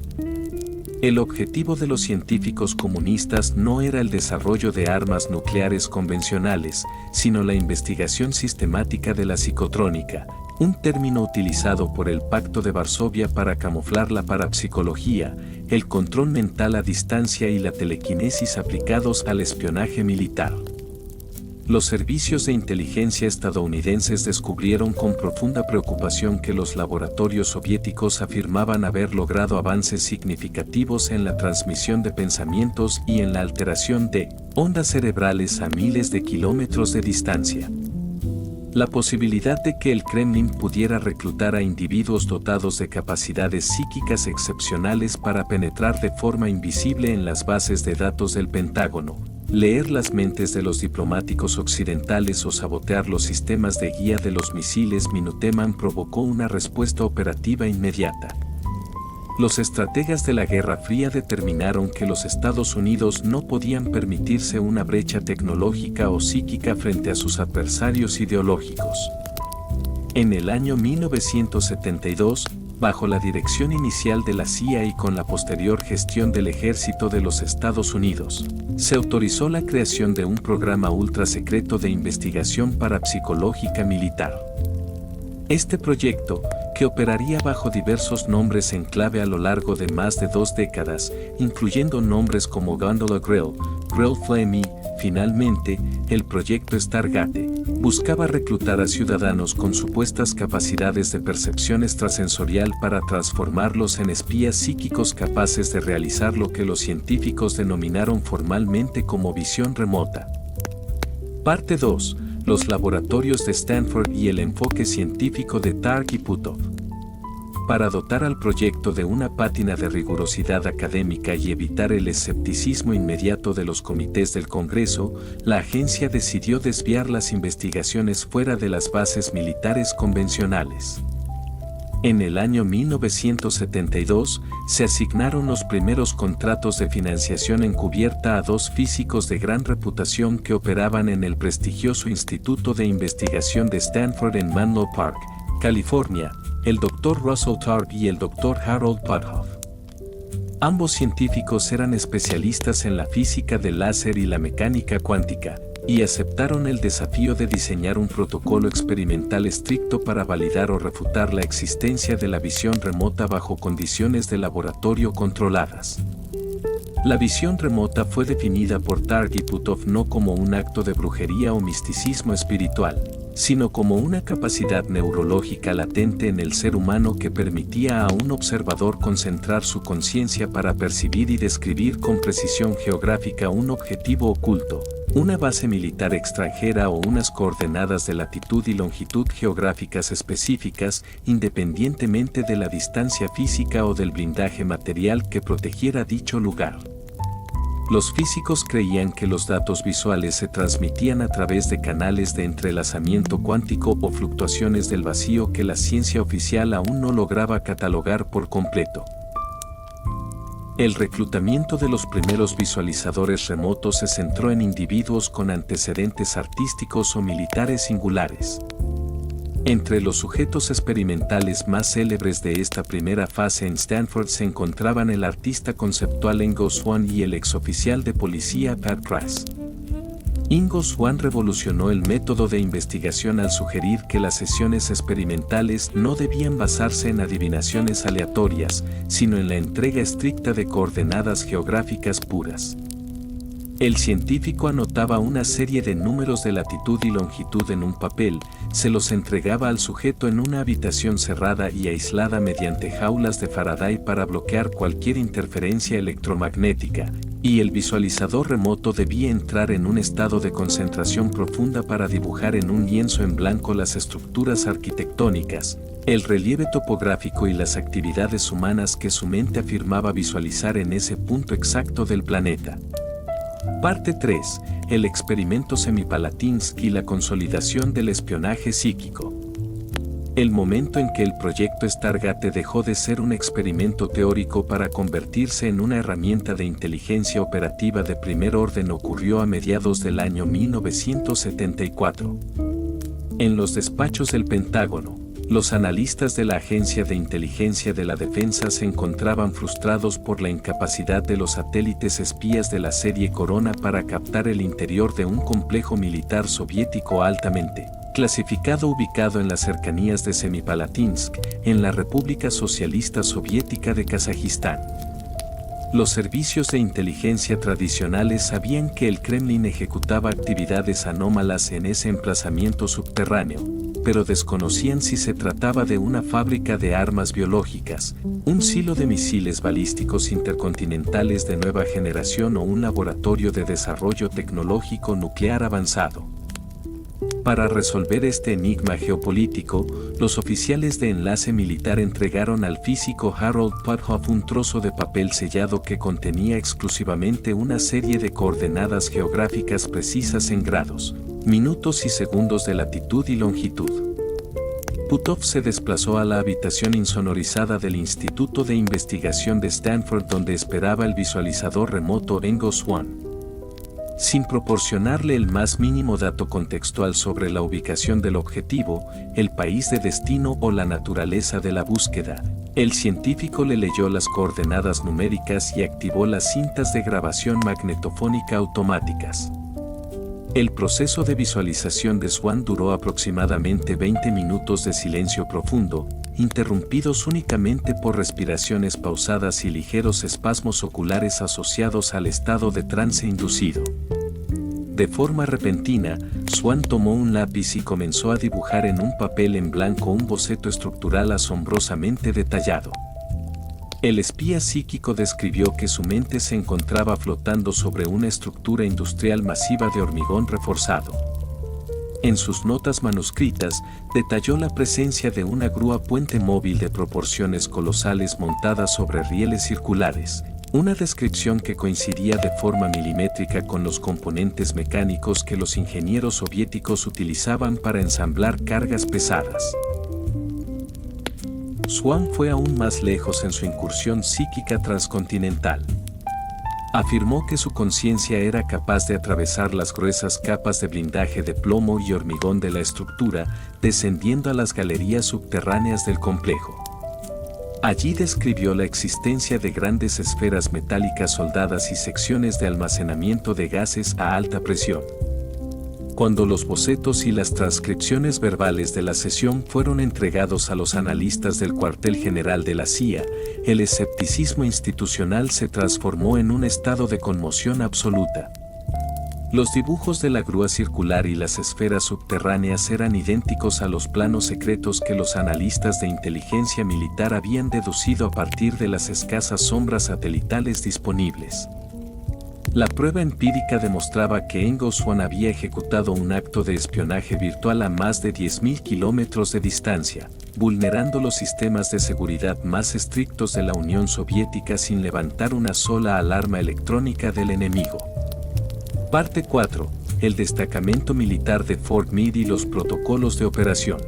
El objetivo de los científicos comunistas no era el desarrollo de armas nucleares convencionales, sino la investigación sistemática de la psicotrónica, un término utilizado por el Pacto de Varsovia para camuflar la parapsicología, el control mental a distancia y la telequinesis aplicados al espionaje militar. Los servicios de inteligencia estadounidenses descubrieron con profunda preocupación que los laboratorios soviéticos afirmaban haber logrado avances significativos en la transmisión de pensamientos y en la alteración de ondas cerebrales a miles de kilómetros de distancia. La posibilidad de que el Kremlin pudiera reclutar a individuos dotados de capacidades psíquicas excepcionales para penetrar de forma invisible en las bases de datos del Pentágono, leer las mentes de los diplomáticos occidentales o sabotear los sistemas de guía de los misiles Minuteman provocó una respuesta operativa inmediata. Los estrategas de la Guerra Fría determinaron que los Estados Unidos no podían permitirse una brecha tecnológica o psíquica frente a sus adversarios ideológicos. En el año 1972, bajo la dirección inicial de la CIA y con la posterior gestión del Ejército de los Estados Unidos, se autorizó la creación de un programa ultrasecreto de investigación parapsicológica militar. Este proyecto, que operaría bajo diversos nombres en clave a lo largo de más de 2 décadas, incluyendo nombres como Gondola Grill, Grill Flame y, finalmente, el proyecto Stargate, buscaba reclutar a ciudadanos con supuestas capacidades de percepción extrasensorial para transformarlos en espías psíquicos capaces de realizar lo que los científicos denominaron formalmente como visión remota. Parte 2. Los laboratorios de Stanford y el enfoque científico de Targ y Puthoff. Para dotar al proyecto de una pátina de rigurosidad académica y evitar el escepticismo inmediato de los comités del Congreso, la agencia decidió desviar las investigaciones fuera de las bases militares convencionales. En el año 1972, se asignaron los primeros contratos de financiación encubierta a 2 físicos de gran reputación que operaban en el prestigioso Instituto de Investigación de Stanford en Menlo Park, California, el Dr. Russell Targ y el Dr. Harold Puthoff. Ambos científicos eran especialistas en la física del láser y la mecánica cuántica, y aceptaron el desafío de diseñar un protocolo experimental estricto para validar o refutar la existencia de la visión remota bajo condiciones de laboratorio controladas. La visión remota fue definida por Targ y Puthoff no como un acto de brujería o misticismo espiritual, sino como una capacidad neurológica latente en el ser humano que permitía a un observador concentrar su conciencia para percibir y describir con precisión geográfica un objetivo oculto, una base militar extranjera o unas coordenadas de latitud y longitud geográficas específicas, independientemente de la distancia física o del blindaje material que protegiera dicho lugar. Los físicos creían que los datos visuales se transmitían a través de canales de entrelazamiento cuántico o fluctuaciones del vacío que la ciencia oficial aún no lograba catalogar por completo. El reclutamiento de los primeros visualizadores remotos se centró en individuos con antecedentes artísticos o militares singulares. Entre los sujetos experimentales más célebres de esta primera fase en Stanford se encontraban el artista conceptual Ngo Swan y el exoficial de policía Pat Price. Ingo Swann revolucionó el método de investigación al sugerir que las sesiones experimentales no debían basarse en adivinaciones aleatorias, sino en la entrega estricta de coordenadas geográficas puras. El científico anotaba una serie de números de latitud y longitud en un papel, se los entregaba al sujeto en una habitación cerrada y aislada mediante jaulas de Faraday para bloquear cualquier interferencia electromagnética, y el visualizador remoto debía entrar en un estado de concentración profunda para dibujar en un lienzo en blanco las estructuras arquitectónicas, el relieve topográfico y las actividades humanas que su mente afirmaba visualizar en ese punto exacto del planeta. Parte 3. El experimento Semipalatinsky y la consolidación del espionaje psíquico. El momento en que el proyecto Stargate dejó de ser un experimento teórico para convertirse en una herramienta de inteligencia operativa de primer orden ocurrió a mediados del año 1974. En los despachos del Pentágono, los analistas de la Agencia de Inteligencia de la Defensa se encontraban frustrados por la incapacidad de los satélites espías de la serie Corona para captar el interior de un complejo militar soviético altamente clasificado ubicado en las cercanías de Semipalatinsk, en la República Socialista Soviética de Kazajistán. Los servicios de inteligencia tradicionales sabían que el Kremlin ejecutaba actividades anómalas en ese emplazamiento subterráneo, pero desconocían si se trataba de una fábrica de armas biológicas, un silo de misiles balísticos intercontinentales de nueva generación o un laboratorio de desarrollo tecnológico nuclear avanzado. Para resolver este enigma geopolítico, los oficiales de enlace militar entregaron al físico Harold Puthoff un trozo de papel sellado que contenía exclusivamente una serie de coordenadas geográficas precisas en grados, minutos y segundos de latitud y longitud. Puthoff se desplazó a la habitación insonorizada del Instituto de Investigación de Stanford donde esperaba el visualizador remoto Ingo Swann. Sin proporcionarle el más mínimo dato contextual sobre la ubicación del objetivo, el país de destino o la naturaleza de la búsqueda, el científico le leyó las coordenadas numéricas y activó las cintas de grabación magnetofónica automáticas. El proceso de visualización de Swann duró aproximadamente 20 minutos de silencio profundo, interrumpidos únicamente por respiraciones pausadas y ligeros espasmos oculares asociados al estado de trance inducido. De forma repentina, Swann tomó un lápiz y comenzó a dibujar en un papel en blanco un boceto estructural asombrosamente detallado. El espía psíquico describió que su mente se encontraba flotando sobre una estructura industrial masiva de hormigón reforzado. En sus notas manuscritas, detalló la presencia de una grúa puente móvil de proporciones colosales montada sobre rieles circulares, una descripción que coincidía de forma milimétrica con los componentes mecánicos que los ingenieros soviéticos utilizaban para ensamblar cargas pesadas. Swann fue aún más lejos en su incursión psíquica transcontinental. Afirmó que su conciencia era capaz de atravesar las gruesas capas de blindaje de plomo y hormigón de la estructura, descendiendo a las galerías subterráneas del complejo. Allí describió la existencia de grandes esferas metálicas soldadas y secciones de almacenamiento de gases a alta presión. Cuando los bocetos y las transcripciones verbales de la sesión fueron entregados a los analistas del cuartel general de la CIA, el escepticismo institucional se transformó en un estado de conmoción absoluta. Los dibujos de la grúa circular y las esferas subterráneas eran idénticos a los planos secretos que los analistas de inteligencia militar habían deducido a partir de las escasas sombras satelitales disponibles. La prueba empírica demostraba que Ingo Swann había ejecutado un acto de espionaje virtual a más de 10.000 kilómetros de distancia, vulnerando los sistemas de seguridad más estrictos de la Unión Soviética sin levantar una sola alarma electrónica del enemigo. Parte 4. El destacamento militar de Fort Meade y los protocolos de operación.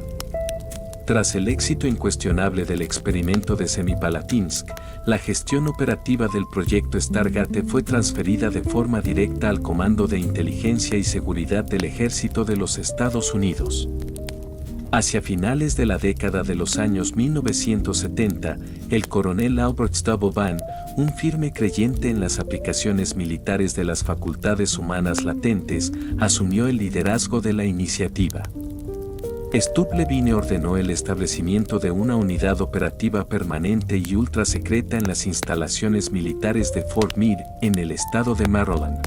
Tras el éxito incuestionable del experimento de Semipalatinsk, la gestión operativa del proyecto Stargate fue transferida de forma directa al Comando de Inteligencia y Seguridad del Ejército de los Estados Unidos. Hacia finales de la década de los años 1970, el coronel Albert Stubble Van, un firme creyente en las aplicaciones militares de las facultades humanas latentes, asumió el liderazgo de la iniciativa. Stubb Levine ordenó el establecimiento de una unidad operativa permanente y ultra secreta en las instalaciones militares de Fort Meade, en el estado de Maryland.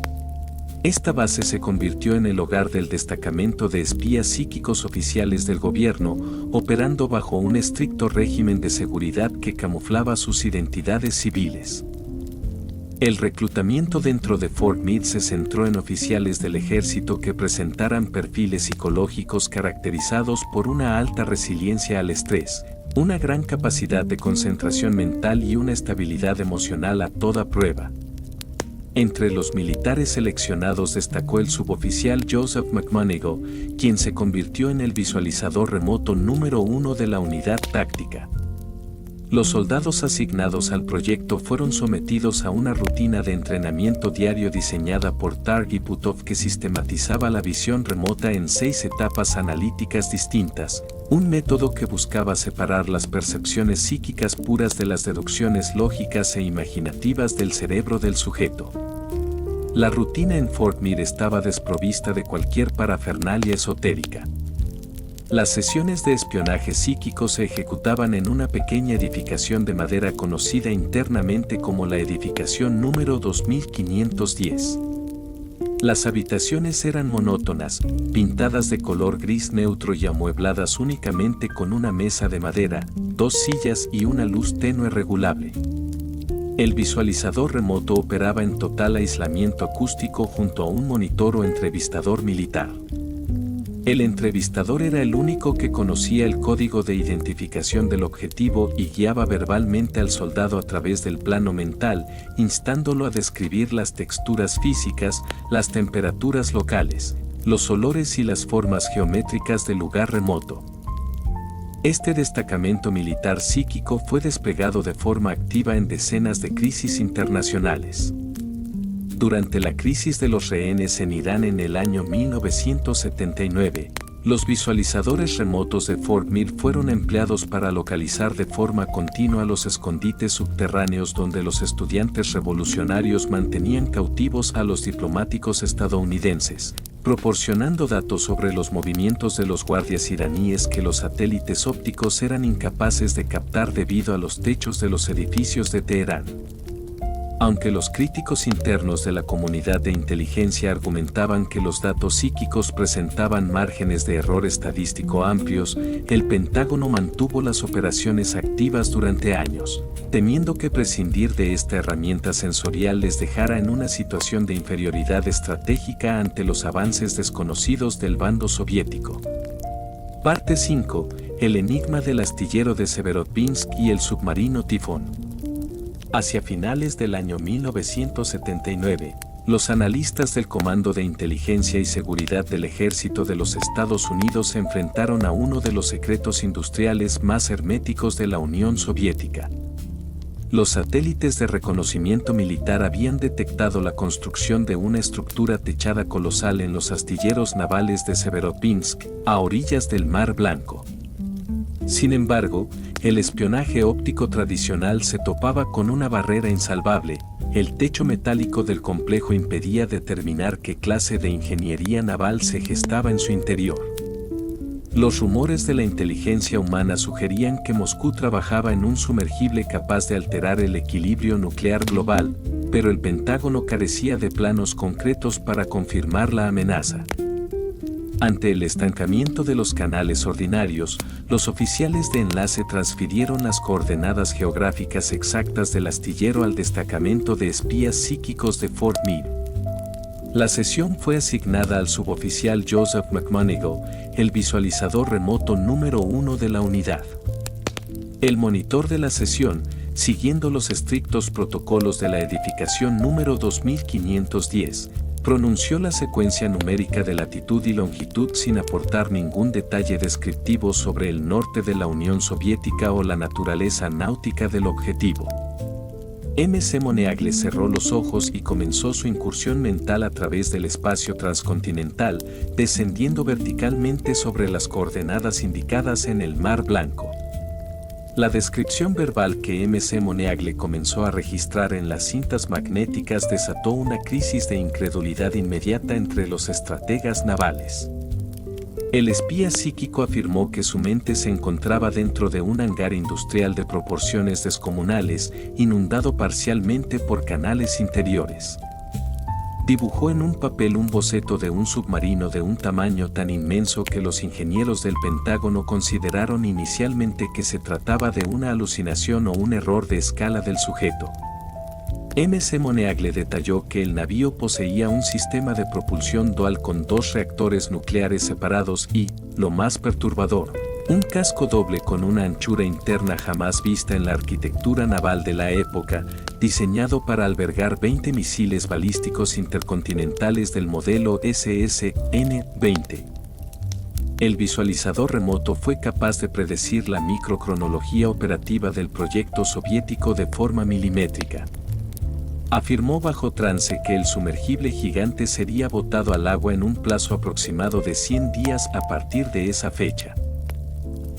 Esta base se convirtió en el hogar del destacamento de espías psíquicos oficiales del gobierno, operando bajo un estricto régimen de seguridad que camuflaba sus identidades civiles. El reclutamiento dentro de Fort Meade se centró en oficiales del ejército que presentaran perfiles psicológicos caracterizados por una alta resiliencia al estrés, una gran capacidad de concentración mental y una estabilidad emocional a toda prueba. Entre los militares seleccionados destacó el suboficial Joseph McMoneagle, quien se convirtió en el visualizador remoto número 1 de la unidad táctica. Los soldados asignados al proyecto fueron sometidos a una rutina de entrenamiento diario diseñada por Targ Puthoff que sistematizaba la visión remota en 6 etapas analíticas distintas, un método que buscaba separar las percepciones psíquicas puras de las deducciones lógicas e imaginativas del cerebro del sujeto. La rutina en Fort Meade estaba desprovista de cualquier parafernalia esotérica. Las sesiones de espionaje psíquico se ejecutaban en una pequeña edificación de madera conocida internamente como la edificación número 2510. Las habitaciones eran monótonas, pintadas de color gris neutro y amuebladas únicamente con una mesa de madera, 2 sillas y una luz tenue regulable. El visualizador remoto operaba en total aislamiento acústico junto a un monitor o entrevistador militar. El entrevistador era el único que conocía el código de identificación del objetivo y guiaba verbalmente al soldado a través del plano mental, instándolo a describir las texturas físicas, las temperaturas locales, los olores y las formas geométricas del lugar remoto. Este destacamento militar psíquico fue desplegado de forma activa en decenas de crisis internacionales. Durante la crisis de los rehenes en Irán en el año 1979, los visualizadores remotos de Fort Meade fueron empleados para localizar de forma continua los escondites subterráneos donde los estudiantes revolucionarios mantenían cautivos a los diplomáticos estadounidenses, proporcionando datos sobre los movimientos de los guardias iraníes que los satélites ópticos eran incapaces de captar debido a los techos de los edificios de Teherán. Aunque los críticos internos de la comunidad de inteligencia argumentaban que los datos psíquicos presentaban márgenes de error estadístico amplios, el Pentágono mantuvo las operaciones activas durante años, temiendo que prescindir de esta herramienta sensorial les dejara en una situación de inferioridad estratégica ante los avances desconocidos del bando soviético. Parte 5. El enigma del astillero de Severodvinsk y el submarino Tifón. Hacia finales del año 1979, los analistas del Comando de Inteligencia y Seguridad del Ejército de los Estados Unidos se enfrentaron a uno de los secretos industriales más herméticos de la Unión Soviética. Los satélites de reconocimiento militar habían detectado la construcción de una estructura techada colosal en los astilleros navales de Severodvinsk, a orillas del Mar Blanco. Sin embargo, el espionaje óptico tradicional se topaba con una barrera insalvable. El techo metálico del complejo impedía determinar qué clase de ingeniería naval se gestaba en su interior. Los rumores de la inteligencia humana sugerían que Moscú trabajaba en un sumergible capaz de alterar el equilibrio nuclear global, pero el Pentágono carecía de planos concretos para confirmar la amenaza. Ante el estancamiento de los canales ordinarios, los oficiales de enlace transfirieron las coordenadas geográficas exactas del astillero al destacamento de espías psíquicos de Fort Meade. La sesión fue asignada al suboficial Joseph McMoneagle, el visualizador remoto número 1 de la unidad. El monitor de la sesión, siguiendo los estrictos protocolos de la edificación número 2510, pronunció la secuencia numérica de latitud y longitud sin aportar ningún detalle descriptivo sobre el norte de la Unión Soviética o la naturaleza náutica del objetivo. McMoneagle cerró los ojos y comenzó su incursión mental a través del espacio transcontinental, descendiendo verticalmente sobre las coordenadas indicadas en el Mar Blanco. La descripción verbal que M.C. Moneagle comenzó a registrar en las cintas magnéticas desató una crisis de incredulidad inmediata entre los estrategas navales. El espía psíquico afirmó que su mente se encontraba dentro de un hangar industrial de proporciones descomunales, inundado parcialmente por canales interiores. Dibujó en un papel un boceto de un submarino de un tamaño tan inmenso que los ingenieros del Pentágono consideraron inicialmente que se trataba de una alucinación o un error de escala del sujeto. M.C. Moneagle detalló que el navío poseía un sistema de propulsión dual con 2 reactores nucleares separados y, lo más perturbador, un casco doble con una anchura interna jamás vista en la arquitectura naval de la época, diseñado para albergar 20 misiles balísticos intercontinentales del modelo SSN-20. El visualizador remoto fue capaz de predecir la microcronología operativa del proyecto soviético de forma milimétrica. Afirmó bajo trance que el sumergible gigante sería botado al agua en un plazo aproximado de 100 días a partir de esa fecha.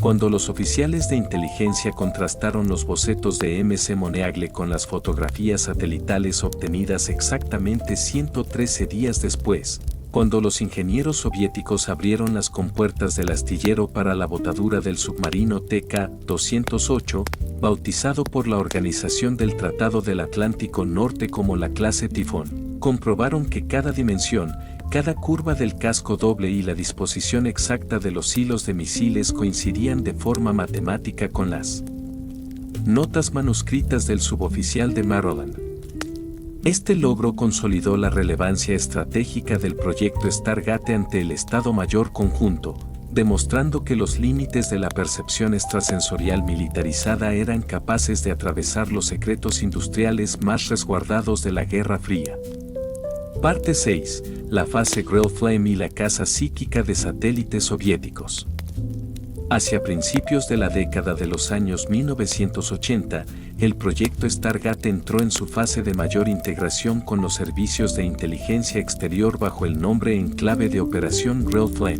Cuando los oficiales de inteligencia contrastaron los bocetos de M.C. Moneagle con las fotografías satelitales obtenidas exactamente 113 días después, cuando los ingenieros soviéticos abrieron las compuertas del astillero para la botadura del submarino TK-208, bautizado por la Organización del Tratado del Atlántico Norte como la clase Tifón, comprobaron que cada dimensión, cada curva del casco doble y la disposición exacta de los hilos de misiles coincidían de forma matemática con las notas manuscritas del suboficial de Maryland. Este logro consolidó la relevancia estratégica del proyecto Stargate ante el Estado Mayor Conjunto, demostrando que los límites de la percepción extrasensorial militarizada eran capaces de atravesar los secretos industriales más resguardados de la Guerra Fría. Parte 6. La fase Grell Flame y la caza psíquica de satélites soviéticos. Hacia principios de la década de los años 1980, el proyecto Stargate entró en su fase de mayor integración con los servicios de inteligencia exterior bajo el nombre en clave de Operación Grell Flame.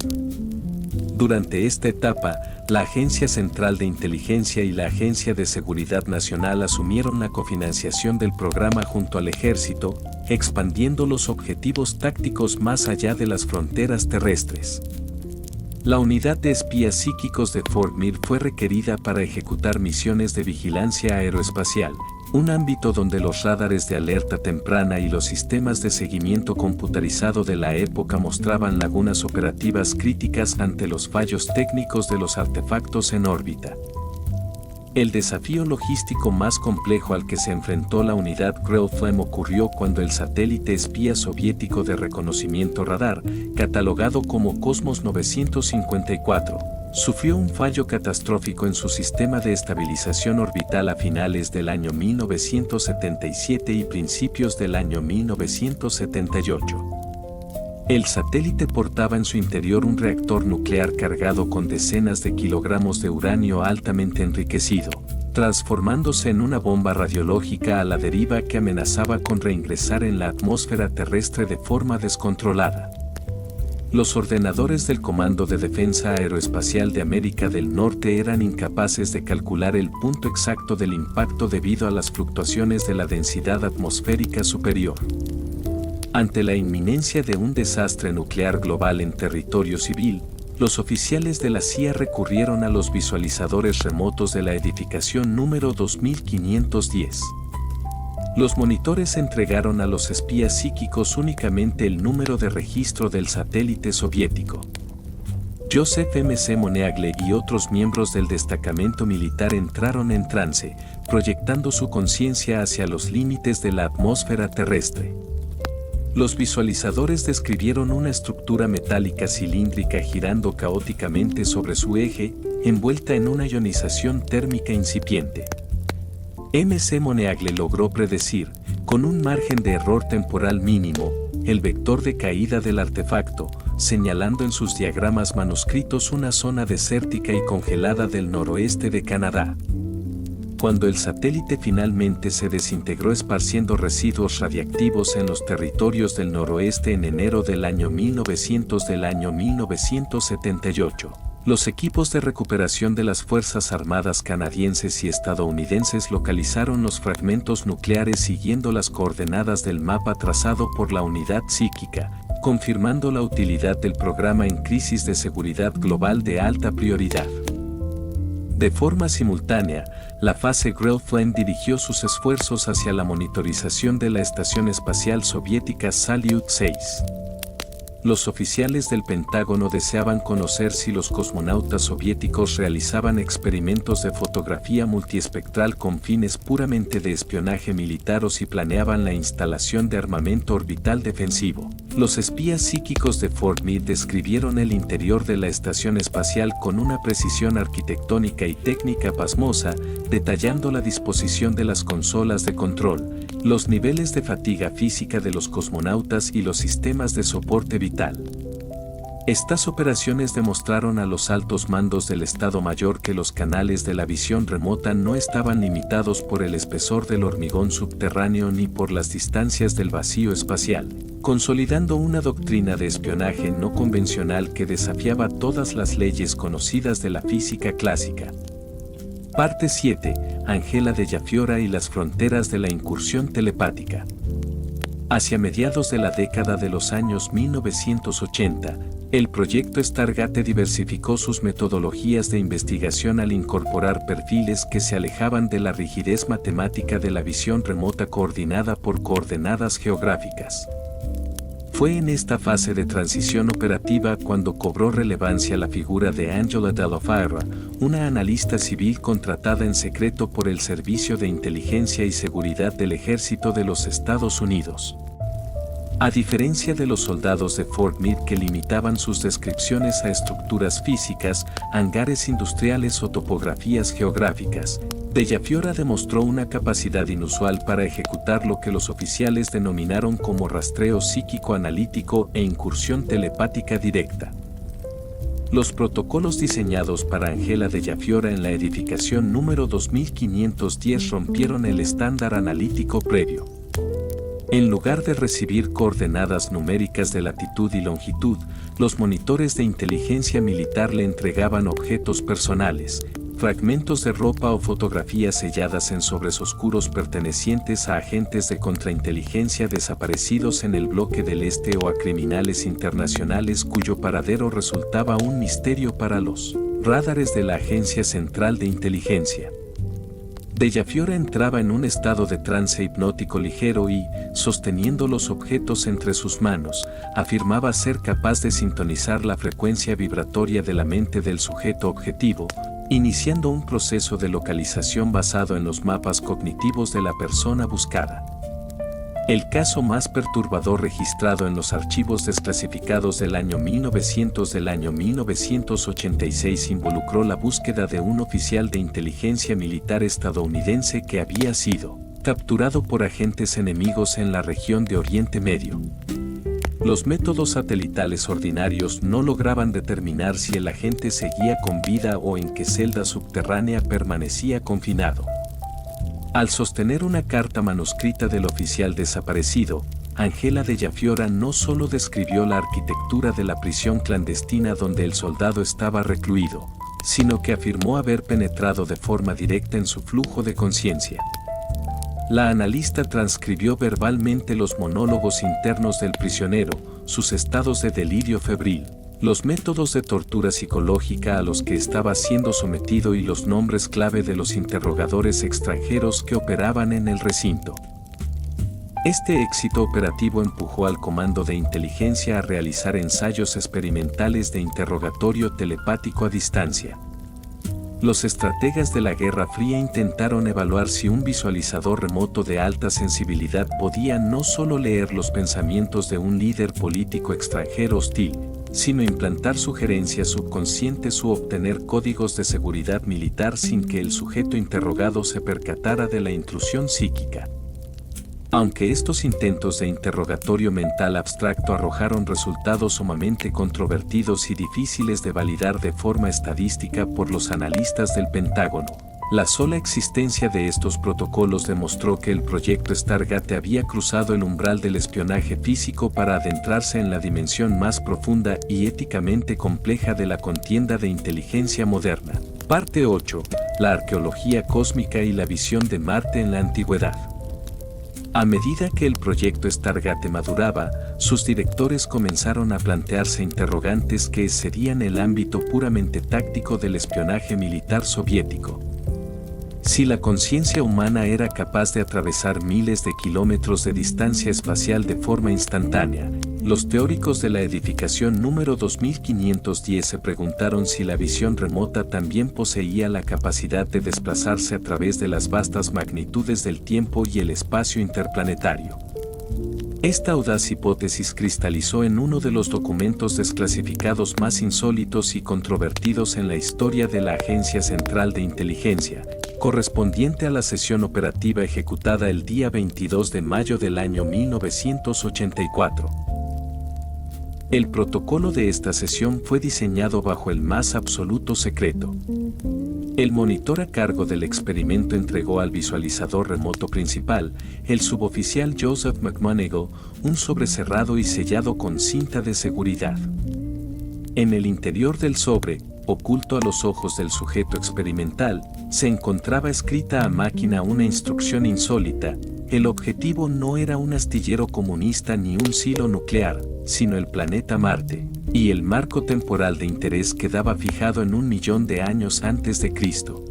Durante esta etapa, la Agencia Central de Inteligencia y la Agencia de Seguridad Nacional asumieron la cofinanciación del programa junto al Ejército, expandiendo los objetivos tácticos más allá de las fronteras terrestres. La unidad de espías psíquicos de Fort Meade fue requerida para ejecutar misiones de vigilancia aeroespacial, un ámbito donde los radares de alerta temprana y los sistemas de seguimiento computarizado de la época mostraban lagunas operativas críticas ante los fallos técnicos de los artefactos en órbita. El desafío logístico más complejo al que se enfrentó la unidad Grell Flame ocurrió cuando el satélite espía soviético de reconocimiento radar, catalogado como Cosmos 954, sufrió un fallo catastrófico en su sistema de estabilización orbital a finales del año 1977 y principios del año 1978. El satélite portaba en su interior un reactor nuclear cargado con decenas de kilogramos de uranio altamente enriquecido, transformándose en una bomba radiológica a la deriva que amenazaba con reingresar en la atmósfera terrestre de forma descontrolada. Los ordenadores del Comando de Defensa Aeroespacial de América del Norte eran incapaces de calcular el punto exacto del impacto debido a las fluctuaciones de la densidad atmosférica superior. Ante la inminencia de un desastre nuclear global en territorio civil, los oficiales de la CIA recurrieron a los visualizadores remotos de la edificación número 2510. Los monitores entregaron a los espías psíquicos únicamente el número de registro del satélite soviético. Joseph M.C. Moneagle y otros miembros del destacamento militar entraron en trance, proyectando su conciencia hacia los límites de la atmósfera terrestre. Los visualizadores describieron una estructura metálica cilíndrica girando caóticamente sobre su eje, envuelta en una ionización térmica incipiente. M.C. Moneagle logró predecir, con un margen de error temporal mínimo, el vector de caída del artefacto, señalando en sus diagramas manuscritos una zona desértica y congelada del noroeste de Canadá. Cuando el satélite finalmente se desintegró esparciendo residuos radiactivos en los territorios del noroeste en enero del año 1978, Los equipos de recuperación de las Fuerzas Armadas canadienses y estadounidenses localizaron los fragmentos nucleares siguiendo las coordenadas del mapa trazado por la unidad psíquica, confirmando la utilidad del programa en crisis de seguridad global de alta prioridad. De forma simultánea, la fase Grelflame dirigió sus esfuerzos hacia la monitorización de la estación espacial soviética Salyut 6. Los oficiales del Pentágono deseaban conocer si los cosmonautas soviéticos realizaban experimentos de fotografía multiespectral con fines puramente de espionaje militar o si planeaban la instalación de armamento orbital defensivo. Los espías psíquicos de Fort Meade describieron el interior de la estación espacial con una precisión arquitectónica y técnica pasmosa, detallando la disposición de las consolas de control, los niveles de fatiga física de los cosmonautas y los sistemas de soporte vital. Estas operaciones demostraron a los altos mandos del Estado Mayor que los canales de la visión remota no estaban limitados por el espesor del hormigón subterráneo ni por las distancias del vacío espacial, consolidando una doctrina de espionaje no convencional que desafiaba todas las leyes conocidas de la física clásica. Parte 7. Angela de Jafiora y las fronteras de la incursión telepática. Hacia mediados de la década de los años 1980, el proyecto Stargate diversificó sus metodologías de investigación al incorporar perfiles que se alejaban de la rigidez matemática de la visión remota coordinada por coordenadas geográficas. Fue en esta fase de transición operativa cuando cobró relevancia la figura de Angela de la Farra, una analista civil contratada en secreto por el Servicio de Inteligencia y Seguridad del Ejército de los Estados Unidos. A diferencia de los soldados de Fort Meade que limitaban sus descripciones a estructuras físicas, hangares industriales o topografías geográficas, de Jafiora demostró una capacidad inusual para ejecutar lo que los oficiales denominaron como rastreo psíquico-analítico e incursión telepática directa. Los protocolos diseñados para Angela de Jafiora en la edificación número 2510 rompieron el estándar analítico previo. En lugar de recibir coordenadas numéricas de latitud y longitud, los monitores de inteligencia militar le entregaban objetos personales, fragmentos de ropa o fotografías selladas en sobres oscuros pertenecientes a agentes de contrainteligencia desaparecidos en el bloque del este o a criminales internacionales cuyo paradero resultaba un misterio para los radares de la Agencia Central de Inteligencia. De Jafiora entraba en un estado de trance hipnótico ligero y, sosteniendo los objetos entre sus manos, afirmaba ser capaz de sintonizar la frecuencia vibratoria de la mente del sujeto objetivo, iniciando un proceso de localización basado en los mapas cognitivos de la persona buscada. El caso más perturbador registrado en los archivos desclasificados del año 1986 involucró la búsqueda de un oficial de inteligencia militar estadounidense que había sido capturado por agentes enemigos en la región de Oriente Medio. Los métodos satelitales ordinarios no lograban determinar si el agente seguía con vida o en qué celda subterránea permanecía confinado. Al sostener una carta manuscrita del oficial desaparecido, Angela de Jafiora no solo describió la arquitectura de la prisión clandestina donde el soldado estaba recluido, sino que afirmó haber penetrado de forma directa en su flujo de conciencia. La analista transcribió verbalmente los monólogos internos del prisionero, sus estados de delirio febril, los métodos de tortura psicológica a los que estaba siendo sometido y los nombres clave de los interrogadores extranjeros que operaban en el recinto. Este éxito operativo empujó al Comando de Inteligencia a realizar ensayos experimentales de interrogatorio telepático a distancia. Los estrategas de la Guerra Fría intentaron evaluar si un visualizador remoto de alta sensibilidad podía no solo leer los pensamientos de un líder político extranjero hostil, sino implantar sugerencias subconscientes u obtener códigos de seguridad militar sin que el sujeto interrogado se percatara de la intrusión psíquica. Aunque estos intentos de interrogatorio mental abstracto arrojaron resultados sumamente controvertidos y difíciles de validar de forma estadística por los analistas del Pentágono, La sola existencia de estos protocolos demostró que el proyecto Stargate había cruzado el umbral del espionaje físico para adentrarse en la dimensión más profunda y éticamente compleja de la contienda de inteligencia moderna. Parte 8. La arqueología cósmica y la visión de Marte en la antigüedad. A medida que el proyecto Stargate maduraba, sus directores comenzaron a plantearse interrogantes que excedían el ámbito puramente táctico del espionaje militar soviético. Si la conciencia humana era capaz de atravesar miles de kilómetros de distancia espacial de forma instantánea, los teóricos de la edificación número 2510 se preguntaron si la visión remota también poseía la capacidad de desplazarse a través de las vastas magnitudes del tiempo y el espacio interplanetario. Esta audaz hipótesis cristalizó en uno de los documentos desclasificados más insólitos y controvertidos en la historia de la Agencia Central de Inteligencia, correspondiente a la sesión operativa ejecutada el día 22 de mayo del año 1984. El protocolo de esta sesión fue diseñado bajo el más absoluto secreto. El monitor a cargo del experimento entregó al visualizador remoto principal, el suboficial Joseph McMoneagle, un sobre cerrado y sellado con cinta de seguridad. En el interior del sobre, oculto a los ojos del sujeto experimental, se encontraba escrita a máquina una instrucción insólita: el objetivo no era un astillero comunista ni un silo nuclear, sino el planeta Marte, y el marco temporal de interés quedaba fijado en 1.000.000 de años antes de Cristo.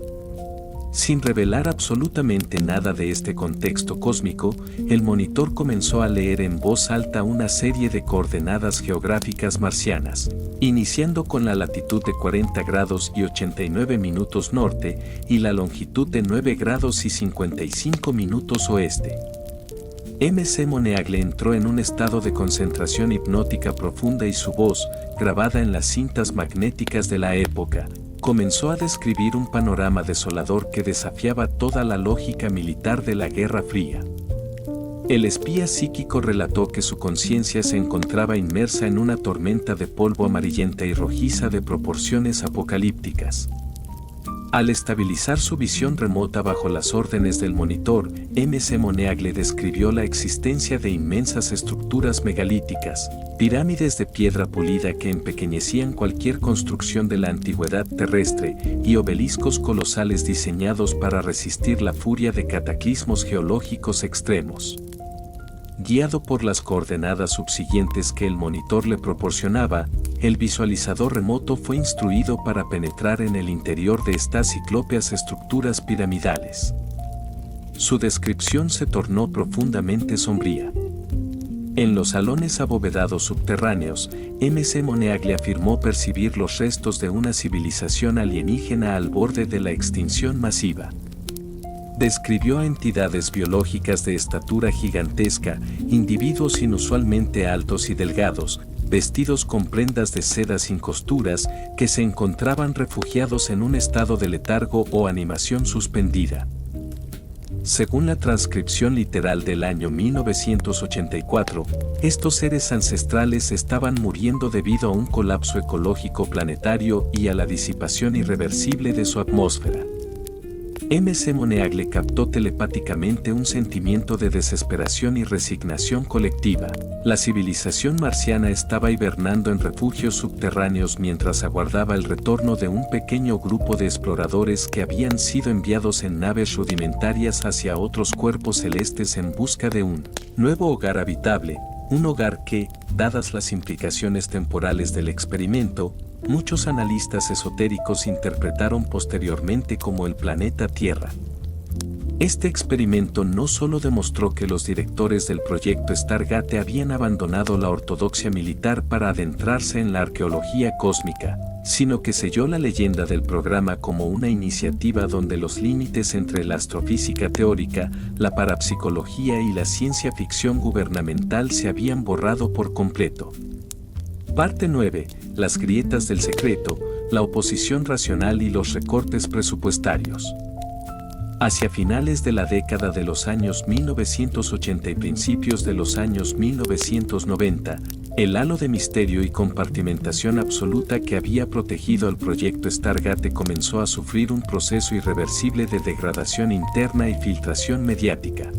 Sin revelar absolutamente nada de este contexto cósmico, el monitor comenzó a leer en voz alta una serie de coordenadas geográficas marcianas, iniciando con la latitud de 40 grados y 89 minutos norte y la longitud de 9 grados y 55 minutos oeste. M.C. Moneagle entró en un estado de concentración hipnótica profunda y su voz, grabada en las cintas magnéticas de la época, comenzó a describir un panorama desolador que desafiaba toda la lógica militar de la Guerra Fría. El espía psíquico relató que su conciencia se encontraba inmersa en una tormenta de polvo amarillenta y rojiza de proporciones apocalípticas. Al estabilizar su visión remota bajo las órdenes del monitor, M.C. Moneagle describió la existencia de inmensas estructuras megalíticas, pirámides de piedra pulida que empequeñecían cualquier construcción de la antigüedad terrestre, y obeliscos colosales diseñados para resistir la furia de cataclismos geológicos extremos. Guiado por las coordenadas subsiguientes que el monitor le proporcionaba, el visualizador remoto fue instruido para penetrar en el interior de estas ciclópeas estructuras piramidales. Su descripción se tornó profundamente sombría. En los salones abovedados subterráneos, M.C. Moneagle afirmó percibir los restos de una civilización alienígena al borde de la extinción masiva. Describió a entidades biológicas de estatura gigantesca, individuos inusualmente altos y delgados, vestidos con prendas de seda sin costuras, que se encontraban refugiados en un estado de letargo o animación suspendida. Según la transcripción literal del año 1984, estos seres ancestrales estaban muriendo debido a un colapso ecológico planetario y a la disipación irreversible de su atmósfera. M.C. Moneagle captó telepáticamente un sentimiento de desesperación y resignación colectiva. La civilización marciana estaba hibernando en refugios subterráneos mientras aguardaba el retorno de un pequeño grupo de exploradores que habían sido enviados en naves rudimentarias hacia otros cuerpos celestes en busca de un nuevo hogar habitable, un hogar que, dadas las implicaciones temporales del experimento, muchos analistas esotéricos interpretaron posteriormente como el planeta Tierra. Este experimento no solo demostró que los directores del proyecto Stargate habían abandonado la ortodoxia militar para adentrarse en la arqueología cósmica, sino que selló la leyenda del programa como una iniciativa donde los límites entre la astrofísica teórica, la parapsicología y la ciencia ficción gubernamental se habían borrado por completo. Parte 9. Las grietas del secreto, la oposición racional y los recortes presupuestarios. Hacia finales de la década de los años 1980 y principios de los años 1990, El halo de misterio y compartimentación absoluta que había protegido al proyecto Stargate comenzó a sufrir un proceso irreversible de degradación interna y filtración mediática.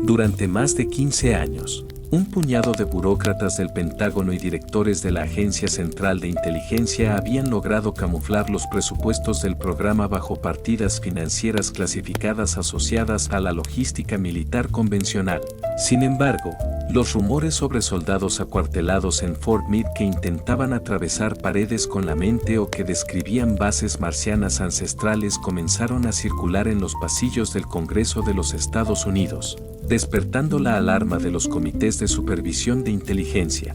Durante más de 15 años, un puñado de burócratas del Pentágono y directores de la Agencia Central de Inteligencia habían logrado camuflar los presupuestos del programa bajo partidas financieras clasificadas asociadas a la logística militar convencional. Sin embargo, los rumores sobre soldados acuartelados en Fort Meade que intentaban atravesar paredes con la mente o que describían bases marcianas ancestrales comenzaron a circular en los pasillos del Congreso de los Estados Unidos, despertando la alarma de los comités de supervisión de inteligencia.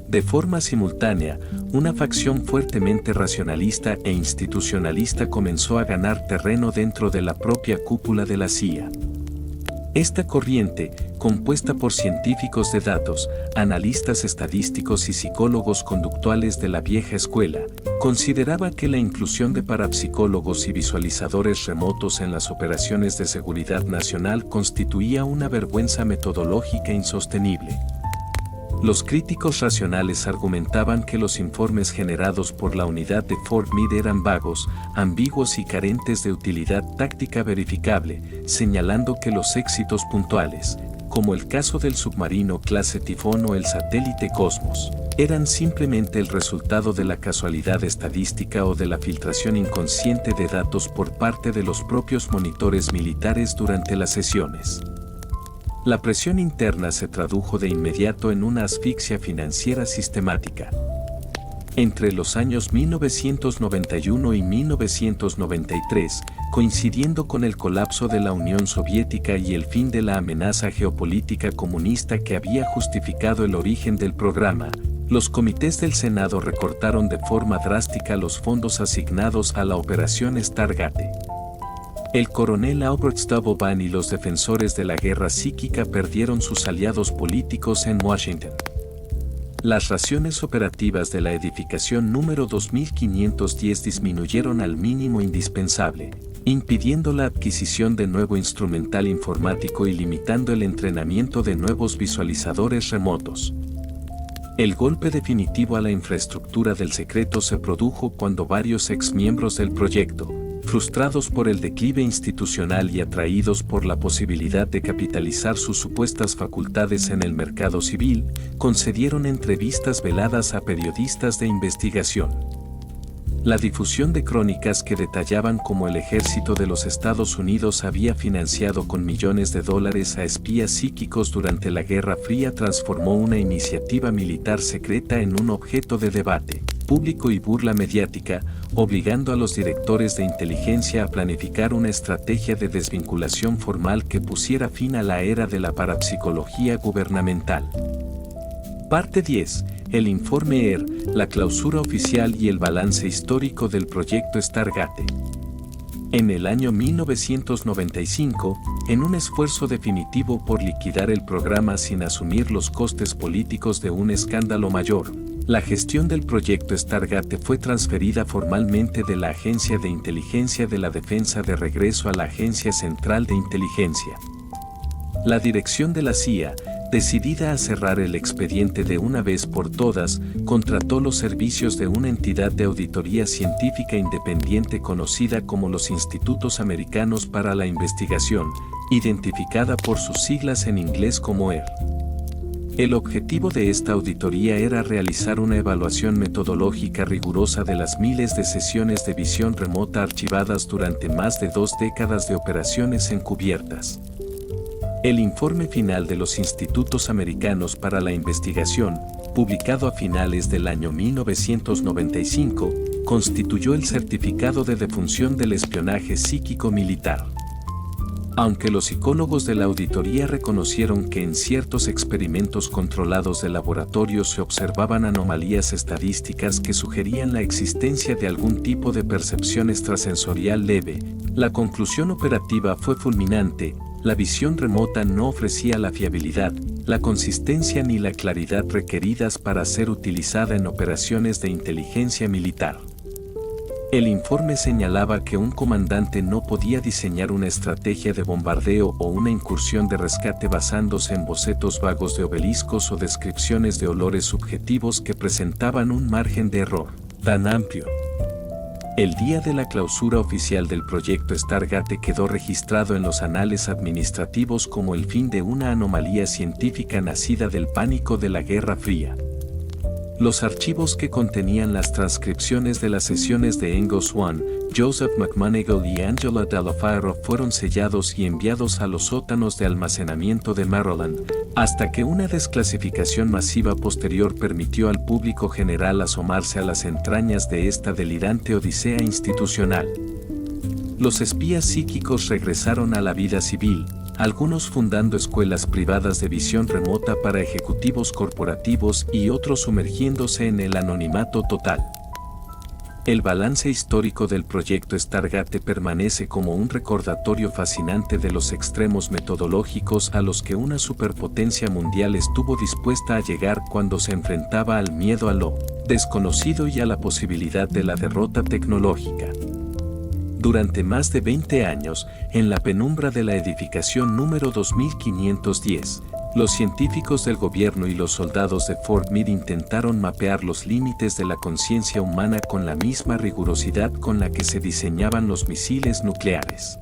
De forma simultánea, una facción fuertemente racionalista e institucionalista comenzó a ganar terreno dentro de la propia cúpula de la CIA. Esta corriente, compuesta por científicos de datos, analistas estadísticos y psicólogos conductuales de la vieja escuela, consideraba que la inclusión de parapsicólogos y visualizadores remotos en las operaciones de seguridad nacional constituía una vergüenza metodológica insostenible. Los críticos racionales argumentaban que los informes generados por la unidad de Fort Meade eran vagos, ambiguos y carentes de utilidad táctica verificable, señalando que los éxitos puntuales, como el caso del submarino clase Tifón o el satélite Cosmos, eran simplemente el resultado de la casualidad estadística o de la filtración inconsciente de datos por parte de los propios monitores militares durante las sesiones. La presión interna se tradujo de inmediato en una asfixia financiera sistemática. Entre los años 1991 y 1993, coincidiendo con el colapso de la Unión Soviética y el fin de la amenaza geopolítica comunista que había justificado el origen del programa, los comités del Senado recortaron de forma drástica los fondos asignados a la operación Stargate. El coronel Albert Stubblebine y los defensores de la guerra psíquica perdieron sus aliados políticos en Washington. Las raciones operativas de la edificación número 2510 disminuyeron al mínimo indispensable, impidiendo la adquisición de nuevo instrumental informático y limitando el entrenamiento de nuevos visualizadores remotos. El golpe definitivo a la infraestructura del secreto se produjo cuando varios exmiembros del proyecto, frustrados por el declive institucional y atraídos por la posibilidad de capitalizar sus supuestas facultades en el mercado civil, concedieron entrevistas veladas a periodistas de investigación. La difusión de crónicas que detallaban cómo el ejército de los Estados Unidos había financiado con millones de dólares a espías psíquicos durante la Guerra Fría transformó una iniciativa militar secreta en un objeto de debate público y burla mediática, obligando a los directores de inteligencia a planificar una estrategia de desvinculación formal que pusiera fin a la era de la parapsicología gubernamental. Parte 10. El informe ER, la clausura oficial y el balance histórico del proyecto Stargate. En el año 1995, en un esfuerzo definitivo por liquidar el programa sin asumir los costes políticos de un escándalo mayor, la gestión del proyecto Stargate fue transferida formalmente de la Agencia de Inteligencia de la Defensa de regreso a la Agencia Central de Inteligencia. La dirección de la CIA, decidida a cerrar el expediente de una vez por todas, contrató los servicios de una entidad de auditoría científica independiente conocida como los Institutos Americanos para la Investigación, identificada por sus siglas en inglés como ER. El objetivo de esta auditoría era realizar una evaluación metodológica rigurosa de las miles de sesiones de visión remota archivadas durante más de 2 décadas de operaciones encubiertas. El informe final de los Institutos Americanos para la Investigación, publicado a finales del año 1995, constituyó el certificado de defunción del espionaje psíquico militar. Aunque los psicólogos de la auditoría reconocieron que en ciertos experimentos controlados de laboratorio se observaban anomalías estadísticas que sugerían la existencia de algún tipo de percepción extrasensorial leve, la conclusión operativa fue fulminante: la visión remota no ofrecía la fiabilidad, la consistencia ni la claridad requeridas para ser utilizada en operaciones de inteligencia militar. El informe señalaba que un comandante no podía diseñar una estrategia de bombardeo o una incursión de rescate basándose en bocetos vagos de obeliscos o descripciones de olores subjetivos que presentaban un margen de error tan amplio. El día de la clausura oficial del proyecto Stargate quedó registrado en los anales administrativos como el fin de una anomalía científica nacida del pánico de la Guerra Fría. Los archivos que contenían las transcripciones de las sesiones de Ingo Swann, Joseph McMoneagle y Angela Dallafaro fueron sellados y enviados a los sótanos de almacenamiento de Maryland, hasta que una desclasificación masiva posterior permitió al público general asomarse a las entrañas de esta delirante odisea institucional. Los espías psíquicos regresaron a la vida civil, algunos fundando escuelas privadas de visión remota para ejecutivos corporativos y otros sumergiéndose en el anonimato total. El balance histórico del proyecto Stargate permanece como un recordatorio fascinante de los extremos metodológicos a los que una superpotencia mundial estuvo dispuesta a llegar cuando se enfrentaba al miedo a lo desconocido y a la posibilidad de la derrota tecnológica. Durante más de 20 años, en la penumbra de la edificación número 2510, los científicos del gobierno y los soldados de Fort Meade intentaron mapear los límites de la conciencia humana con la misma rigurosidad con la que se diseñaban los misiles nucleares.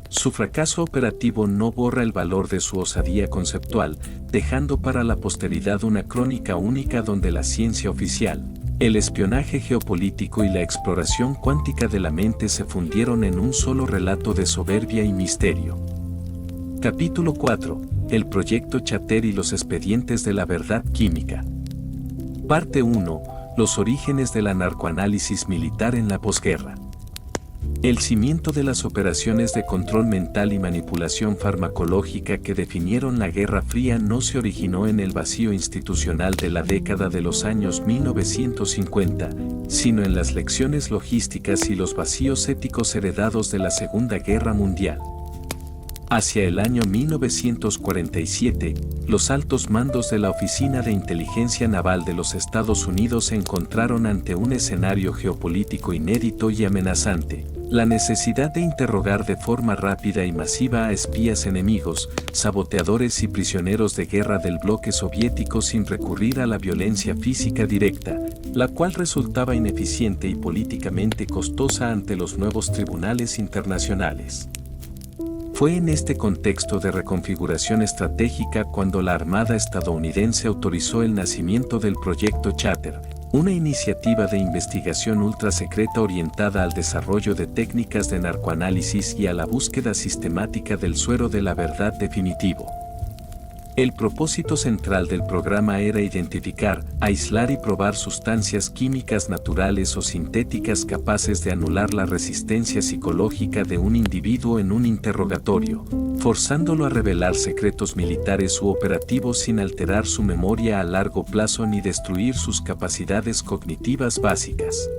Su fracaso operativo no borra el valor de su osadía conceptual, dejando para la posteridad una crónica única donde la ciencia oficial, el espionaje geopolítico y la exploración cuántica de la mente se fundieron en un solo relato de soberbia y misterio. Capítulo 4. El proyecto Chater y los expedientes de la verdad química. Parte 1. Los orígenes del narcoanálisis militar en la posguerra. El cimiento de las operaciones de control mental y manipulación farmacológica que definieron la Guerra Fría no se originó en el vacío institucional de la década de los años 1950, sino en las lecciones logísticas y los vacíos éticos heredados de la Segunda Guerra Mundial. Hacia el año 1947, los altos mandos de la Oficina de Inteligencia Naval de los Estados Unidos se encontraron ante un escenario geopolítico inédito y amenazante: la necesidad de interrogar de forma rápida y masiva a espías enemigos, saboteadores y prisioneros de guerra del bloque soviético sin recurrir a la violencia física directa, la cual resultaba ineficiente y políticamente costosa ante los nuevos tribunales internacionales. Fue en este contexto de reconfiguración estratégica cuando la Armada estadounidense autorizó el nacimiento del Proyecto Chater, una iniciativa de investigación ultrasecreta orientada al desarrollo de técnicas de narcoanálisis y a la búsqueda sistemática del suero de la verdad definitivo. El propósito central del programa era identificar, aislar y probar sustancias químicas naturales o sintéticas capaces de anular la resistencia psicológica de un individuo en un interrogatorio, forzándolo a revelar secretos militares u operativos sin alterar su memoria a largo plazo ni destruir sus capacidades cognitivas básicas.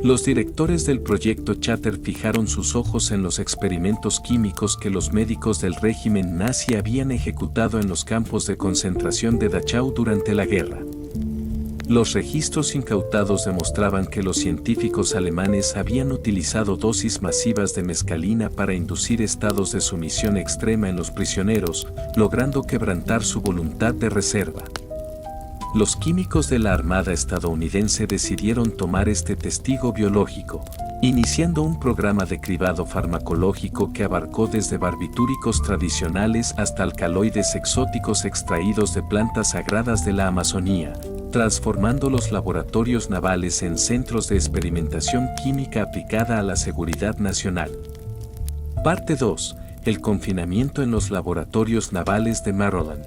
Los directores del proyecto Chater fijaron sus ojos en los experimentos químicos que los médicos del régimen nazi habían ejecutado en los campos de concentración de Dachau durante la guerra. Los registros incautados demostraban que los científicos alemanes habían utilizado dosis masivas de mescalina para inducir estados de sumisión extrema en los prisioneros, logrando quebrantar su voluntad de reserva. Los químicos de la Armada estadounidense decidieron tomar este testigo biológico, iniciando un programa de cribado farmacológico que abarcó desde barbitúricos tradicionales hasta alcaloides exóticos extraídos de plantas sagradas de la Amazonía, transformando los laboratorios navales en centros de experimentación química aplicada a la seguridad nacional. Parte 2. El confinamiento en los laboratorios navales de Maryland.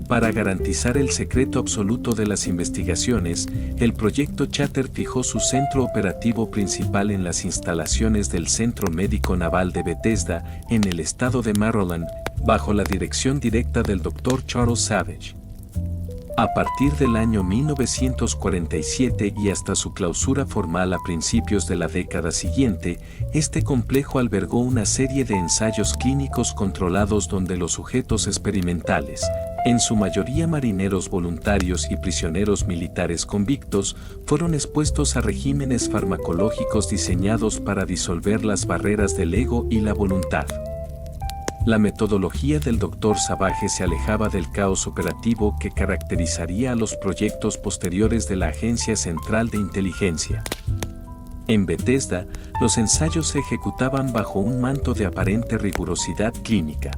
Para garantizar el secreto absoluto de las investigaciones, el proyecto Chater fijó su centro operativo principal en las instalaciones del Centro Médico Naval de Bethesda, en el estado de Maryland, bajo la dirección directa del Dr. Charles Savage. A partir del año 1947 y hasta su clausura formal a principios de la década siguiente, este complejo albergó una serie de ensayos clínicos controlados donde los sujetos experimentales, en su mayoría marineros voluntarios y prisioneros militares convictos, fueron expuestos a regímenes farmacológicos diseñados para disolver las barreras del ego y la voluntad. La metodología del Dr. Savage se alejaba del caos operativo que caracterizaría a los proyectos posteriores de la Agencia Central de Inteligencia. En Bethesda, los ensayos se ejecutaban bajo un manto de aparente rigurosidad clínica.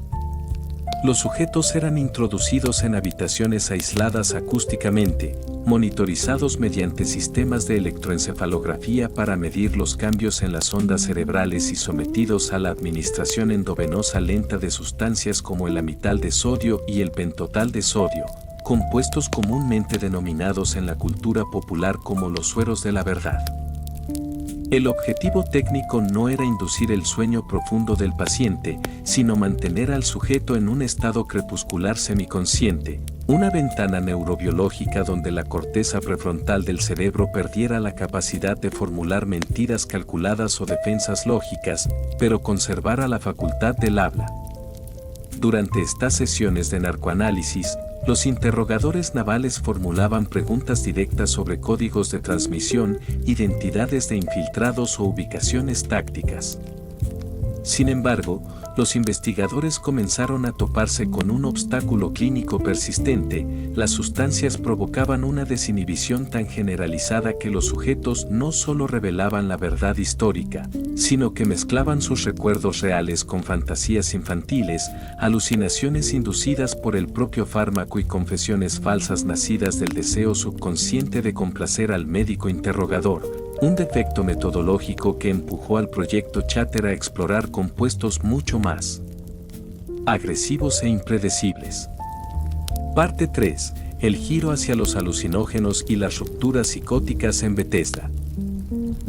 Los sujetos eran introducidos en habitaciones aisladas acústicamente, monitorizados mediante sistemas de electroencefalografía para medir los cambios en las ondas cerebrales y sometidos a la administración endovenosa lenta de sustancias como el amital de sodio y el pentotal de sodio, compuestos comúnmente denominados en la cultura popular como los sueros de la verdad. El objetivo técnico no era inducir el sueño profundo del paciente, sino mantener al sujeto en un estado crepuscular semiconsciente, una ventana neurobiológica donde la corteza prefrontal del cerebro perdiera la capacidad de formular mentiras calculadas o defensas lógicas, pero conservara la facultad del habla. Durante estas sesiones de narcoanálisis, los interrogadores navales formulaban preguntas directas sobre códigos de transmisión, identidades de infiltrados o ubicaciones tácticas. Sin embargo, los investigadores comenzaron a toparse con un obstáculo clínico persistente: las sustancias provocaban una desinhibición tan generalizada que los sujetos no solo revelaban la verdad histórica, sino que mezclaban sus recuerdos reales con fantasías infantiles, alucinaciones inducidas por el propio fármaco y confesiones falsas nacidas del deseo subconsciente de complacer al médico interrogador. Un defecto metodológico que empujó al proyecto Chatter a explorar compuestos mucho más agresivos e impredecibles. Parte 3. El giro hacia los alucinógenos y las rupturas psicóticas en Bethesda.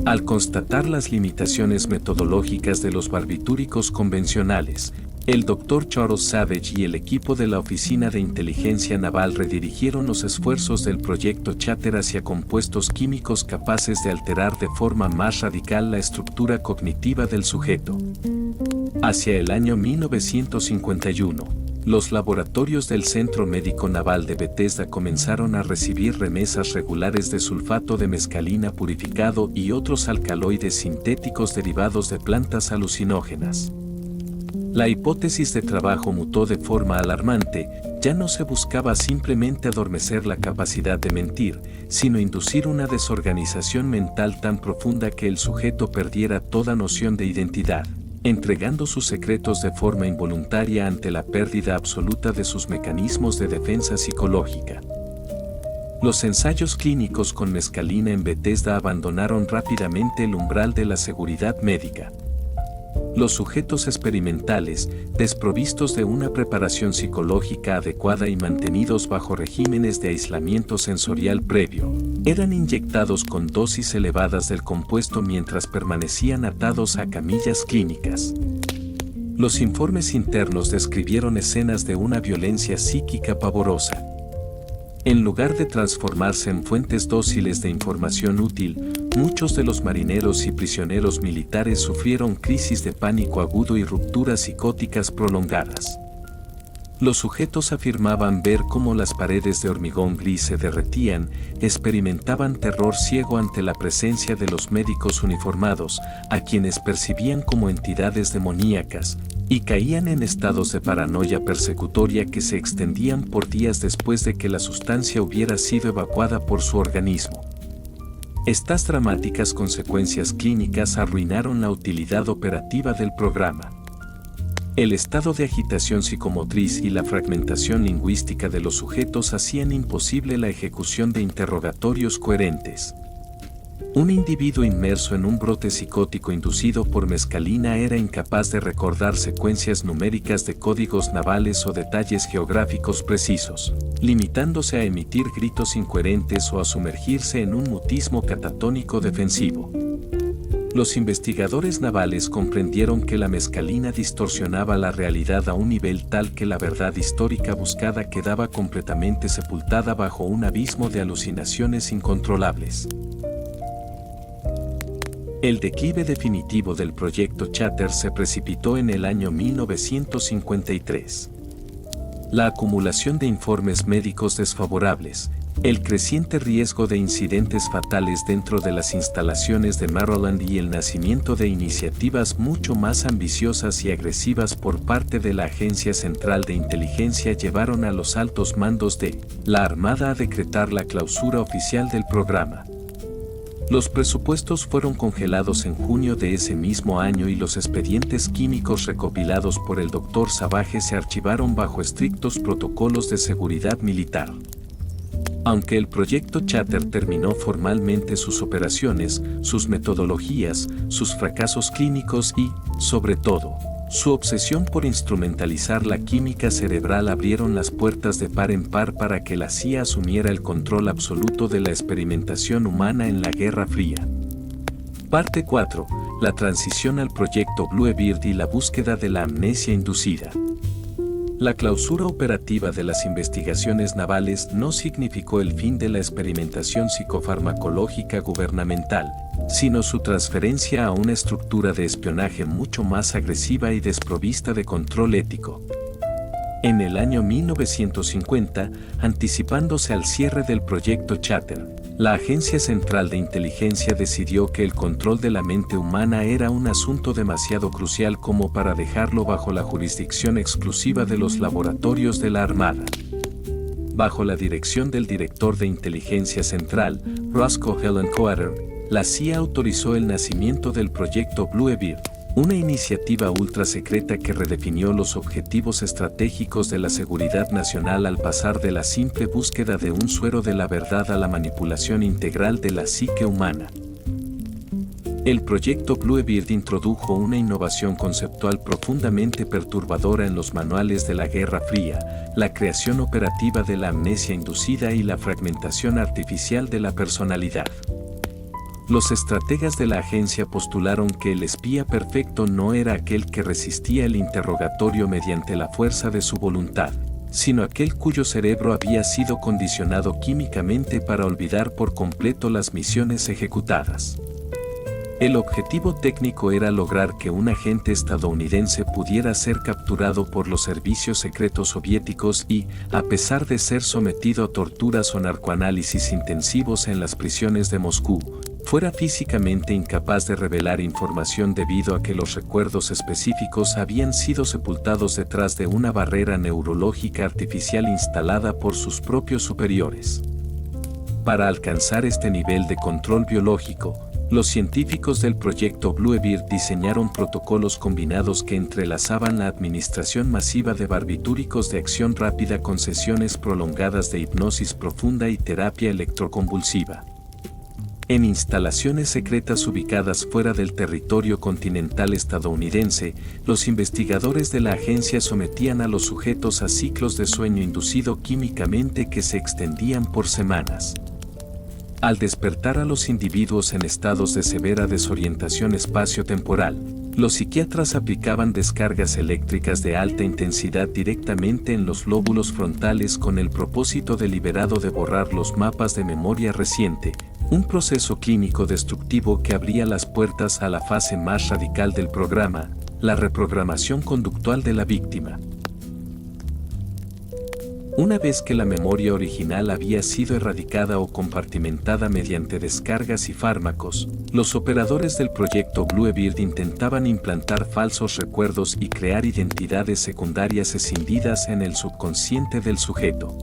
Al constatar las limitaciones metodológicas de los barbitúricos convencionales, el Dr. Charles Savage y el equipo de la Oficina de Inteligencia Naval redirigieron los esfuerzos del proyecto Chatter hacia compuestos químicos capaces de alterar de forma más radical la estructura cognitiva del sujeto. Hacia el año 1951, los laboratorios del Centro Médico Naval de Bethesda comenzaron a recibir remesas regulares de sulfato de mescalina purificado y otros alcaloides sintéticos derivados de plantas alucinógenas. La hipótesis de trabajo mutó de forma alarmante. Ya no se buscaba simplemente adormecer la capacidad de mentir, sino inducir una desorganización mental tan profunda que el sujeto perdiera toda noción de identidad, entregando sus secretos de forma involuntaria ante la pérdida absoluta de sus mecanismos de defensa psicológica. Los ensayos clínicos con mescalina en Bethesda abandonaron rápidamente el umbral de la seguridad médica. Los sujetos experimentales, desprovistos de una preparación psicológica adecuada y mantenidos bajo regímenes de aislamiento sensorial previo, eran inyectados con dosis elevadas del compuesto mientras permanecían atados a camillas clínicas. Los informes internos describieron escenas de una violencia psíquica pavorosa. En lugar de transformarse en fuentes dóciles de información útil, muchos de los marineros y prisioneros militares sufrieron crisis de pánico agudo y rupturas psicóticas prolongadas. Los sujetos afirmaban ver cómo las paredes de hormigón gris se derretían, experimentaban terror ciego ante la presencia de los médicos uniformados, a quienes percibían como entidades demoníacas, y caían en estados de paranoia persecutoria que se extendían por días después de que la sustancia hubiera sido evacuada por su organismo. Estas dramáticas consecuencias clínicas arruinaron la utilidad operativa del programa. El estado de agitación psicomotriz y la fragmentación lingüística de los sujetos hacían imposible la ejecución de interrogatorios coherentes. Un individuo inmerso en un brote psicótico inducido por mescalina era incapaz de recordar secuencias numéricas de códigos navales o detalles geográficos precisos, limitándose a emitir gritos incoherentes o a sumergirse en un mutismo catatónico defensivo. Los investigadores navales comprendieron que la mescalina distorsionaba la realidad a un nivel tal que la verdad histórica buscada quedaba completamente sepultada bajo un abismo de alucinaciones incontrolables. El declive definitivo del proyecto Chatter se precipitó en el año 1953. La acumulación de informes médicos desfavorables, el creciente riesgo de incidentes fatales dentro de las instalaciones de Maryland y el nacimiento de iniciativas mucho más ambiciosas y agresivas por parte de la Agencia Central de Inteligencia llevaron a los altos mandos de la Armada a decretar la clausura oficial del programa. Los presupuestos fueron congelados en junio de ese mismo año y los expedientes químicos recopilados por el Dr. Savage se archivaron bajo estrictos protocolos de seguridad militar. Aunque el proyecto Chatter terminó formalmente sus operaciones, sus metodologías, sus fracasos clínicos y, sobre todo, su obsesión por instrumentalizar la química cerebral abrieron las puertas de par en par para que la CIA asumiera el control absoluto de la experimentación humana en la Guerra Fría. Parte 4. La transición al proyecto Bluebeard y la búsqueda de la amnesia inducida. La clausura operativa de las investigaciones navales no significó el fin de la experimentación psicofarmacológica gubernamental, sino su transferencia a una estructura de espionaje mucho más agresiva y desprovista de control ético. En el año 1950, anticipándose al cierre del proyecto Chatter, la Agencia Central de Inteligencia decidió que el control de la mente humana era un asunto demasiado crucial como para dejarlo bajo la jurisdicción exclusiva de los laboratorios de la Armada. Bajo la dirección del director de Inteligencia Central, Roscoe Helen Coater, la CIA autorizó el nacimiento del proyecto Bluebeard, una iniciativa ultra secreta que redefinió los objetivos estratégicos de la seguridad nacional al pasar de la simple búsqueda de un suero de la verdad a la manipulación integral de la psique humana. El proyecto Bluebeard introdujo una innovación conceptual profundamente perturbadora en los manuales de la Guerra Fría, la creación operativa de la amnesia inducida y la fragmentación artificial de la personalidad. Los estrategas de la agencia postularon que el espía perfecto no era aquel que resistía el interrogatorio mediante la fuerza de su voluntad, sino aquel cuyo cerebro había sido condicionado químicamente para olvidar por completo las misiones ejecutadas. El objetivo técnico era lograr que un agente estadounidense pudiera ser capturado por los servicios secretos soviéticos y, a pesar de ser sometido a torturas o narcoanálisis intensivos en las prisiones de Moscú, fuera físicamente incapaz de revelar información debido a que los recuerdos específicos habían sido sepultados detrás de una barrera neurológica artificial instalada por sus propios superiores. Para alcanzar este nivel de control biológico, los científicos del proyecto Bluebeard diseñaron protocolos combinados que entrelazaban la administración masiva de barbitúricos de acción rápida con sesiones prolongadas de hipnosis profunda y terapia electroconvulsiva. En instalaciones secretas ubicadas fuera del territorio continental estadounidense, los investigadores de la agencia sometían a los sujetos a ciclos de sueño inducido químicamente que se extendían por semanas. Al despertar a los individuos en estados de severa desorientación espacio-temporal, los psiquiatras aplicaban descargas eléctricas de alta intensidad directamente en los lóbulos frontales con el propósito deliberado de borrar los mapas de memoria reciente, un proceso clínico destructivo que abría las puertas a la fase más radical del programa, la reprogramación conductual de la víctima. Una vez que la memoria original había sido erradicada o compartimentada mediante descargas y fármacos, los operadores del proyecto Bluebeard intentaban implantar falsos recuerdos y crear identidades secundarias escindidas en el subconsciente del sujeto.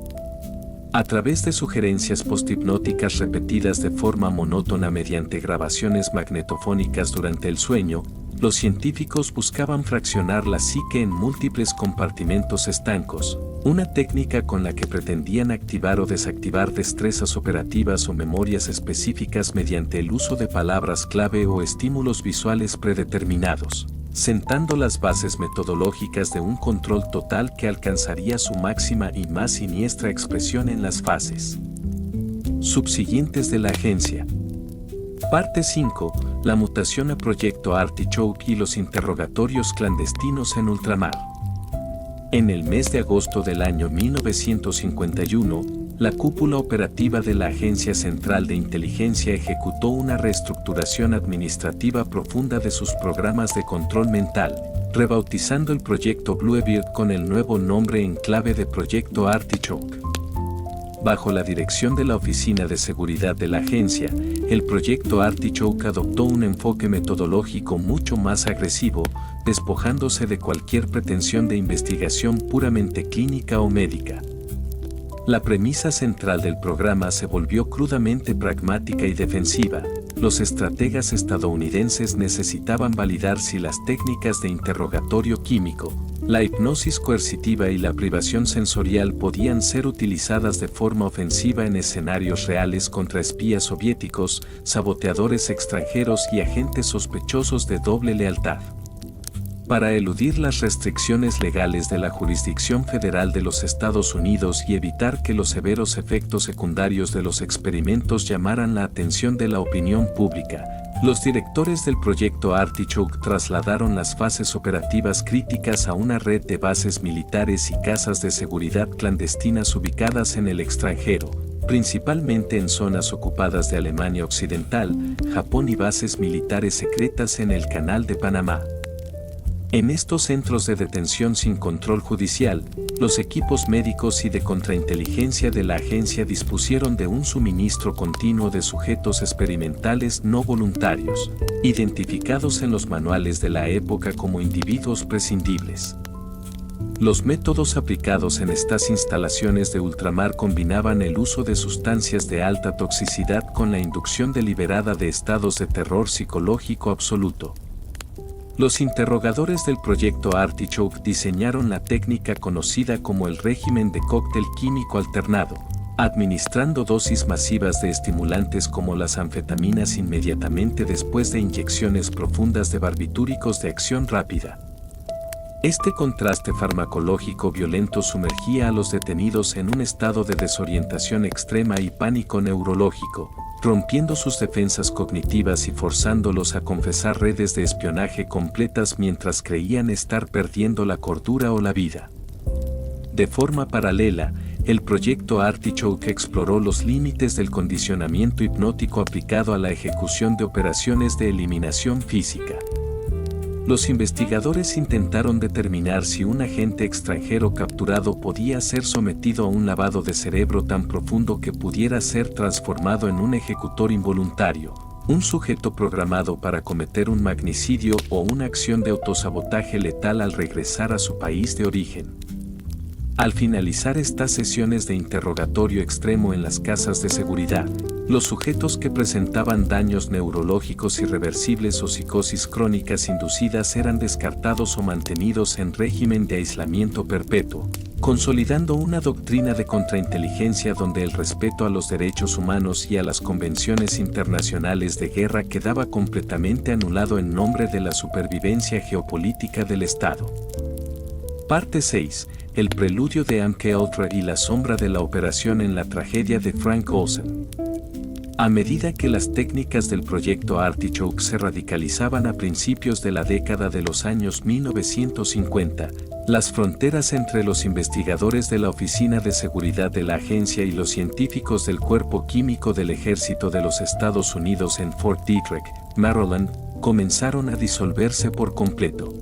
A través de sugerencias posthipnóticas repetidas de forma monótona mediante grabaciones magnetofónicas durante el sueño, los científicos buscaban fraccionar la psique en múltiples compartimentos estancos, una técnica con la que pretendían activar o desactivar destrezas operativas o memorias específicas mediante el uso de palabras clave o estímulos visuales predeterminados, sentando las bases metodológicas de un control total que alcanzaría su máxima y más siniestra expresión en las fases subsiguientes de la agencia. Parte 5. La mutación a Proyecto Artichoke y los interrogatorios clandestinos en ultramar. En el mes de agosto del año 1951, la cúpula operativa de la Agencia Central de Inteligencia ejecutó una reestructuración administrativa profunda de sus programas de control mental, rebautizando el proyecto Bluebeard con el nuevo nombre en clave de Proyecto Artichoke. Bajo la dirección de la Oficina de Seguridad de la agencia, el proyecto Artichoke adoptó un enfoque metodológico mucho más agresivo, despojándose de cualquier pretensión de investigación puramente clínica o médica. La premisa central del programa se volvió crudamente pragmática y defensiva. Los estrategas estadounidenses necesitaban validar si las técnicas de interrogatorio químico, la hipnosis coercitiva y la privación sensorial podían ser utilizadas de forma ofensiva en escenarios reales contra espías soviéticos, saboteadores extranjeros y agentes sospechosos de doble lealtad. Para eludir las restricciones legales de la jurisdicción federal de los Estados Unidos y evitar que los severos efectos secundarios de los experimentos llamaran la atención de la opinión pública, los directores del proyecto Artichoke trasladaron las fases operativas críticas a una red de bases militares y casas de seguridad clandestinas ubicadas en el extranjero, principalmente en zonas ocupadas de Alemania Occidental, Japón y bases militares secretas en el Canal de Panamá. En estos centros de detención sin control judicial, los equipos médicos y de contrainteligencia de la agencia dispusieron de un suministro continuo de sujetos experimentales no voluntarios, identificados en los manuales de la época como individuos prescindibles. Los métodos aplicados en estas instalaciones de ultramar combinaban el uso de sustancias de alta toxicidad con la inducción deliberada de estados de terror psicológico absoluto. Los interrogadores del proyecto Artichoke diseñaron la técnica conocida como el régimen de cóctel químico alternado, administrando dosis masivas de estimulantes como las anfetaminas inmediatamente después de inyecciones profundas de barbitúricos de acción rápida. Este contraste farmacológico violento sumergía a los detenidos en un estado de desorientación extrema y pánico neurológico, rompiendo sus defensas cognitivas y forzándolos a confesar redes de espionaje completas mientras creían estar perdiendo la cordura o la vida. De forma paralela, el proyecto Artichoke exploró los límites del condicionamiento hipnótico aplicado a la ejecución de operaciones de eliminación física. Los investigadores intentaron determinar si un agente extranjero capturado podía ser sometido a un lavado de cerebro tan profundo que pudiera ser transformado en un ejecutor involuntario, un sujeto programado para cometer un magnicidio o una acción de autosabotaje letal al regresar a su país de origen. Al finalizar estas sesiones de interrogatorio extremo en las casas de seguridad, los sujetos que presentaban daños neurológicos irreversibles o psicosis crónicas inducidas eran descartados o mantenidos en régimen de aislamiento perpetuo, consolidando una doctrina de contrainteligencia donde el respeto a los derechos humanos y a las convenciones internacionales de guerra quedaba completamente anulado en nombre de la supervivencia geopolítica del Estado. Parte 6. El preludio de MKUltra y la sombra de la operación en la tragedia de Frank Olsen. A medida que las técnicas del proyecto Artichoke se radicalizaban a principios de la década de los años 1950, las fronteras entre los investigadores de la Oficina de Seguridad de la agencia y los científicos del Cuerpo Químico del Ejército de los Estados Unidos en Fort Detrick, Maryland, comenzaron a disolverse por completo.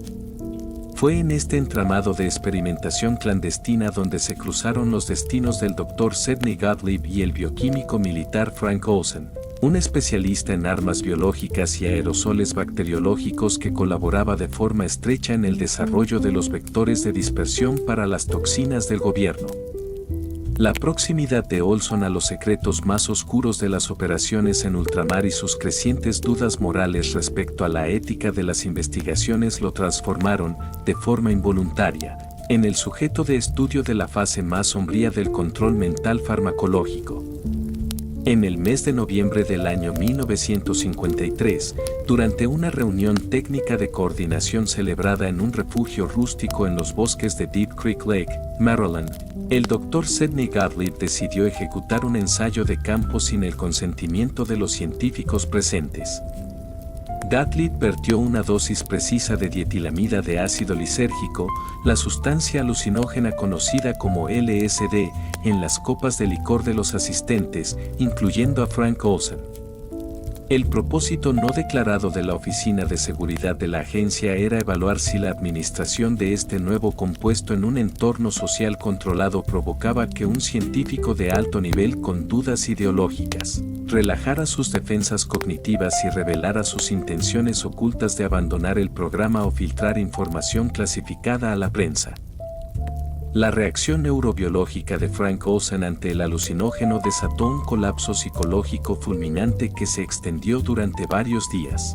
Fue en este entramado de experimentación clandestina donde se cruzaron los destinos del Dr. Sidney Gottlieb y el bioquímico militar Frank Olsen, un especialista en armas biológicas y aerosoles bacteriológicos que colaboraba de forma estrecha en el desarrollo de los vectores de dispersión para las toxinas del gobierno. La proximidad de Olson a los secretos más oscuros de las operaciones en ultramar y sus crecientes dudas morales respecto a la ética de las investigaciones lo transformaron, de forma involuntaria, en el sujeto de estudio de la fase más sombría del control mental farmacológico. En el mes de noviembre del año 1953, durante una reunión técnica de coordinación celebrada en un refugio rústico en los bosques de Deep Creek Lake, Maryland, el Dr. Sidney Gottlieb decidió ejecutar un ensayo de campo sin el consentimiento de los científicos presentes. Gottlieb vertió una dosis precisa de dietilamida de ácido lisérgico, la sustancia alucinógena conocida como LSD, en las copas de licor de los asistentes, incluyendo a Frank Olsen. El propósito no declarado de la Oficina de Seguridad de la agencia era evaluar si la administración de este nuevo compuesto en un entorno social controlado provocaba que un científico de alto nivel con dudas ideológicas relajara sus defensas cognitivas y revelara sus intenciones ocultas de abandonar el programa o filtrar información clasificada a la prensa. La reacción neurobiológica de Frank Olsen ante el alucinógeno desató un colapso psicológico fulminante que se extendió durante varios días.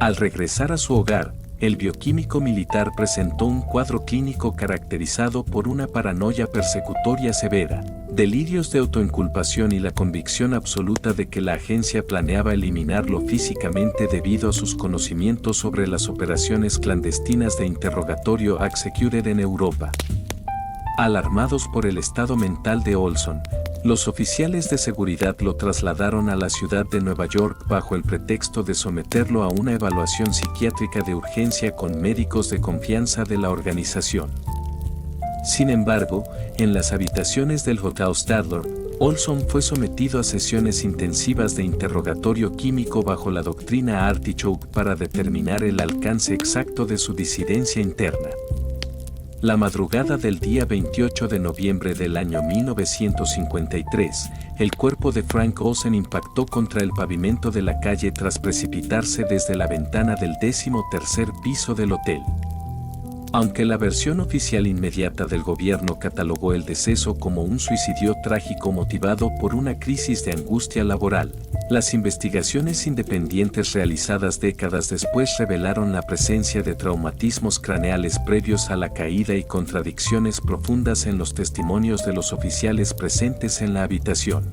Al regresar a su hogar, el bioquímico militar presentó un cuadro clínico caracterizado por una paranoia persecutoria severa, delirios de autoinculpación y la convicción absoluta de que la agencia planeaba eliminarlo físicamente debido a sus conocimientos sobre las operaciones clandestinas de interrogatorio executed en Europa. Alarmados por el estado mental de Olson, los oficiales de seguridad lo trasladaron a la ciudad de Nueva York bajo el pretexto de someterlo a una evaluación psiquiátrica de urgencia con médicos de confianza de la organización. Sin embargo, en las habitaciones del Hotel Stadler, Olson fue sometido a sesiones intensivas de interrogatorio químico bajo la doctrina Artichoke para determinar el alcance exacto de su disidencia interna. La madrugada del día 28 de noviembre del año 1953, el cuerpo de Frank Olsen impactó contra el pavimento de la calle tras precipitarse desde la ventana del 13º piso del hotel. Aunque la versión oficial inmediata del gobierno catalogó el deceso como un suicidio trágico motivado por una crisis de angustia laboral, las investigaciones independientes realizadas décadas después revelaron la presencia de traumatismos craneales previos a la caída y contradicciones profundas en los testimonios de los oficiales presentes en la habitación.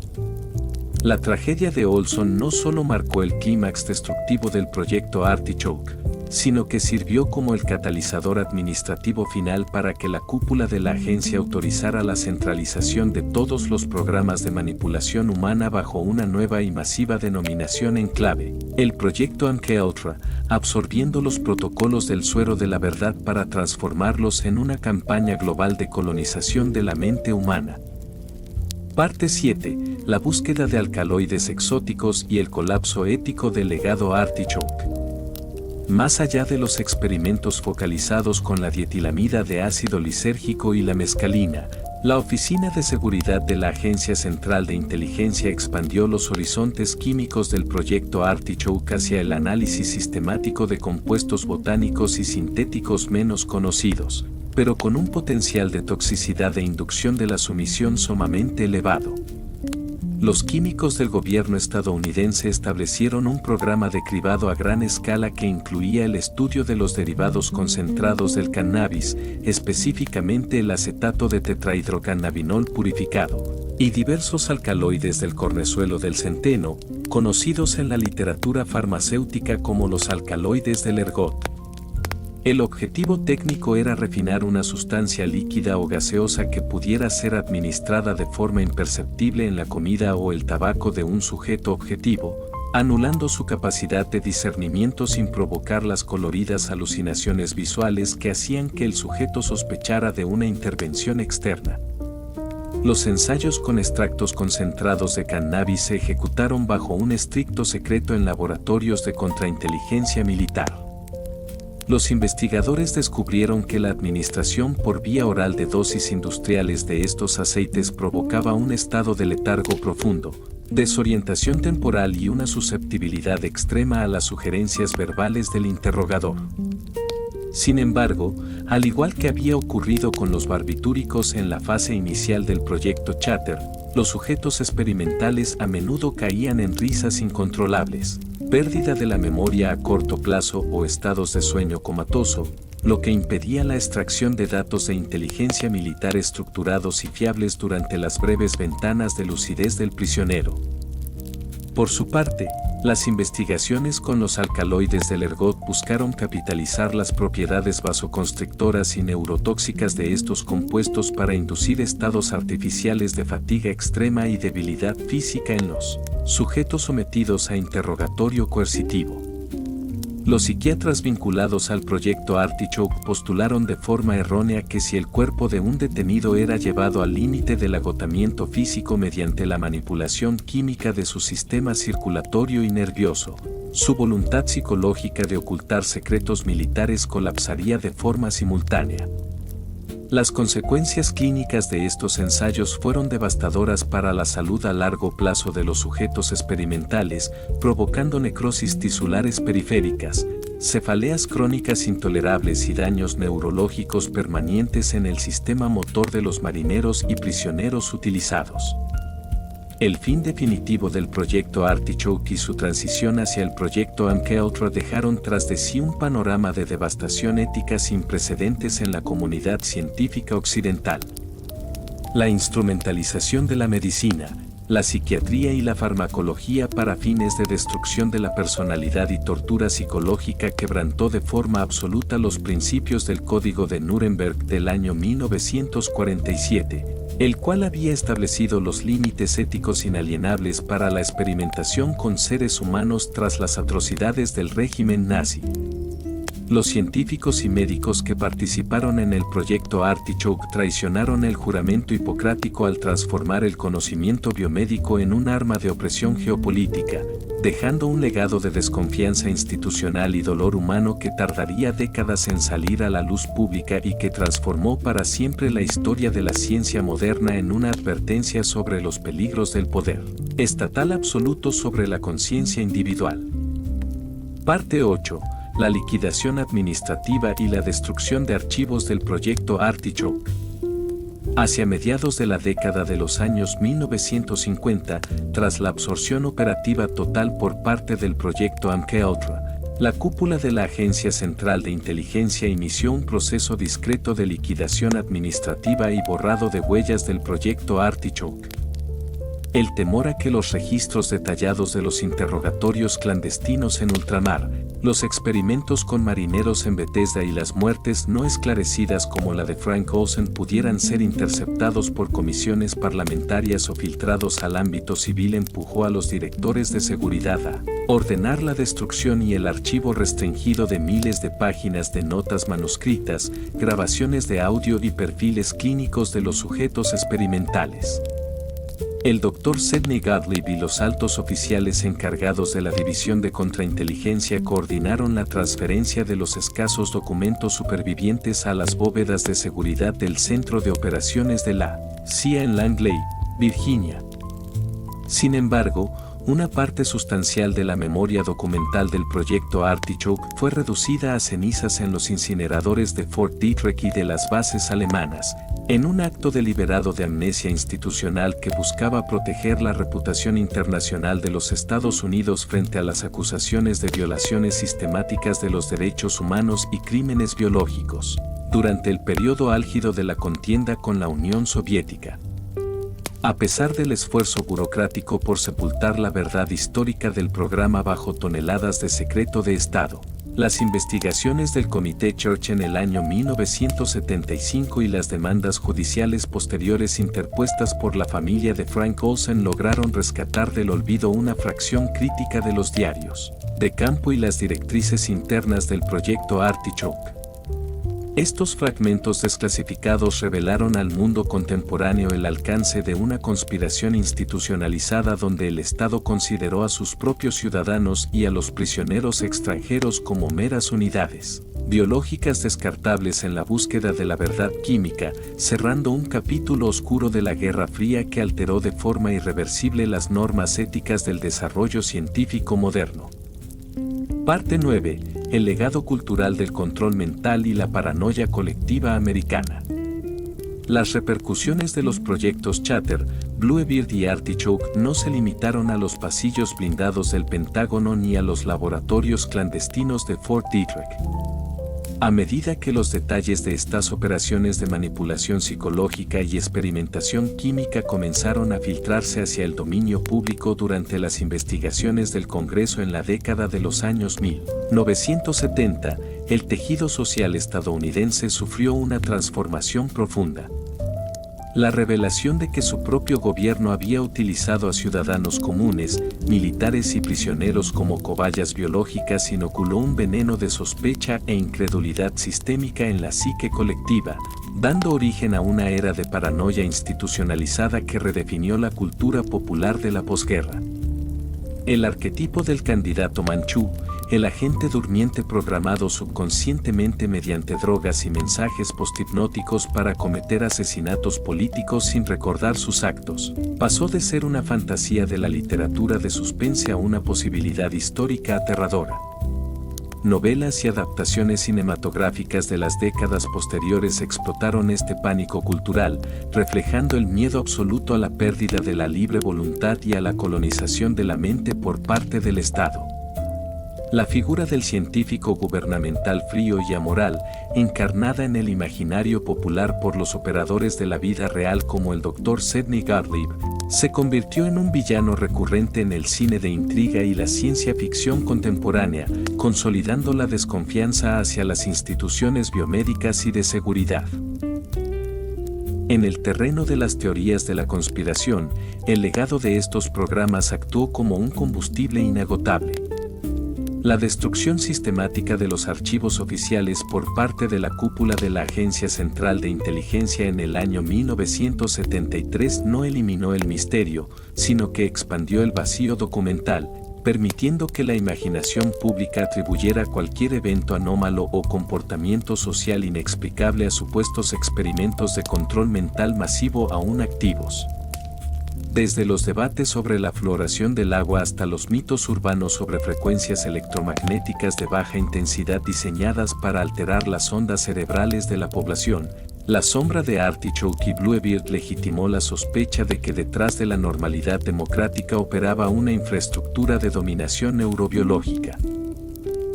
La tragedia de Olson no solo marcó el clímax destructivo del proyecto Artichoke, sino que sirvió como el catalizador administrativo final para que la cúpula de la agencia autorizara la centralización de todos los programas de manipulación humana bajo una nueva y masiva denominación en clave, el proyecto MKUltra, absorbiendo los protocolos del suero de la verdad para transformarlos en una campaña global de colonización de la mente humana. Parte 7. La búsqueda de alcaloides exóticos y el colapso ético del legado Artichoke. Más allá de los experimentos focalizados con la dietilamida de ácido lisérgico y la mescalina, la Oficina de Seguridad de la Agencia Central de Inteligencia expandió los horizontes químicos del proyecto Artichoke hacia el análisis sistemático de compuestos botánicos y sintéticos menos conocidos, pero con un potencial de toxicidad e inducción de la sumisión sumamente elevado. Los químicos del gobierno estadounidense establecieron un programa de cribado a gran escala que incluía el estudio de los derivados concentrados del cannabis, específicamente el acetato de tetrahidrocannabinol purificado, y diversos alcaloides del cornezuelo del centeno, conocidos en la literatura farmacéutica como los alcaloides del ergot. El objetivo técnico era refinar una sustancia líquida o gaseosa que pudiera ser administrada de forma imperceptible en la comida o el tabaco de un sujeto objetivo, anulando su capacidad de discernimiento sin provocar las coloridas alucinaciones visuales que hacían que el sujeto sospechara de una intervención externa. Los ensayos con extractos concentrados de cannabis se ejecutaron bajo un estricto secreto en laboratorios de contrainteligencia militar. Los investigadores descubrieron que la administración por vía oral de dosis industriales de estos aceites provocaba un estado de letargo profundo, desorientación temporal y una susceptibilidad extrema a las sugerencias verbales del interrogador. Sin embargo, al igual que había ocurrido con los barbitúricos en la fase inicial del proyecto Chatter, los sujetos experimentales a menudo caían en risas incontrolables, pérdida de la memoria a corto plazo o estados de sueño comatoso, lo que impedía la extracción de datos de inteligencia militar estructurados y fiables durante las breves ventanas de lucidez del prisionero. Por su parte, las investigaciones con los alcaloides del ergot buscaron capitalizar las propiedades vasoconstrictoras y neurotóxicas de estos compuestos para inducir estados artificiales de fatiga extrema y debilidad física en los sujetos sometidos a interrogatorio coercitivo. Los psiquiatras vinculados al proyecto Artichoke postularon de forma errónea que si el cuerpo de un detenido era llevado al límite del agotamiento físico mediante la manipulación química de su sistema circulatorio y nervioso, su voluntad psicológica de ocultar secretos militares colapsaría de forma simultánea. Las consecuencias clínicas de estos ensayos fueron devastadoras para la salud a largo plazo de los sujetos experimentales, provocando necrosis tisulares periféricas, cefaleas crónicas intolerables y daños neurológicos permanentes en el sistema motor de los marineros y prisioneros utilizados. El fin definitivo del proyecto Artichoke y su transición hacia el proyecto MKUltra dejaron tras de sí un panorama de devastación ética sin precedentes en la comunidad científica occidental. La instrumentalización de la medicina, la psiquiatría y la farmacología para fines de destrucción de la personalidad y tortura psicológica quebrantó de forma absoluta los principios del Código de Nuremberg del año 1947. El cual había establecido los límites éticos inalienables para la experimentación con seres humanos tras las atrocidades del régimen nazi. Los científicos y médicos que participaron en el proyecto Artichoke traicionaron el juramento hipocrático al transformar el conocimiento biomédico en un arma de opresión geopolítica, dejando un legado de desconfianza institucional y dolor humano que tardaría décadas en salir a la luz pública y que transformó para siempre la historia de la ciencia moderna en una advertencia sobre los peligros del poder estatal absoluto sobre la conciencia individual. Parte 8. La liquidación administrativa y la destrucción de archivos del proyecto Artichoke. Hacia mediados de la década de los años 1950, tras la absorción operativa total por parte del proyecto MKUltra, la cúpula de la Agencia Central de Inteligencia inició un proceso discreto de liquidación administrativa y borrado de huellas del proyecto Artichoke. El temor a que los registros detallados de los interrogatorios clandestinos en ultramar, los experimentos con marineros en Bethesda y las muertes no esclarecidas como la de Frank Olsen pudieran ser interceptados por comisiones parlamentarias o filtrados al ámbito civil empujó a los directores de seguridad a ordenar la destrucción y el archivo restringido de miles de páginas de notas manuscritas, grabaciones de audio y perfiles clínicos de los sujetos experimentales. El Dr. Sidney Gottlieb y los altos oficiales encargados de la División de Contrainteligencia coordinaron la transferencia de los escasos documentos supervivientes a las bóvedas de seguridad del Centro de Operaciones de la CIA en Langley, Virginia. Sin embargo, una parte sustancial de la memoria documental del proyecto Artichoke fue reducida a cenizas en los incineradores de Fort Detrick y de las bases alemanas, en un acto deliberado de amnesia institucional que buscaba proteger la reputación internacional de los Estados Unidos frente a las acusaciones de violaciones sistemáticas de los derechos humanos y crímenes biológicos, durante el periodo álgido de la contienda con la Unión Soviética. A pesar del esfuerzo burocrático por sepultar la verdad histórica del programa bajo toneladas de secreto de Estado, las investigaciones del Comité Church en el año 1975 y las demandas judiciales posteriores interpuestas por la familia de Frank Olsen lograron rescatar del olvido una fracción crítica de los diarios de campo y las directrices internas del proyecto Artichoke. Estos fragmentos desclasificados revelaron al mundo contemporáneo el alcance de una conspiración institucionalizada donde el Estado consideró a sus propios ciudadanos y a los prisioneros extranjeros como meras unidades biológicas descartables en la búsqueda de la verdad química, cerrando un capítulo oscuro de la Guerra Fría que alteró de forma irreversible las normas éticas del desarrollo científico moderno. Parte 9. El legado cultural del control mental y la paranoia colectiva americana. Las repercusiones de los proyectos Chatter, Bluebeard y Artichoke no se limitaron a los pasillos blindados del Pentágono ni a los laboratorios clandestinos de Fort Detrick. A medida que los detalles de estas operaciones de manipulación psicológica y experimentación química comenzaron a filtrarse hacia el dominio público durante las investigaciones del Congreso en la década de los años 1970, el tejido social estadounidense sufrió una transformación profunda. La revelación de que su propio gobierno había utilizado a ciudadanos comunes, militares y prisioneros como cobayas biológicas inoculó un veneno de sospecha e incredulidad sistémica en la psique colectiva, dando origen a una era de paranoia institucionalizada que redefinió la cultura popular de la posguerra. El arquetipo del candidato manchú, el agente durmiente programado subconscientemente mediante drogas y mensajes posthipnóticos para cometer asesinatos políticos sin recordar sus actos, pasó de ser una fantasía de la literatura de suspense a una posibilidad histórica aterradora. Novelas y adaptaciones cinematográficas de las décadas posteriores explotaron este pánico cultural, reflejando el miedo absoluto a la pérdida de la libre voluntad y a la colonización de la mente por parte del Estado. La figura del científico gubernamental frío y amoral, encarnada en el imaginario popular por los operadores de la vida real como el Dr. Sidney Gottlieb, se convirtió en un villano recurrente en el cine de intriga y la ciencia ficción contemporánea, consolidando la desconfianza hacia las instituciones biomédicas y de seguridad. En el terreno de las teorías de la conspiración, el legado de estos programas actuó como un combustible inagotable. La destrucción sistemática de los archivos oficiales por parte de la cúpula de la Agencia Central de Inteligencia en el año 1973 no eliminó el misterio, sino que expandió el vacío documental, permitiendo que la imaginación pública atribuyera cualquier evento anómalo o comportamiento social inexplicable a supuestos experimentos de control mental masivo aún activos. Desde los debates sobre la fluoración del agua hasta los mitos urbanos sobre frecuencias electromagnéticas de baja intensidad diseñadas para alterar las ondas cerebrales de la población, la sombra de Artichoke y Bluebeard legitimó la sospecha de que detrás de la normalidad democrática operaba una infraestructura de dominación neurobiológica.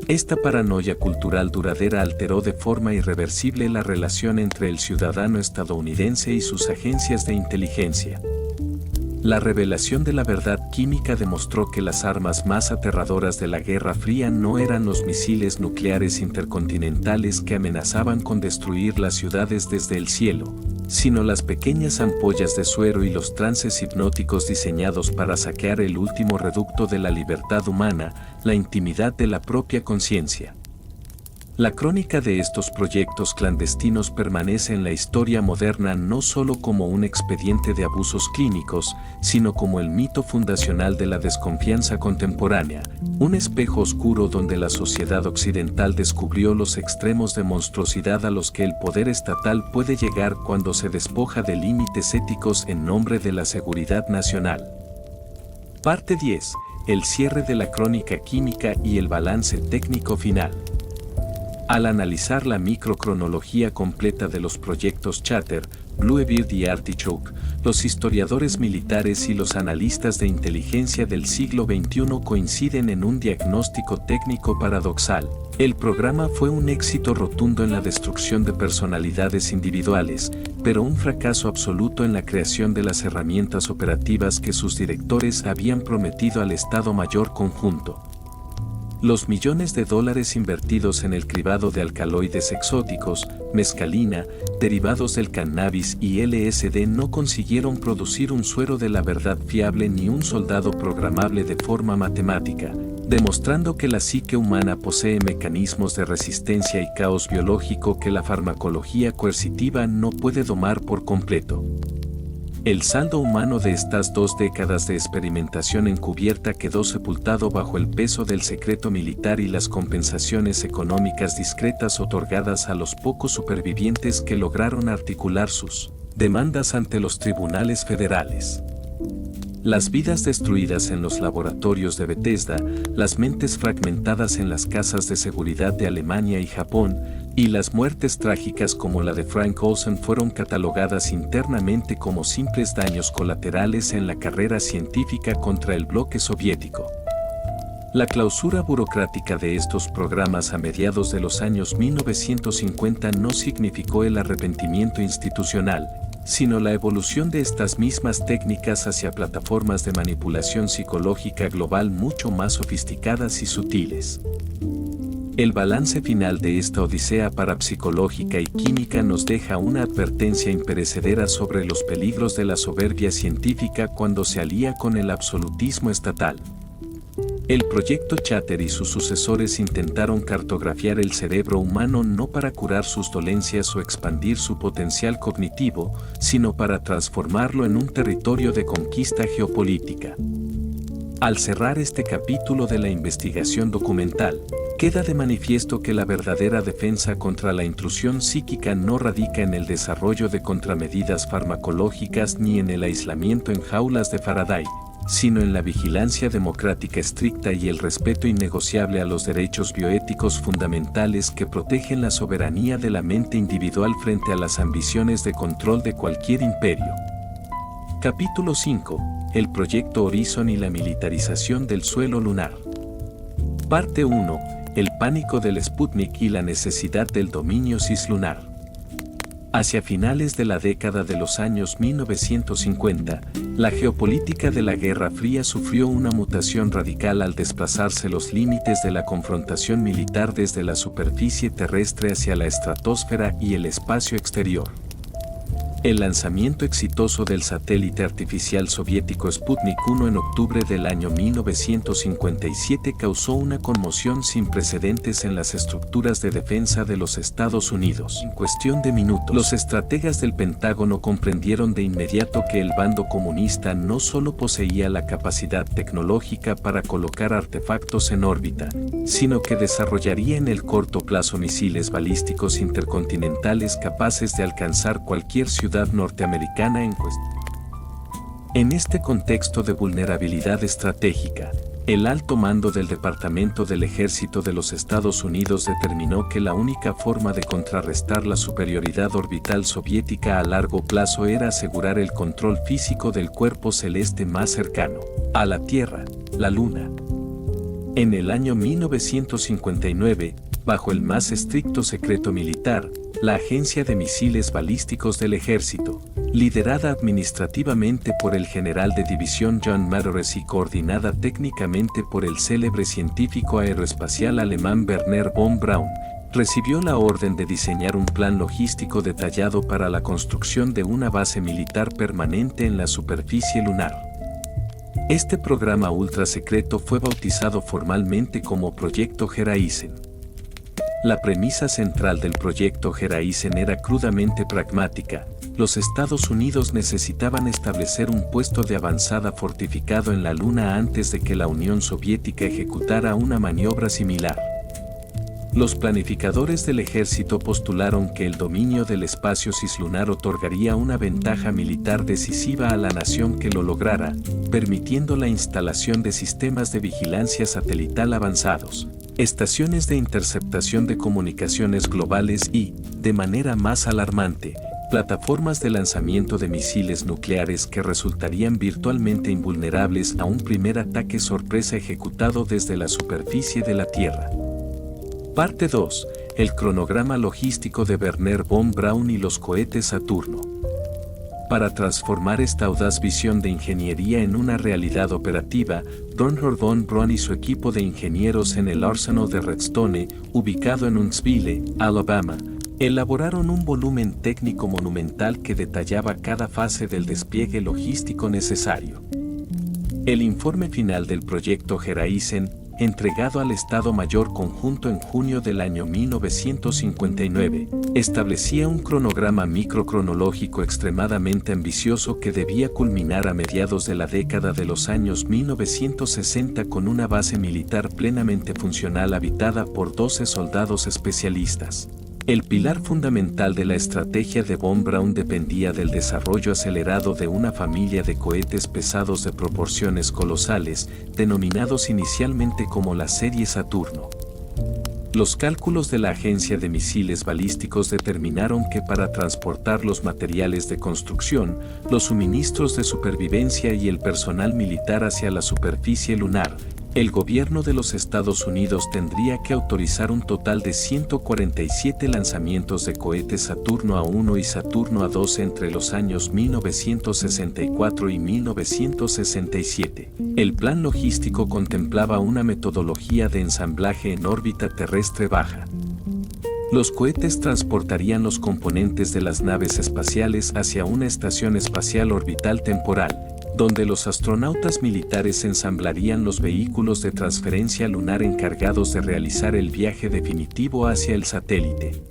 Esta paranoia cultural duradera alteró de forma irreversible la relación entre el ciudadano estadounidense y sus agencias de inteligencia. La revelación de la verdad química demostró que las armas más aterradoras de la Guerra Fría no eran los misiles nucleares intercontinentales que amenazaban con destruir las ciudades desde el cielo, sino las pequeñas ampollas de suero y los trances hipnóticos diseñados para saquear el último reducto de la libertad humana, la intimidad de la propia conciencia. La crónica de estos proyectos clandestinos permanece en la historia moderna no solo como un expediente de abusos clínicos, sino como el mito fundacional de la desconfianza contemporánea, un espejo oscuro donde la sociedad occidental descubrió los extremos de monstruosidad a los que el poder estatal puede llegar cuando se despoja de límites éticos en nombre de la seguridad nacional. Parte 10. El cierre de la crónica química y el balance técnico final. Al analizar la microcronología completa de los proyectos Chatter, Bluebeard y Artichoke, los historiadores militares y los analistas de inteligencia del siglo XXI coinciden en un diagnóstico técnico paradoxal. El programa fue un éxito rotundo en la destrucción de personalidades individuales, pero un fracaso absoluto en la creación de las herramientas operativas que sus directores habían prometido al Estado Mayor conjunto. Los millones de dólares invertidos en el cribado de alcaloides exóticos, mescalina, derivados del cannabis y LSD no consiguieron producir un suero de la verdad fiable ni un soldado programable de forma matemática, demostrando que la psique humana posee mecanismos de resistencia y caos biológico que la farmacología coercitiva no puede domar por completo. El saldo humano de estas 2 décadas de experimentación encubierta quedó sepultado bajo el peso del secreto militar y las compensaciones económicas discretas otorgadas a los pocos supervivientes que lograron articular sus demandas ante los tribunales federales. Las vidas destruidas en los laboratorios de Bethesda, las mentes fragmentadas en las casas de seguridad de Alemania y Japón, y las muertes trágicas como la de Frank Olsen fueron catalogadas internamente como simples daños colaterales en la carrera científica contra el bloque soviético. La clausura burocrática de estos programas a mediados de los años 1950 no significó el arrepentimiento institucional, sino la evolución de estas mismas técnicas hacia plataformas de manipulación psicológica global mucho más sofisticadas y sutiles. El balance final de esta odisea parapsicológica y química nos deja una advertencia imperecedera sobre los peligros de la soberbia científica cuando se alía con el absolutismo estatal. El proyecto Chater y sus sucesores intentaron cartografiar el cerebro humano no para curar sus dolencias o expandir su potencial cognitivo, sino para transformarlo en un territorio de conquista geopolítica. Al cerrar este capítulo de la investigación documental, queda de manifiesto que la verdadera defensa contra la intrusión psíquica no radica en el desarrollo de contramedidas farmacológicas ni en el aislamiento en jaulas de Faraday, sino en la vigilancia democrática estricta y el respeto innegociable a los derechos bioéticos fundamentales que protegen la soberanía de la mente individual frente a las ambiciones de control de cualquier imperio. Capítulo 5. El proyecto Horizon y la militarización del suelo lunar. Parte 1. El pánico del Sputnik y la necesidad del dominio cislunar. Hacia finales de la década de los años 1950, la geopolítica de la Guerra Fría sufrió una mutación radical al desplazarse los límites de la confrontación militar desde la superficie terrestre hacia la estratosfera y el espacio exterior. El lanzamiento exitoso del satélite artificial soviético Sputnik 1 en octubre del año 1957 causó una conmoción sin precedentes en las estructuras de defensa de los Estados Unidos. En cuestión de minutos, los estrategas del Pentágono comprendieron de inmediato que el bando comunista no solo poseía la capacidad tecnológica para colocar artefactos en órbita, sino que desarrollaría en el corto plazo misiles balísticos intercontinentales capaces de alcanzar cualquier ciudad norteamericana en cuestión. En este contexto de vulnerabilidad estratégica, el alto mando del Departamento del Ejército de los Estados Unidos determinó que la única forma de contrarrestar la superioridad orbital soviética a largo plazo era asegurar el control físico del cuerpo celeste más cercano a la Tierra, la Luna. En el año 1959, bajo el más estricto secreto militar, la Agencia de Misiles Balísticos del Ejército, liderada administrativamente por el general de división John Matheress y coordinada técnicamente por el célebre científico aeroespacial alemán Wernher von Braun, recibió la orden de diseñar un plan logístico detallado para la construcción de una base militar permanente en la superficie lunar. Este programa ultra secreto fue bautizado formalmente como Proyecto Horizon. La premisa central del proyecto Horizon era crudamente pragmática. Los Estados Unidos necesitaban establecer un puesto de avanzada fortificado en la Luna antes de que la Unión Soviética ejecutara una maniobra similar. Los planificadores del ejército postularon que el dominio del espacio cislunar otorgaría una ventaja militar decisiva a la nación que lo lograra, permitiendo la instalación de sistemas de vigilancia satelital avanzados, estaciones de interceptación de comunicaciones globales y, de manera más alarmante, plataformas de lanzamiento de misiles nucleares que resultarían virtualmente invulnerables a un primer ataque sorpresa ejecutado desde la superficie de la Tierra. Parte 2. El cronograma logístico de Wernher von Braun y los cohetes Saturno. Para transformar esta audaz visión de ingeniería en una realidad operativa, Wernher von Braun y su equipo de ingenieros en el Arsenal de Redstone, ubicado en Huntsville, Alabama, elaboraron un volumen técnico monumental que detallaba cada fase del despliegue logístico necesario. El informe final del proyecto Horizon, entregado al Estado Mayor Conjunto en junio del año 1959, establecía un cronograma microcronológico extremadamente ambicioso que debía culminar a mediados de la década de los años 1960 con una base militar plenamente funcional habitada por 12 soldados especialistas. El pilar fundamental de la estrategia de von Braun dependía del desarrollo acelerado de una familia de cohetes pesados de proporciones colosales, denominados inicialmente como la serie Saturno. Los cálculos de la Agencia de Misiles Balísticos determinaron que para transportar los materiales de construcción, los suministros de supervivencia y el personal militar hacia la superficie lunar, El gobierno de los Estados Unidos tendría que autorizar un total de 147 lanzamientos de cohetes Saturno A1 y Saturno A2 entre los años 1964 y 1967. El plan logístico contemplaba una metodología de ensamblaje en órbita terrestre baja. Los cohetes transportarían los componentes de las naves espaciales hacia una estación espacial orbital temporal, donde los astronautas militares ensamblarían los vehículos de transferencia lunar encargados de realizar el viaje definitivo hacia el satélite.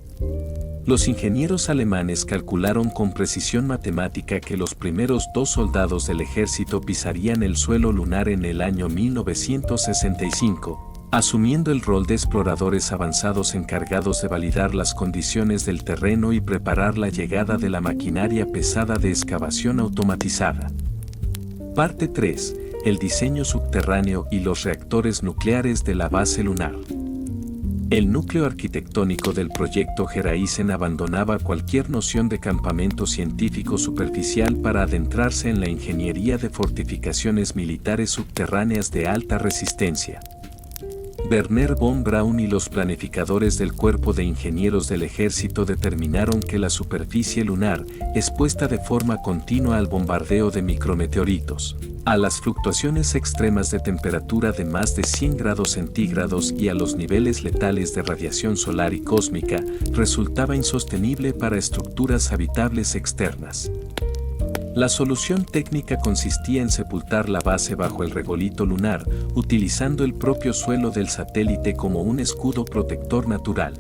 Los ingenieros alemanes calcularon con precisión matemática que los primeros 2 soldados del ejército pisarían el suelo lunar en el año 1965, asumiendo el rol de exploradores avanzados encargados de validar las condiciones del terreno y preparar la llegada de la maquinaria pesada de excavación automatizada. Parte 3. El diseño subterráneo y los reactores nucleares de la base lunar. El núcleo arquitectónico del proyecto Horizon abandonaba cualquier noción de campamento científico superficial para adentrarse en la ingeniería de fortificaciones militares subterráneas de alta resistencia. Wernher von Braun y los planificadores del Cuerpo de Ingenieros del Ejército determinaron que la superficie lunar, expuesta de forma continua al bombardeo de micrometeoritos, a las fluctuaciones extremas de temperatura de más de 100 grados centígrados y a los niveles letales de radiación solar y cósmica, resultaba insostenible para estructuras habitables externas. La solución técnica consistía en sepultar la base bajo el regolito lunar, utilizando el propio suelo del satélite como un escudo protector natural.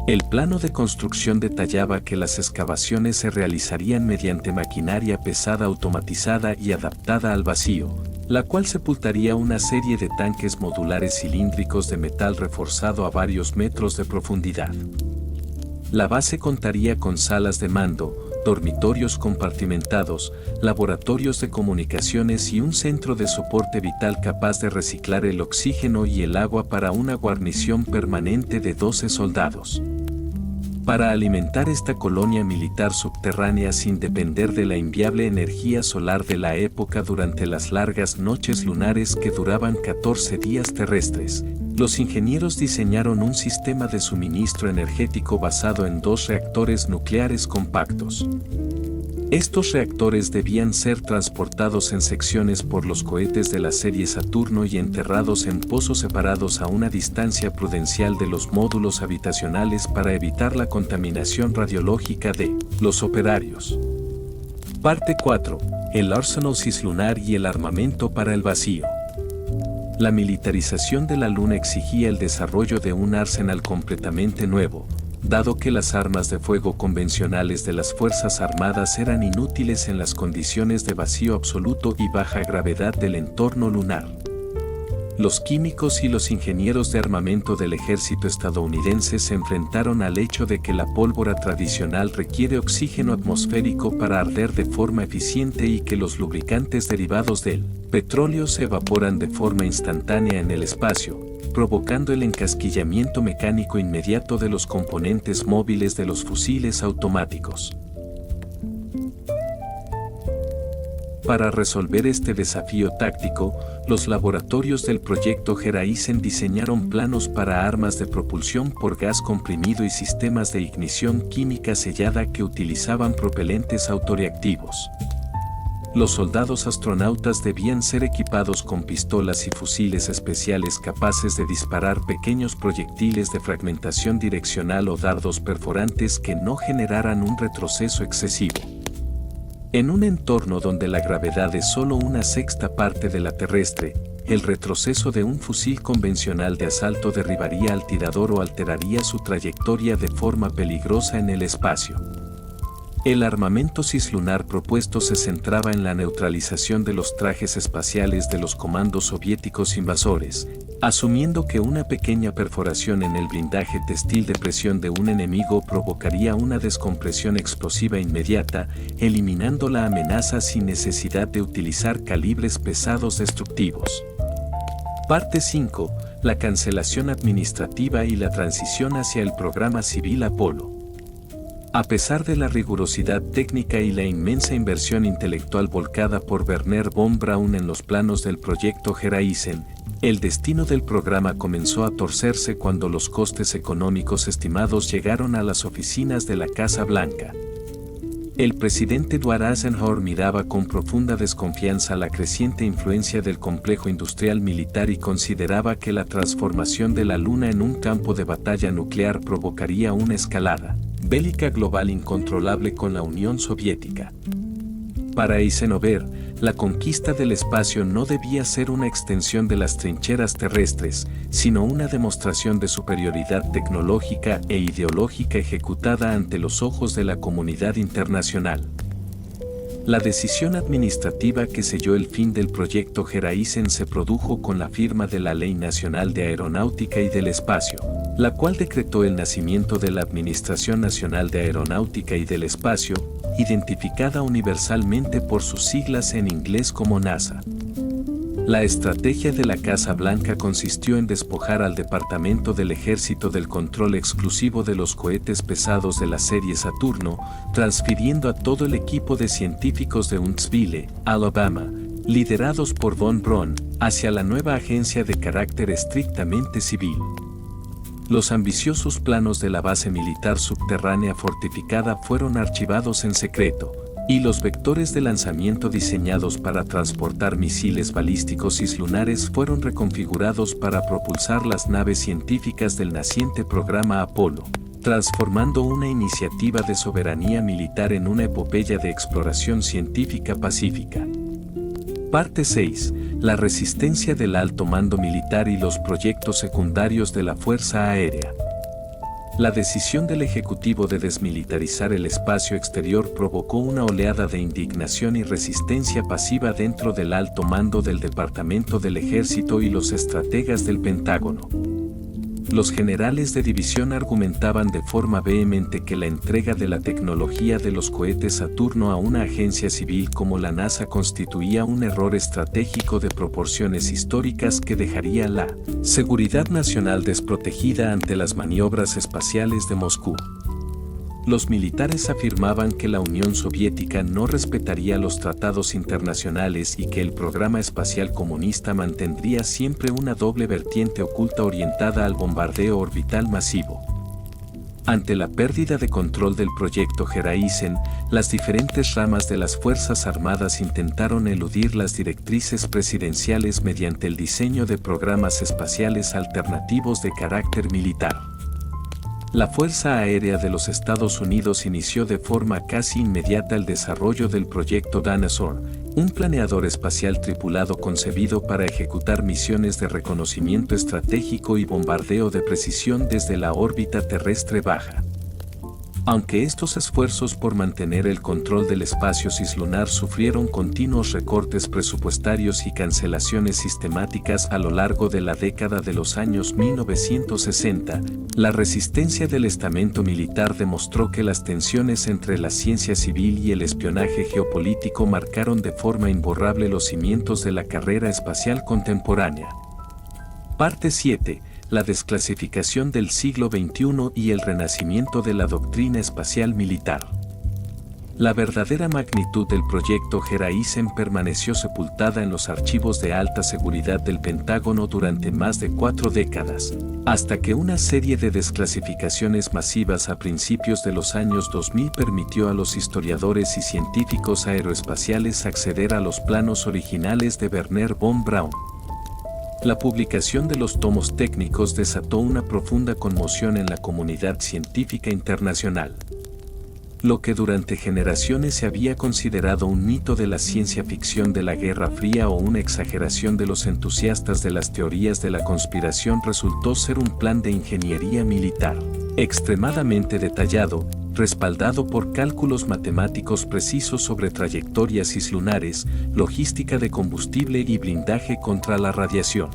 El plano de construcción detallaba que las excavaciones se realizarían mediante maquinaria pesada automatizada y adaptada al vacío, la cual sepultaría una serie de tanques modulares cilíndricos de metal reforzado a varios metros de profundidad. La base contaría con salas de mando, dormitorios compartimentados, laboratorios de comunicaciones y un centro de soporte vital capaz de reciclar el oxígeno y el agua para una guarnición permanente de 12 soldados. Para alimentar esta colonia militar subterránea sin depender de la inviable energía solar de la época durante las largas noches lunares que duraban 14 días terrestres, los ingenieros diseñaron un sistema de suministro energético basado en 2 reactores nucleares compactos. Estos reactores debían ser transportados en secciones por los cohetes de la serie Saturno y enterrados en pozos separados a una distancia prudencial de los módulos habitacionales para evitar la contaminación radiológica de los operarios. Parte 4. El arsenal cislunar y el armamento para el vacío. La militarización de la Luna exigía el desarrollo de un arsenal completamente nuevo, dado que las armas de fuego convencionales de las Fuerzas Armadas eran inútiles en las condiciones de vacío absoluto y baja gravedad del entorno lunar. Los químicos y los ingenieros de armamento del ejército estadounidense se enfrentaron al hecho de que la pólvora tradicional requiere oxígeno atmosférico para arder de forma eficiente y que los lubricantes derivados del petróleo se evaporan de forma instantánea en el espacio, provocando el encasquillamiento mecánico inmediato de los componentes móviles de los fusiles automáticos. Para resolver este desafío táctico, los laboratorios del proyecto Horizon diseñaron planos para armas de propulsión por gas comprimido y sistemas de ignición química sellada que utilizaban propelentes autorreactivos. Los soldados astronautas debían ser equipados con pistolas y fusiles especiales capaces de disparar pequeños proyectiles de fragmentación direccional o dardos perforantes que no generaran un retroceso excesivo. En un entorno donde la gravedad es solo una sexta parte de la terrestre, el retroceso de un fusil convencional de asalto derribaría al tirador o alteraría su trayectoria de forma peligrosa en el espacio. El armamento cislunar propuesto se centraba en la neutralización de los trajes espaciales de los comandos soviéticos invasores, asumiendo que una pequeña perforación en el blindaje textil de presión de un enemigo provocaría una descompresión explosiva inmediata, eliminando la amenaza sin necesidad de utilizar calibres pesados destructivos. Parte 5. La cancelación administrativa y la transición hacia el programa civil Apolo. A pesar de la rigurosidad técnica y la inmensa inversión intelectual volcada por Wernher von Braun en los planos del proyecto Horizon, el destino del programa comenzó a torcerse cuando los costes económicos estimados llegaron a las oficinas de la Casa Blanca. El presidente Dwight Eisenhower miraba con profunda desconfianza la creciente influencia del complejo industrial militar y consideraba que la transformación de la Luna en un campo de batalla nuclear provocaría una escalada bélica global incontrolable con la Unión Soviética. Para Eisenhower, la conquista del espacio no debía ser una extensión de las trincheras terrestres, sino una demostración de superioridad tecnológica e ideológica ejecutada ante los ojos de la comunidad internacional. La decisión administrativa que selló el fin del proyecto Horizon se produjo con la firma de la Ley Nacional de Aeronáutica y del Espacio, la cual decretó el nacimiento de la Administración Nacional de Aeronáutica y del Espacio, identificada universalmente por sus siglas en inglés como NASA. La estrategia de la Casa Blanca consistió en despojar al Departamento del Ejército del control exclusivo de los cohetes pesados de la serie Saturno, transfiriendo a todo el equipo de científicos de Huntsville, Alabama, liderados por von Braun, hacia la nueva agencia de carácter estrictamente civil. Los ambiciosos planos de la base militar subterránea fortificada fueron archivados en secreto, y los vectores de lanzamiento diseñados para transportar misiles balísticos cislunares fueron reconfigurados para propulsar las naves científicas del naciente programa Apolo, transformando una iniciativa de soberanía militar en una epopeya de exploración científica pacífica. Parte 6. La resistencia del alto mando militar y los proyectos secundarios de la Fuerza Aérea. La decisión del Ejecutivo de desmilitarizar el espacio exterior provocó una oleada de indignación y resistencia pasiva dentro del alto mando del Departamento del Ejército y los estrategas del Pentágono. Los generales de división argumentaban de forma vehemente que la entrega de la tecnología de los cohetes Saturno a una agencia civil como la NASA constituía un error estratégico de proporciones históricas que dejaría la seguridad nacional desprotegida ante las maniobras espaciales de Moscú. Los militares afirmaban que la Unión Soviética no respetaría los tratados internacionales y que el programa espacial comunista mantendría siempre una doble vertiente oculta orientada al bombardeo orbital masivo. Ante la pérdida de control del proyecto Horizon, las diferentes ramas de las Fuerzas Armadas intentaron eludir las directrices presidenciales mediante el diseño de programas espaciales alternativos de carácter militar. La Fuerza Aérea de los Estados Unidos inició de forma casi inmediata el desarrollo del proyecto Dinosaur, un planeador espacial tripulado concebido para ejecutar misiones de reconocimiento estratégico y bombardeo de precisión desde la órbita terrestre baja. Aunque estos esfuerzos por mantener el control del espacio cislunar sufrieron continuos recortes presupuestarios y cancelaciones sistemáticas a lo largo de la década de los años 1960, la resistencia del estamento militar demostró que las tensiones entre la ciencia civil y el espionaje geopolítico marcaron de forma imborrable los cimientos de la carrera espacial contemporánea. Parte 7. La desclasificación del siglo XXI y el renacimiento de la doctrina espacial militar. La verdadera magnitud del proyecto Horizon permaneció sepultada en los archivos de alta seguridad del Pentágono durante más de 4 décadas, hasta que una serie de desclasificaciones masivas a principios de los años 2000 permitió a los historiadores y científicos aeroespaciales acceder a los planos originales de Wernher von Braun. La publicación de los tomos técnicos desató una profunda conmoción en la comunidad científica internacional. Lo que durante generaciones se había considerado un mito de la ciencia ficción de la Guerra Fría o una exageración de los entusiastas de las teorías de la conspiración resultó ser un plan de ingeniería militar, extremadamente detallado, respaldado por cálculos matemáticos precisos sobre trayectorias cislunares, logística de combustible y blindaje contra la radiación.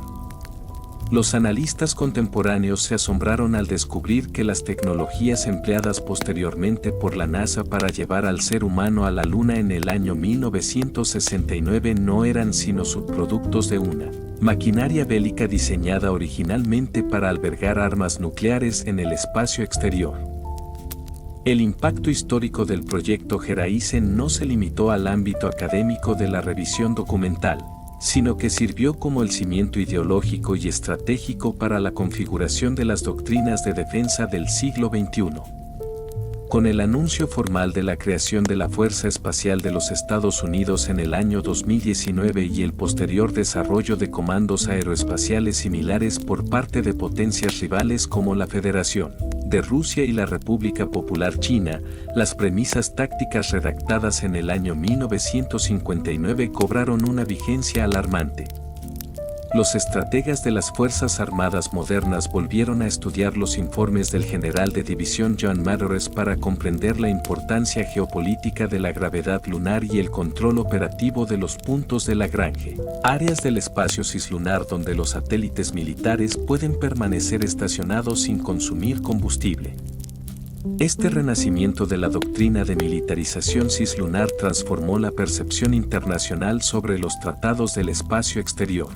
Los analistas contemporáneos se asombraron al descubrir que las tecnologías empleadas posteriormente por la NASA para llevar al ser humano a la Luna en el año 1969 no eran sino subproductos de una maquinaria bélica diseñada originalmente para albergar armas nucleares en el espacio exterior. El impacto histórico del proyecto Geraisen no se limitó al ámbito académico de la revisión documental, sino que sirvió como el cimiento ideológico y estratégico para la configuración de las doctrinas de defensa del siglo XXI. Con el anuncio formal de la creación de la Fuerza Espacial de los Estados Unidos en el año 2019 y el posterior desarrollo de comandos aeroespaciales similares por parte de potencias rivales como la Federación de Rusia y la República Popular China, las premisas tácticas redactadas en el año 1959 cobraron una vigencia alarmante. Los estrategas de las Fuerzas Armadas modernas volvieron a estudiar los informes del general de división John Mattis para comprender la importancia geopolítica de la gravedad lunar y el control operativo de los puntos de Lagrange, áreas del espacio cislunar donde los satélites militares pueden permanecer estacionados sin consumir combustible. Este renacimiento de la doctrina de militarización cislunar transformó la percepción internacional sobre los tratados del espacio exterior.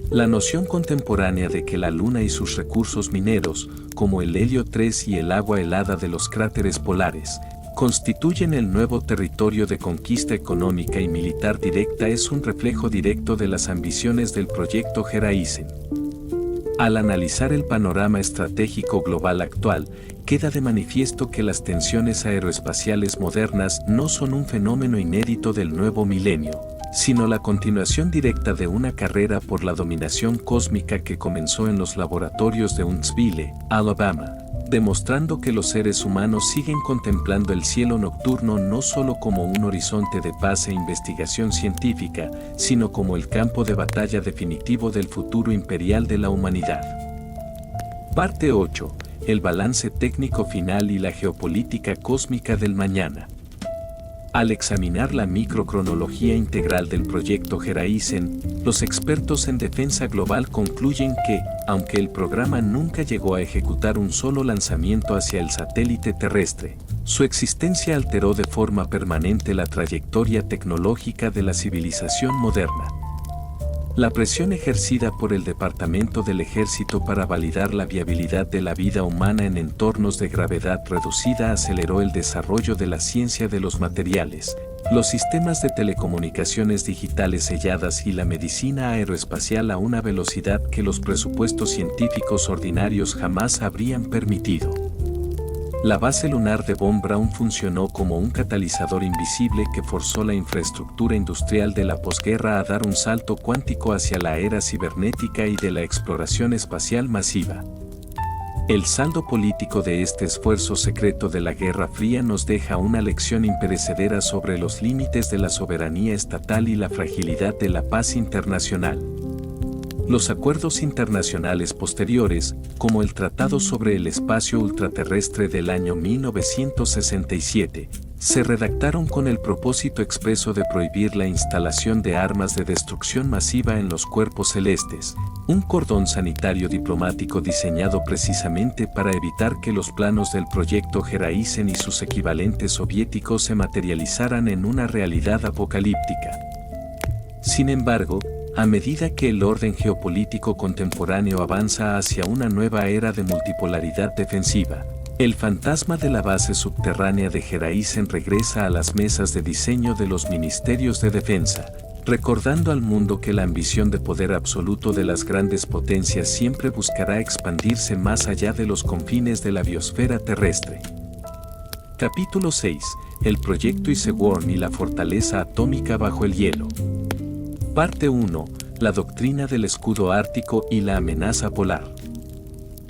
La noción contemporánea de que la Luna y sus recursos mineros, como el helio 3 y el agua helada de los cráteres polares, constituyen el nuevo territorio de conquista económica y militar directa es un reflejo directo de las ambiciones del proyecto Geraisen. Al analizar el panorama estratégico global actual, queda de manifiesto que las tensiones aeroespaciales modernas no son un fenómeno inédito del nuevo milenio, sino la continuación directa de una carrera por la dominación cósmica que comenzó en los laboratorios de Huntsville, Alabama, demostrando que los seres humanos siguen contemplando el cielo nocturno no solo como un horizonte de paz e investigación científica, sino como el campo de batalla definitivo del futuro imperial de la humanidad. Parte 8. El balance técnico final y la geopolítica cósmica del mañana. Al examinar la microcronología integral del proyecto Geraisen, los expertos en defensa global concluyen que, aunque el programa nunca llegó a ejecutar un solo lanzamiento hacia el satélite terrestre, su existencia alteró de forma permanente la trayectoria tecnológica de la civilización moderna. La presión ejercida por el Departamento del Ejército para validar la viabilidad de la vida humana en entornos de gravedad reducida aceleró el desarrollo de la ciencia de los materiales, los sistemas de telecomunicaciones digitales selladas y la medicina aeroespacial a una velocidad que los presupuestos científicos ordinarios jamás habrían permitido. La base lunar de Von Braun funcionó como un catalizador invisible que forzó la infraestructura industrial de la posguerra a dar un salto cuántico hacia la era cibernética y de la exploración espacial masiva. El saldo político de este esfuerzo secreto de la Guerra Fría nos deja una lección imperecedera sobre los límites de la soberanía estatal y la fragilidad de la paz internacional. Los acuerdos internacionales posteriores, como el Tratado sobre el Espacio Ultraterrestre del año 1967, se redactaron con el propósito expreso de prohibir la instalación de armas de destrucción masiva en los cuerpos celestes, un cordón sanitario diplomático diseñado precisamente para evitar que los planos del proyecto Geraisen y sus equivalentes soviéticos se materializaran en una realidad apocalíptica. Sin embargo, a medida que el orden geopolítico contemporáneo avanza hacia una nueva era de multipolaridad defensiva, el fantasma de la base subterránea de Geraisen regresa a las mesas de diseño de los ministerios de defensa, recordando al mundo que la ambición de poder absoluto de las grandes potencias siempre buscará expandirse más allá de los confines de la biosfera terrestre. Capítulo 6. El proyecto Iceworm y la fortaleza atómica bajo el hielo. Parte 1. La doctrina del escudo ártico y la amenaza polar.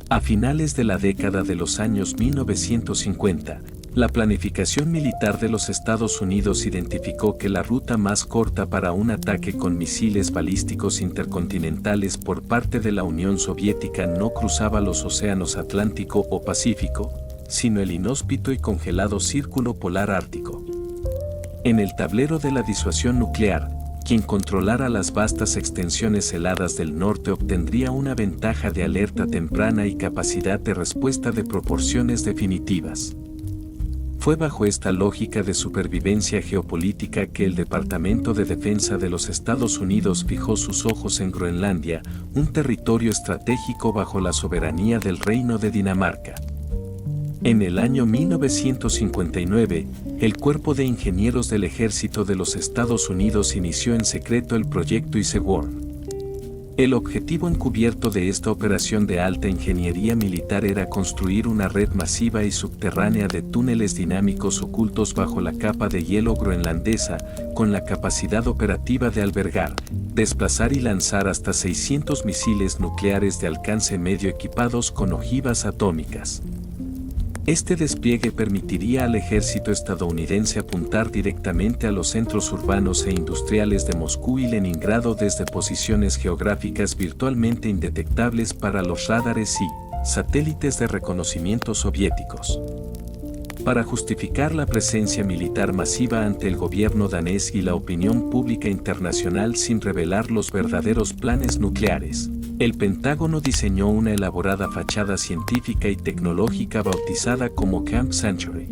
A finales de la década de los años 1950, la planificación militar de los Estados Unidos identificó que la ruta más corta para un ataque con misiles balísticos intercontinentales por parte de la Unión Soviética no cruzaba los océanos Atlántico o Pacífico, sino el inhóspito y congelado Círculo Polar Ártico. En el tablero de la disuasión nuclear, quien controlara las vastas extensiones heladas del norte obtendría una ventaja de alerta temprana y capacidad de respuesta de proporciones definitivas. Fue bajo esta lógica de supervivencia geopolítica que el Departamento de Defensa de los Estados Unidos fijó sus ojos en Groenlandia, un territorio estratégico bajo la soberanía del Reino de Dinamarca. En el año 1959, el Cuerpo de Ingenieros del Ejército de los Estados Unidos inició en secreto el proyecto Iceworm. El objetivo encubierto de esta operación de alta ingeniería militar era construir una red masiva y subterránea de túneles dinámicos ocultos bajo la capa de hielo groenlandesa, con la capacidad operativa de albergar, desplazar y lanzar hasta 600 misiles nucleares de alcance medio equipados con ojivas atómicas. Este despliegue permitiría al ejército estadounidense apuntar directamente a los centros urbanos e industriales de Moscú y Leningrado desde posiciones geográficas virtualmente indetectables para los radares y satélites de reconocimiento soviéticos. Para justificar la presencia militar masiva ante el gobierno danés y la opinión pública internacional sin revelar los verdaderos planes nucleares, el Pentágono diseñó una elaborada fachada científica y tecnológica bautizada como Camp Century.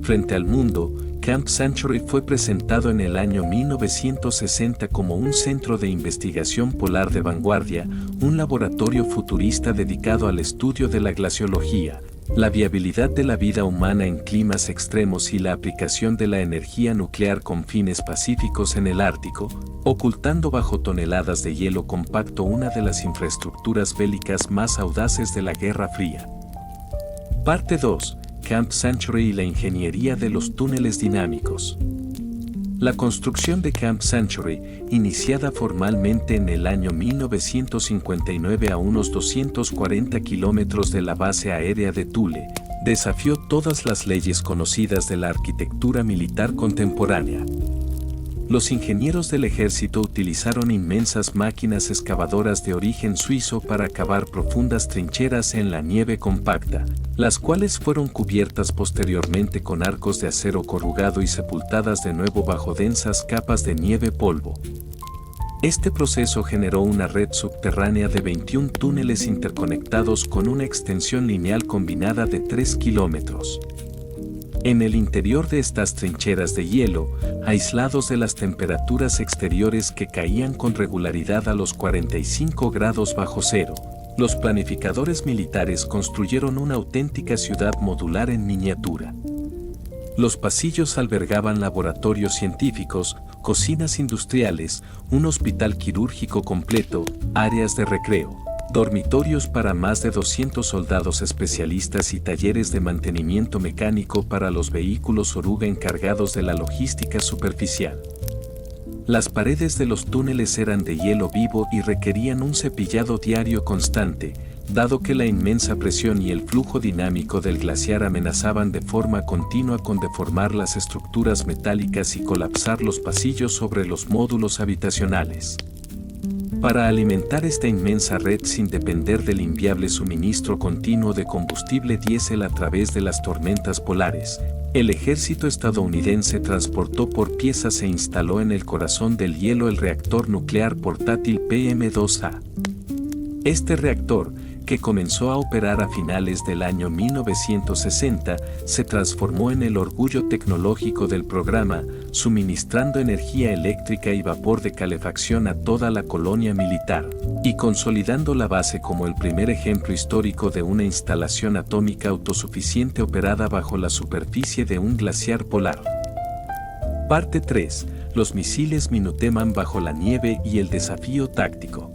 Frente al mundo, Camp Century fue presentado en el año 1960 como un centro de investigación polar de vanguardia, un laboratorio futurista dedicado al estudio de la glaciología, la viabilidad de la vida humana en climas extremos y la aplicación de la energía nuclear con fines pacíficos en el Ártico, ocultando bajo toneladas de hielo compacto una de las infraestructuras bélicas más audaces de la Guerra Fría. Parte 2. Camp Century y la ingeniería de los túneles dinámicos. La construcción de Camp Century, iniciada formalmente en el año 1959 a unos 240 kilómetros de la base aérea de Thule, desafió todas las leyes conocidas de la arquitectura militar contemporánea. Los ingenieros del ejército utilizaron inmensas máquinas excavadoras de origen suizo para cavar profundas trincheras en la nieve compacta, las cuales fueron cubiertas posteriormente con arcos de acero corrugado y sepultadas de nuevo bajo densas capas de nieve polvo. Este proceso generó una red subterránea de 21 túneles interconectados con una extensión lineal combinada de 3 kilómetros. En el interior de estas trincheras de hielo, aislados de las temperaturas exteriores que caían con regularidad a los 45 grados bajo cero, los planificadores militares construyeron una auténtica ciudad modular en miniatura. Los pasillos albergaban laboratorios científicos, cocinas industriales, un hospital quirúrgico completo, áreas de recreo, dormitorios para más de 200 soldados especialistas y talleres de mantenimiento mecánico para los vehículos oruga encargados de la logística superficial. Las paredes de los túneles eran de hielo vivo y requerían un cepillado diario constante, dado que la inmensa presión y el flujo dinámico del glaciar amenazaban de forma continua con deformar las estructuras metálicas y colapsar los pasillos sobre los módulos habitacionales. Para alimentar esta inmensa red sin depender del inviable suministro continuo de combustible diésel a través de las tormentas polares, el ejército estadounidense transportó por piezas e instaló en el corazón del hielo el reactor nuclear portátil PM-2A. Este reactor, que comenzó a operar a finales del año 1960, se transformó en el orgullo tecnológico del programa, suministrando energía eléctrica y vapor de calefacción a toda la colonia militar, y consolidando la base como el primer ejemplo histórico de una instalación atómica autosuficiente operada bajo la superficie de un glaciar polar. Parte 3. Los misiles Minuteman bajo la nieve y el desafío táctico.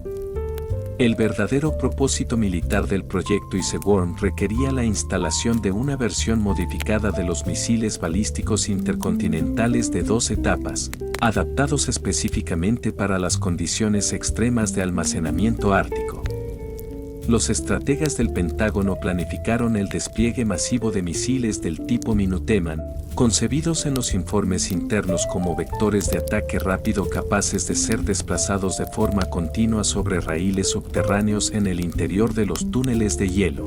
El verdadero propósito militar del proyecto Iceworm requería la instalación de una versión modificada de los misiles balísticos intercontinentales de 2 etapas, adaptados específicamente para las condiciones extremas de almacenamiento ártico. Los estrategas del Pentágono planificaron el despliegue masivo de misiles del tipo Minuteman, concebidos en los informes internos como vectores de ataque rápido capaces de ser desplazados de forma continua sobre raíles subterráneos en el interior de los túneles de hielo.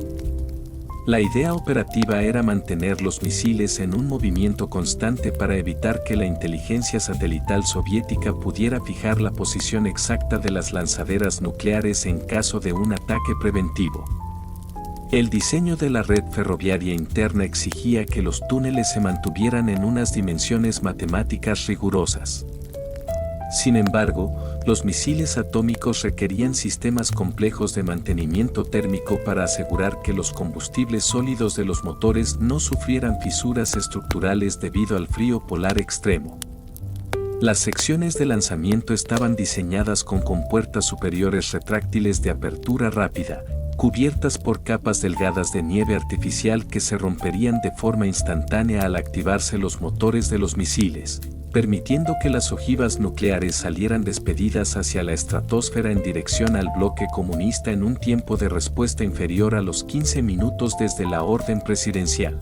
La idea operativa era mantener los misiles en un movimiento constante para evitar que la inteligencia satelital soviética pudiera fijar la posición exacta de las lanzaderas nucleares en caso de un ataque preventivo. El diseño de la red ferroviaria interna exigía que los túneles se mantuvieran en unas dimensiones matemáticas rigurosas. Sin embargo, los misiles atómicos requerían sistemas complejos de mantenimiento térmico para asegurar que los combustibles sólidos de los motores no sufrieran fisuras estructurales debido al frío polar extremo. Las secciones de lanzamiento estaban diseñadas con compuertas superiores retráctiles de apertura rápida, cubiertas por capas delgadas de nieve artificial que se romperían de forma instantánea al activarse los motores de los misiles, permitiendo que las ojivas nucleares salieran despedidas hacia la estratosfera en dirección al bloque comunista en un tiempo de respuesta inferior a los 15 minutos desde la orden presidencial.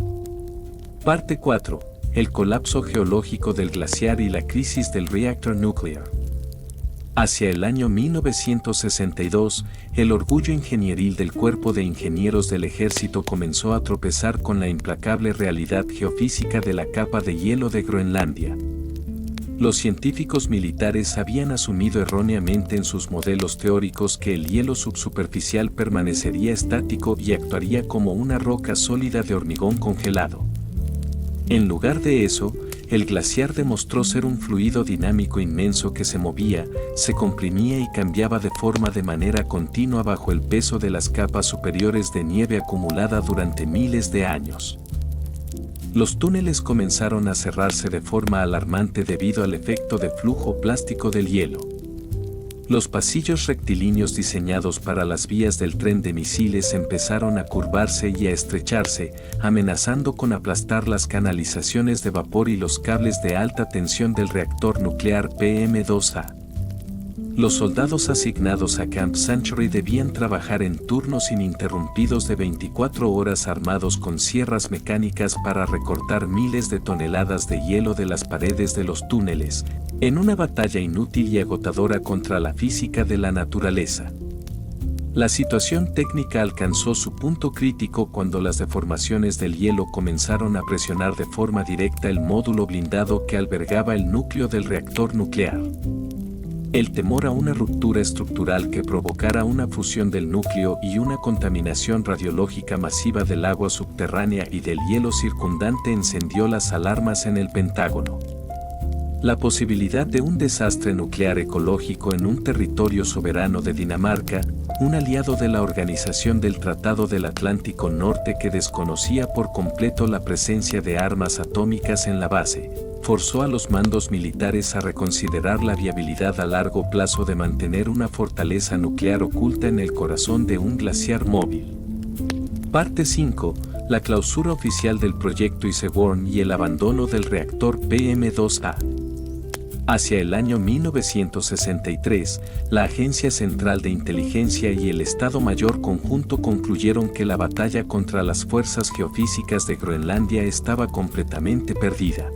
Parte 4. El colapso geológico del glaciar y la crisis del reactor nuclear. Hacia el año 1962, el orgullo ingenieril del Cuerpo de Ingenieros del Ejército comenzó a tropezar con la implacable realidad geofísica de la capa de hielo de Groenlandia. Los científicos militares habían asumido erróneamente en sus modelos teóricos que el hielo subsuperficial permanecería estático y actuaría como una roca sólida de hormigón congelado. En lugar de eso, el glaciar demostró ser un fluido dinámico inmenso que se movía, se comprimía y cambiaba de manera continua bajo el peso de las capas superiores de nieve acumulada durante miles de años. Los túneles comenzaron a cerrarse de forma alarmante debido al efecto de flujo plástico del hielo. Los pasillos rectilíneos diseñados para las vías del tren de misiles empezaron a curvarse y a estrecharse, amenazando con aplastar las canalizaciones de vapor y los cables de alta tensión del reactor nuclear PM-2A. Los soldados asignados a Camp Century debían trabajar en turnos ininterrumpidos de 24 horas armados con sierras mecánicas para recortar miles de toneladas de hielo de las paredes de los túneles, en una batalla inútil y agotadora contra la física de la naturaleza. La situación técnica alcanzó su punto crítico cuando las deformaciones del hielo comenzaron a presionar de forma directa el módulo blindado que albergaba el núcleo del reactor nuclear. El temor a una ruptura estructural que provocara una fusión del núcleo y una contaminación radiológica masiva del agua subterránea y del hielo circundante encendió las alarmas en el Pentágono. La posibilidad de un desastre nuclear ecológico en un territorio soberano de Dinamarca, un aliado de la Organización del Tratado del Atlántico Norte que desconocía por completo la presencia de armas atómicas en la base, forzó a los mandos militares a reconsiderar la viabilidad a largo plazo de mantener una fortaleza nuclear oculta en el corazón de un glaciar móvil. Parte 5. La clausura oficial del proyecto Iceborne y el abandono del reactor PM-2A. Hacia el año 1963, la Agencia Central de Inteligencia y el Estado Mayor Conjunto concluyeron que la batalla contra las fuerzas geofísicas de Groenlandia estaba completamente perdida.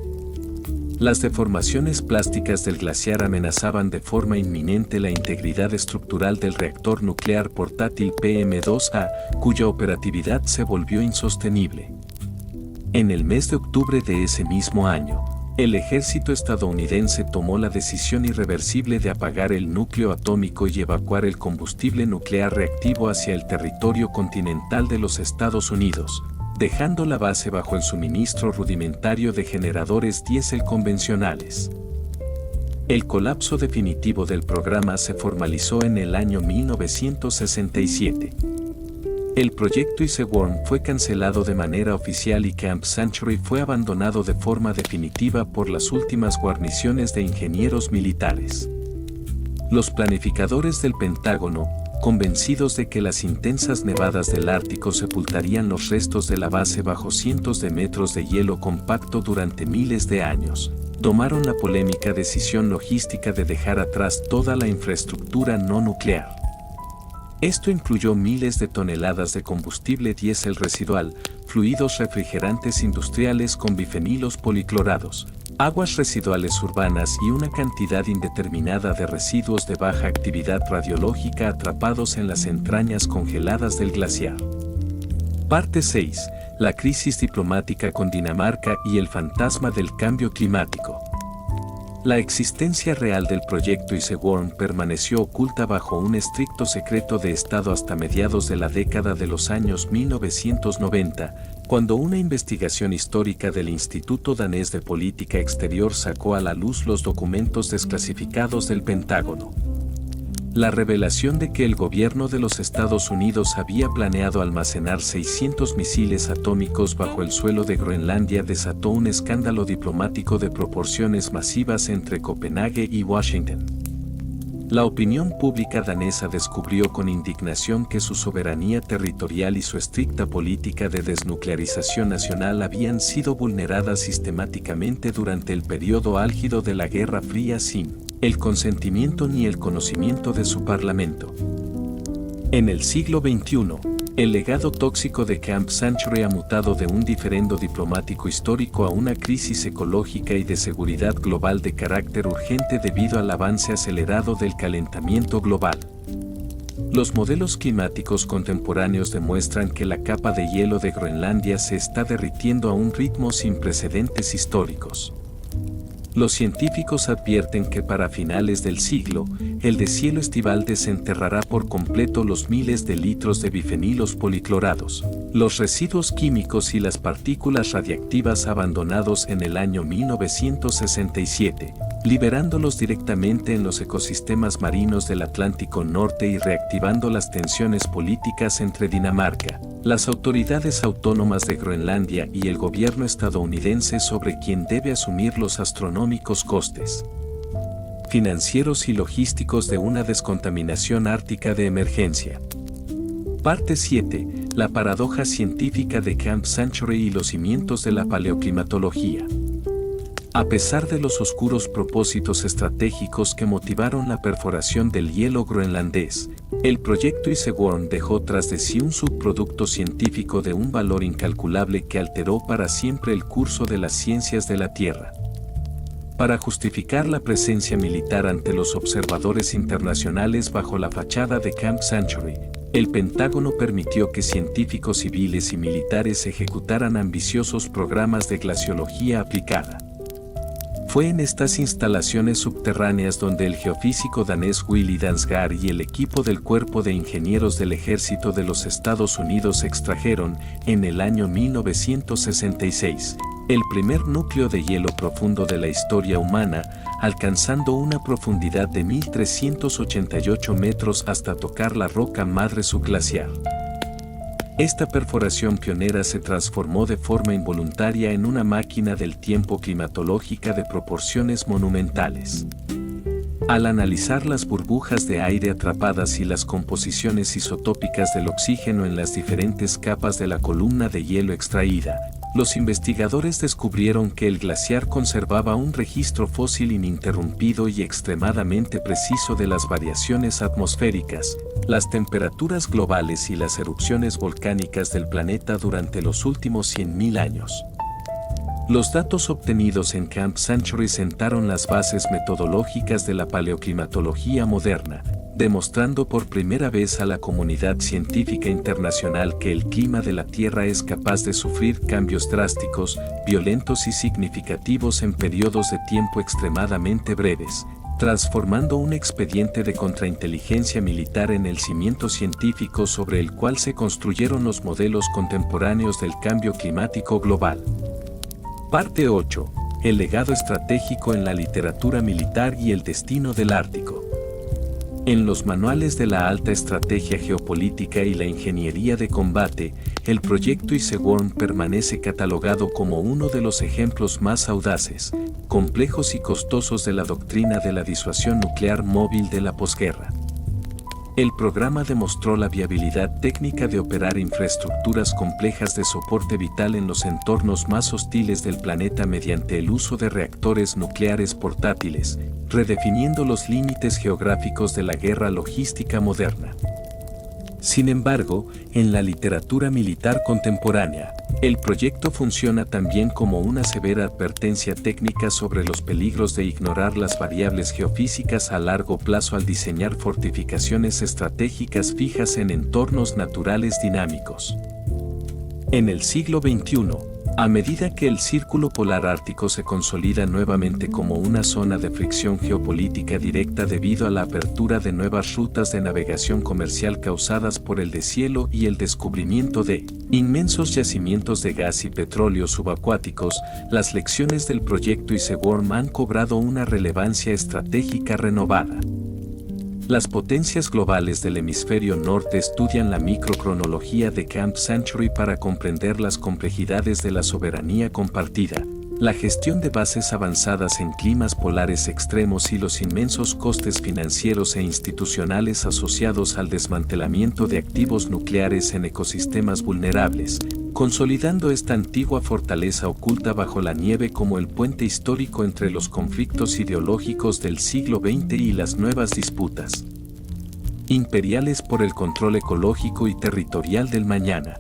Las deformaciones plásticas del glaciar amenazaban de forma inminente la integridad estructural del reactor nuclear portátil PM-2A, cuya operatividad se volvió insostenible. En el mes de octubre de ese mismo año, el ejército estadounidense tomó la decisión irreversible de apagar el núcleo atómico y evacuar el combustible nuclear reactivo hacia el territorio continental de los Estados Unidos, dejando la base bajo el suministro rudimentario de generadores diésel convencionales. El colapso definitivo del programa se formalizó en el año 1967. El proyecto Iceborne fue cancelado de manera oficial y Camp Century fue abandonado de forma definitiva por las últimas guarniciones de ingenieros militares. Los planificadores del Pentágono, convencidos de que las intensas nevadas del Ártico sepultarían los restos de la base bajo cientos de metros de hielo compacto durante miles de años, tomaron la polémica decisión logística de dejar atrás toda la infraestructura no nuclear. Esto incluyó miles de toneladas de combustible diésel residual, fluidos refrigerantes industriales con bifenilos policlorados, aguas residuales urbanas y una cantidad indeterminada de residuos de baja actividad radiológica atrapados en las entrañas congeladas del glaciar. Parte 6. La crisis diplomática con Dinamarca y el fantasma del cambio climático. La existencia real del proyecto Iceborne permaneció oculta bajo un estricto secreto de Estado hasta mediados de la década de los años 1990, Cuando una investigación histórica del Instituto Danés de Política Exterior sacó a la luz los documentos desclasificados del Pentágono. La revelación de que el gobierno de los Estados Unidos había planeado almacenar 600 misiles atómicos bajo el suelo de Groenlandia desató un escándalo diplomático de proporciones masivas entre Copenhague y Washington. La opinión pública danesa descubrió con indignación que su soberanía territorial y su estricta política de desnuclearización nacional habían sido vulneradas sistemáticamente durante el periodo álgido de la Guerra Fría sin el consentimiento ni el conocimiento de su parlamento. En el siglo XXI, el legado tóxico de Camp Century ha mutado de un diferendo diplomático histórico a una crisis ecológica y de seguridad global de carácter urgente debido al avance acelerado del calentamiento global. Los modelos climáticos contemporáneos demuestran que la capa de hielo de Groenlandia se está derritiendo a un ritmo sin precedentes históricos. Los científicos advierten que para finales del siglo, el deshielo estival desenterrará por completo los miles de litros de bifenilos policlorados, los residuos químicos y las partículas radiactivas abandonados en el año 1967, liberándolos directamente en los ecosistemas marinos del Atlántico Norte y reactivando las tensiones políticas entre Dinamarca, las autoridades autónomas de Groenlandia y el gobierno estadounidense sobre quien debe asumir los astronómicos costes financieros y logísticos de una descontaminación ártica de emergencia. Parte 7. La paradoja científica de Camp Century y los cimientos de la paleoclimatología. A pesar de los oscuros propósitos estratégicos que motivaron la perforación del hielo groenlandés, el proyecto Isegworn dejó tras de sí un subproducto científico de un valor incalculable que alteró para siempre el curso de las ciencias de la Tierra. Para justificar la presencia militar ante los observadores internacionales bajo la fachada de Camp Century, el Pentágono permitió que científicos civiles y militares ejecutaran ambiciosos programas de glaciología aplicada. Fue en estas instalaciones subterráneas donde el geofísico danés Willy Dansgaard y el equipo del Cuerpo de Ingenieros del Ejército de los Estados Unidos extrajeron, en el año 1966, el primer núcleo de hielo profundo de la historia humana, alcanzando una profundidad de 1.388 metros hasta tocar la roca madre subglacial. Esta perforación pionera se transformó de forma involuntaria en una máquina del tiempo climatológica de proporciones monumentales. Al analizar las burbujas de aire atrapadas y las composiciones isotópicas del oxígeno en las diferentes capas de la columna de hielo extraída, los investigadores descubrieron que el glaciar conservaba un registro fósil ininterrumpido y extremadamente preciso de las variaciones atmosféricas, las temperaturas globales y las erupciones volcánicas del planeta durante los últimos 100.000 años. Los datos obtenidos en Camp Century sentaron las bases metodológicas de la paleoclimatología moderna, demostrando por primera vez a la comunidad científica internacional que el clima de la Tierra es capaz de sufrir cambios drásticos, violentos y significativos en periodos de tiempo extremadamente breves, transformando un expediente de contrainteligencia militar en el cimiento científico sobre el cual se construyeron los modelos contemporáneos del cambio climático global. Parte 8. El legado estratégico en la literatura militar y el destino del Ártico. En los manuales de la alta estrategia geopolítica y la ingeniería de combate, el proyecto Isegworn permanece catalogado como uno de los ejemplos más audaces, complejos y costosos de la doctrina de la disuasión nuclear móvil de la posguerra. El programa demostró la viabilidad técnica de operar infraestructuras complejas de soporte vital en los entornos más hostiles del planeta mediante el uso de reactores nucleares portátiles, redefiniendo los límites geográficos de la guerra logística moderna. Sin embargo, en la literatura militar contemporánea, el proyecto funciona también como una severa advertencia técnica sobre los peligros de ignorar las variables geofísicas a largo plazo al diseñar fortificaciones estratégicas fijas en entornos naturales dinámicos. En el siglo XXI, a medida que el Círculo Polar Ártico se consolida nuevamente como una zona de fricción geopolítica directa debido a la apertura de nuevas rutas de navegación comercial causadas por el deshielo y el descubrimiento de inmensos yacimientos de gas y petróleo subacuáticos, las lecciones del proyecto ICEWORM han cobrado una relevancia estratégica renovada. Las potencias globales del hemisferio norte estudian la microcronología de Camp Century para comprender las complejidades de la soberanía compartida, la gestión de bases avanzadas en climas polares extremos y los inmensos costes financieros e institucionales asociados al desmantelamiento de activos nucleares en ecosistemas vulnerables, consolidando esta antigua fortaleza oculta bajo la nieve como el puente histórico entre los conflictos ideológicos del siglo XX y las nuevas disputas imperiales por el control ecológico y territorial del mañana.